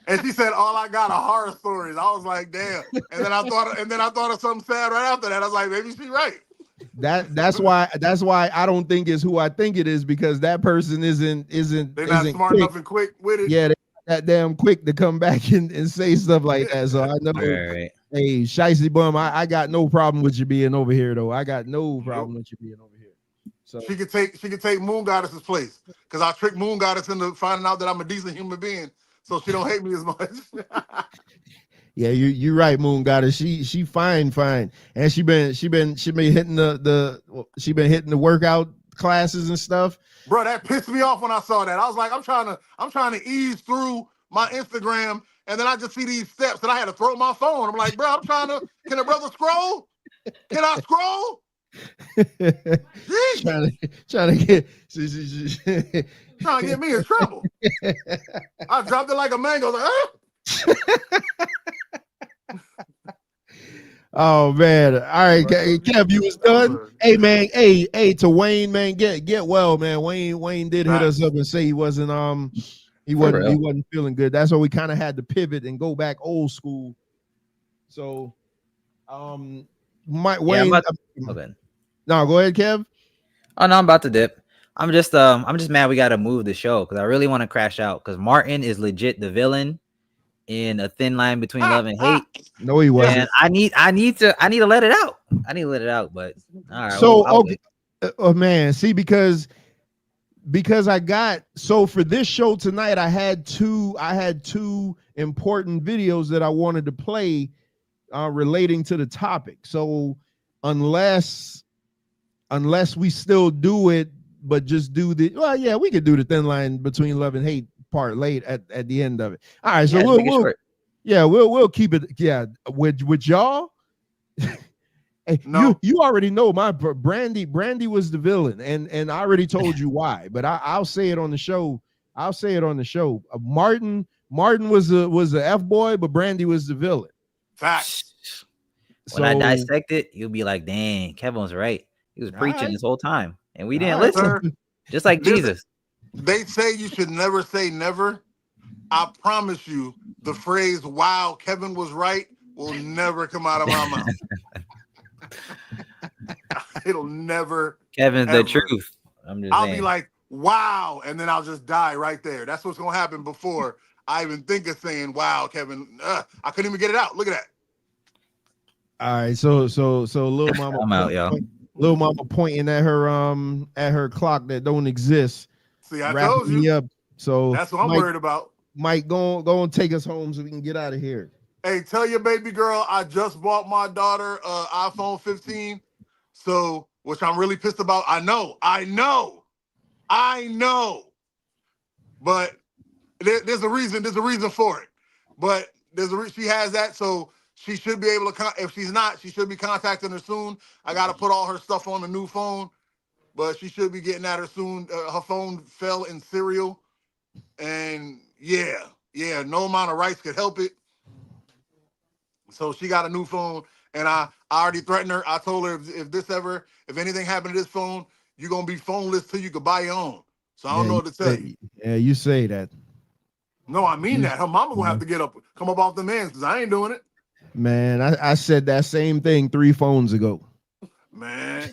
And she said, "All I got are horror stories." I was like, "Damn!" And then I thought of something sad right after that. I was like, "Maybe she's right." That's why I don't think it's who I think it is, because that person isn't They're not smart quick. enough and quick with it. Yeah, they're that damn quick to come back and say stuff like that. So I know, Right. hey, Shicey Bum, I got no problem with you being over here, though. I got no problem with you being over here. So she could take Moon Goddess's place, because I tricked Moon Goddess into finding out that I'm a decent human being, so she don't hate me as much. yeah, you're right, Moon Goddess. She fine, and she been hitting the workout classes and stuff. Bro, that pissed me off when I saw that. I was like, I'm trying to ease through my Instagram, and then I just see these steps, and I had to throw my phone. I'm like, bro, can a brother scroll? Can I scroll? trying to get trying to get me in trouble. I dropped it like a mango. Like, oh man! All right, Kev, you was done. Hey man, hey to Wayne, man, get well, man. Wayne did hit us up and say he wasn't feeling good. That's why we kind of had to pivot and go back old school. So, Wayne. No, go ahead, Kev. Oh no, I'm about to dip. I'm just mad we got to move the show because I really want to crash out because Martin is legit the villain in A Thin Line Between Love and Hate. No, he wasn't. And I need to let it out. But all right. So oh man, see, because I got, so for this show tonight, I had two important videos that I wanted to play relating to the topic. So unless we still do it, but just do we could do the Thin Line Between Love and Hate part late at the end of it. All right, so we'll keep it. Yeah, with y'all. Hey, no. you already know my Brandy was the villain, and I already told you why. But I'll say it on the show. Martin was the F boy, but Brandy was the villain. Facts. When I dissect it, you'll be like, "Dang, Kevin was right. He was preaching this whole time, and we didn't listen." Sir. Just like Jesus. They say you should never say never. I promise you, the phrase "Wow, Kevin was right" will never come out of my mouth. It'll never. Kevin's ever. The truth. I'll be like, "Wow," and then I'll just die right there. That's what's gonna happen before I even think of saying, "Wow, Kevin." I couldn't even get it out. Look at that. All right, so little mama, I'm out, y'all. Little mama pointing at her clock that don't exist. See, I told you. Me up. So that's what I'm worried about. Mike, go and take us home so we can get out of here. Hey, tell your baby girl I just bought my daughter iPhone 15. So, which I'm really pissed about. I know. But there's a reason. There's a reason for it. But she has that, so she should be able to. If she's not, she should be contacting her soon. I got to put all her stuff on the new phone, but she should be getting at her soon. Her phone fell in serial, and yeah, no amount of rights could help it. So she got a new phone, and I already threatened her. I told her if anything happened to this phone, you're gonna be phoneless till you could buy your own. So I don't know what to tell you. Yeah, you say that. No, I mean that. Her mama gonna have to come up off the mans because I ain't doing it. Man, I said that same thing 3 phones ago. Man.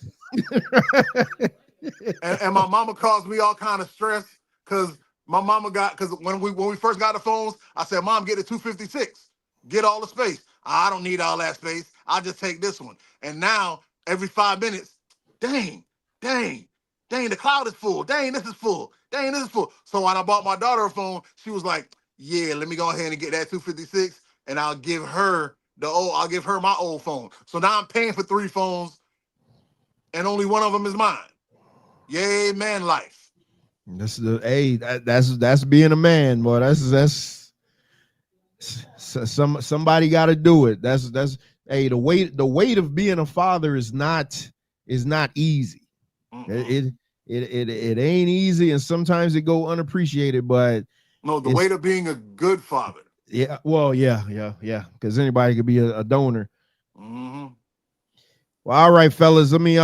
and my mama caused me all kind of stress because my mama when we first got the phones, I said, "Mom, get the 256. Get all the space." I don't need all that space. I'll just take this one. And now every 5 minutes, dang, the cloud is full. Dang, this is full. So when I bought my daughter a phone, she was like, "Yeah, let me go ahead and get that 256, and I'll give her my old phone." So now I'm paying for 3 phones, and only one of them is mine. Yay, man, life. That's being a man, boy. That's somebody got to do it. That's the weight of being a father is not easy. Mm-hmm. It ain't easy, and sometimes it go unappreciated. But no, the weight of being a good father. Yeah, well, yeah. Because anybody could be a donor. Mm-hmm. Well, all right, fellas. Let me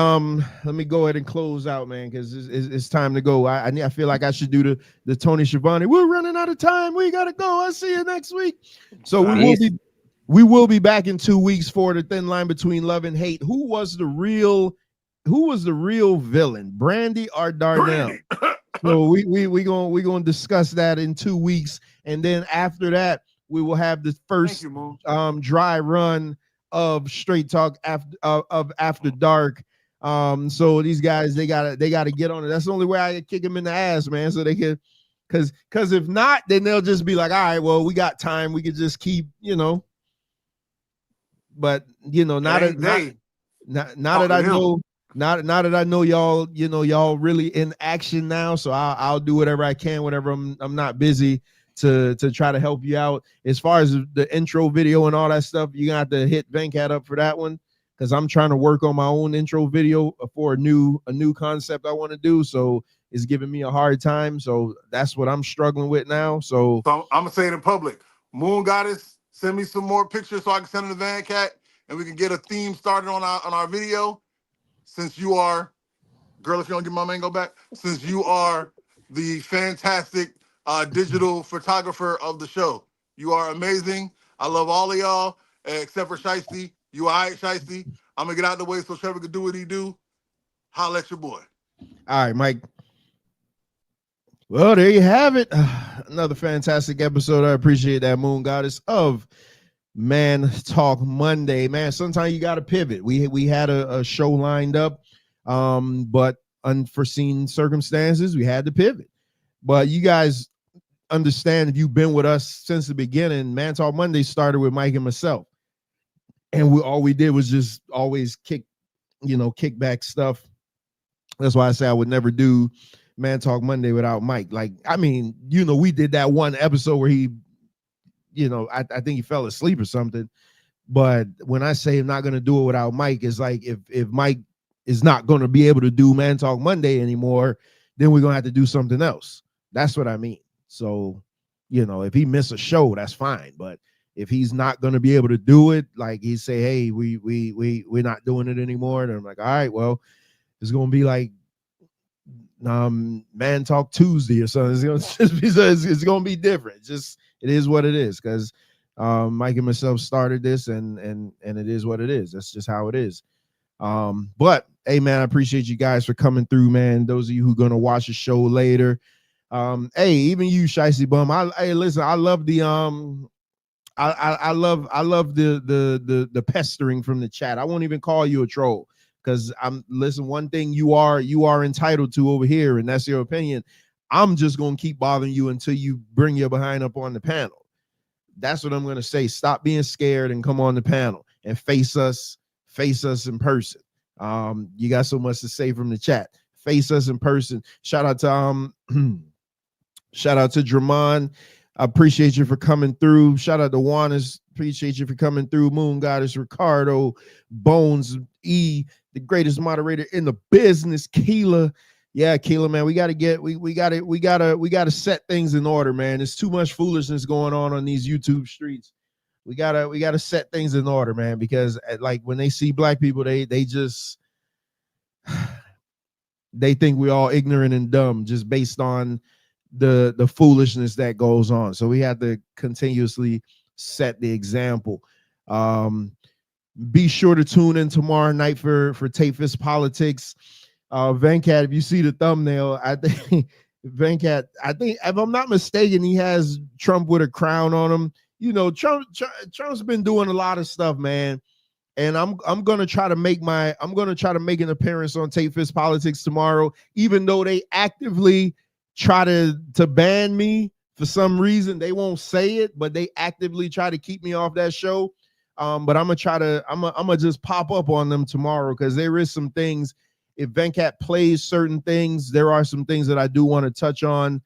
go ahead and close out, man, because it's time to go. I feel like I should do the Tony Schiavone. We're running out of time. We gotta go. I'll see you next week. So we will be back in 2 weeks for the Thin Line Between Love and Hate. Who was the real who was the real villain, Brandy or Darnell? So we gonna discuss that in 2 weeks, and then after that we will have the first dry run of Straight Talk after dark. So these guys they gotta get on it. That's the only way I can kick them in the ass, man. So they can, because if not, then they'll just be like, all right, well, we got time, we could just keep, but now that I know. Now that I know y'all, y'all really in action now, so I'll do whatever I can, whenever I'm not busy, to try to help you out. As far as the intro video and all that stuff, you're gonna have to hit Venkat up for that one, because I'm trying to work on my own intro video for a new concept I want to do. So it's giving me a hard time. So that's what I'm struggling with now. So I'm gonna say it in public. Moon Goddess, send me some more pictures so I can send them to Venkat, and we can get a theme started on our video. Since you are, girl, if you don't get my mango back, since you are the fantastic digital photographer of the show, you are amazing. I love all of y'all, except for Shiesty. You all right, Shiesty? I'm going to get out of the way so Trevor can do what he do. Holla at your boy. All right, Mike. Well, there you have it. Another fantastic episode. I appreciate that, Moon Goddess, of Man Talk Monday. Man, sometimes you got to pivot. We had a show lined up, but unforeseen circumstances, we had to pivot. But you guys understand, if you've been with us since the beginning, Man Talk Monday started with Mike and myself, and all we did was just always kick back stuff. That's why I say I would never do Man Talk Monday without Mike. Like, I mean, we did that one episode where he, I think he fell asleep or something. But when I say I'm not going to do it without Mike, it's like if Mike is not going to be able to do Man Talk Monday anymore, then we're going to have to do something else. That's what I mean. So, if he miss a show, that's fine. But if he's not going to be able to do it, like he say, hey, we're not doing it anymore, then I'm like, all right, well, it's going to be like Man Talk Tuesday or something. It's going to be different. It is what it is, because Mike and myself started this, and it is what it is. That's just how it is. But hey, man, I appreciate you guys for coming through, man. Those of you who are gonna watch the show later, hey, even you, Shicey Bum. Listen, I love the I love the pestering from the chat. I won't even call you a troll, because listen, one thing you are entitled to over here, and that's your opinion. I'm just going to keep bothering you until you bring your behind up on the panel. That's what I'm going to say. Stop being scared and come on the panel and face us in person. You got so much to say from the chat. Face us in person. Shout out to Dramon. I appreciate you for coming through. Shout out to Juanis. Appreciate you for coming through. Moon Goddess, Ricardo, Bones, E, the greatest moderator in the business, Keela. Yeah, Keela, man, we gotta set things in order, man. There's too much foolishness going on these YouTube streets. We gotta set things in order, man, because like when they see black people, they think we're all ignorant and dumb just based on the foolishness that goes on. So we have to continuously set the example. Be sure to tune in tomorrow night for Tape Fist Politics. Venkat, if you see the thumbnail, I think Venkat, if I'm not mistaken, he has Trump with a crown on him. Trump's been doing a lot of stuff, man. And I'm gonna try to make an appearance on Tape Fist Politics tomorrow, even though they actively try to ban me for some reason. They won't say it, but they actively try to keep me off that show. But I'm gonna just pop up on them tomorrow, because there is some things. If Venkat plays certain things, there are some things that I do want to touch on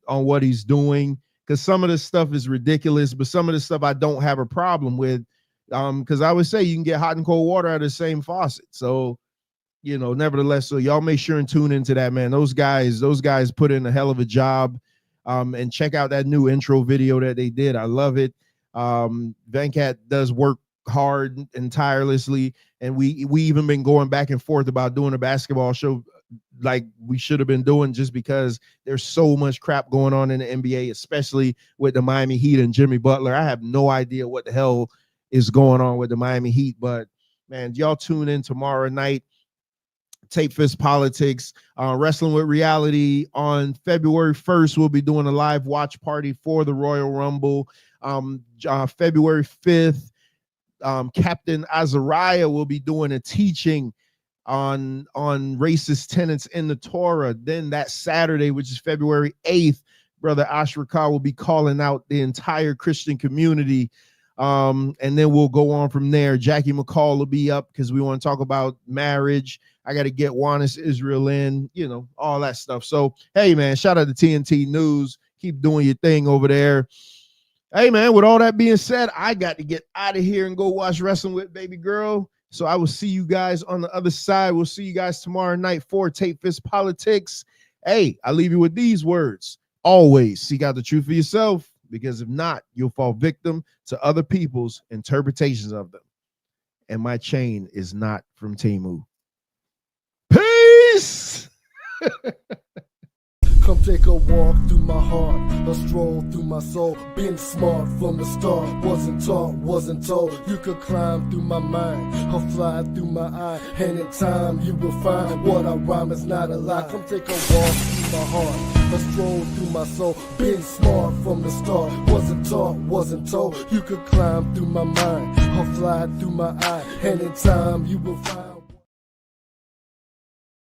what he's doing, because some of the stuff is ridiculous, but some of the stuff I don't have a problem with, because I would say you can get hot and cold water out of the same faucet. So, nevertheless, so y'all make sure and tune into that, man. Those guys put in a hell of a job, and check out that new intro video that they did. I love it. Venkat does work hard and tirelessly, and we even been going back and forth about doing a basketball show like we should have been doing, just because there's so much crap going on in the NBA, especially with the Miami Heat and Jimmy Butler. I have no idea what the hell is going on with the Miami Heat, but man, y'all tune in tomorrow night. Tape Fist Politics, Wrestling with Reality. On February 1st, we'll be doing a live watch party for the Royal Rumble. February 5th, Captain Azariah will be doing a teaching on racist tenets in the Torah. Then that Saturday, which is February 8th, Brother Ashrakar will be calling out the entire Christian community. And then we'll go on from there. Jackie McCall will be up because we want to talk about marriage. I got to get Juanis Israel in, you know, all that stuff. So, hey, man, shout out to TNT News. Keep doing your thing over there. Hey, man, with all that being said, I got to get out of here and go watch Wrestling with Baby Girl. So I will see you guys on the other side. We'll see you guys tomorrow night for Tape Fist Politics. Hey, I leave you with these words. Always seek out the truth for yourself, because if not, you'll fall victim to other people's interpretations of them. And my chain is not from Temu. Peace! Come take a walk through my heart, a stroll through my soul. Been smart from the start, wasn't taught, wasn't told. You could climb through my mind, or fly through my eye. And in time you will find what I rhyme is not a lie. Come take a walk through my heart, a stroll through my soul. Been smart from the start, wasn't taught, wasn't told. You could climb through my mind, or fly through my eye. And in time you will find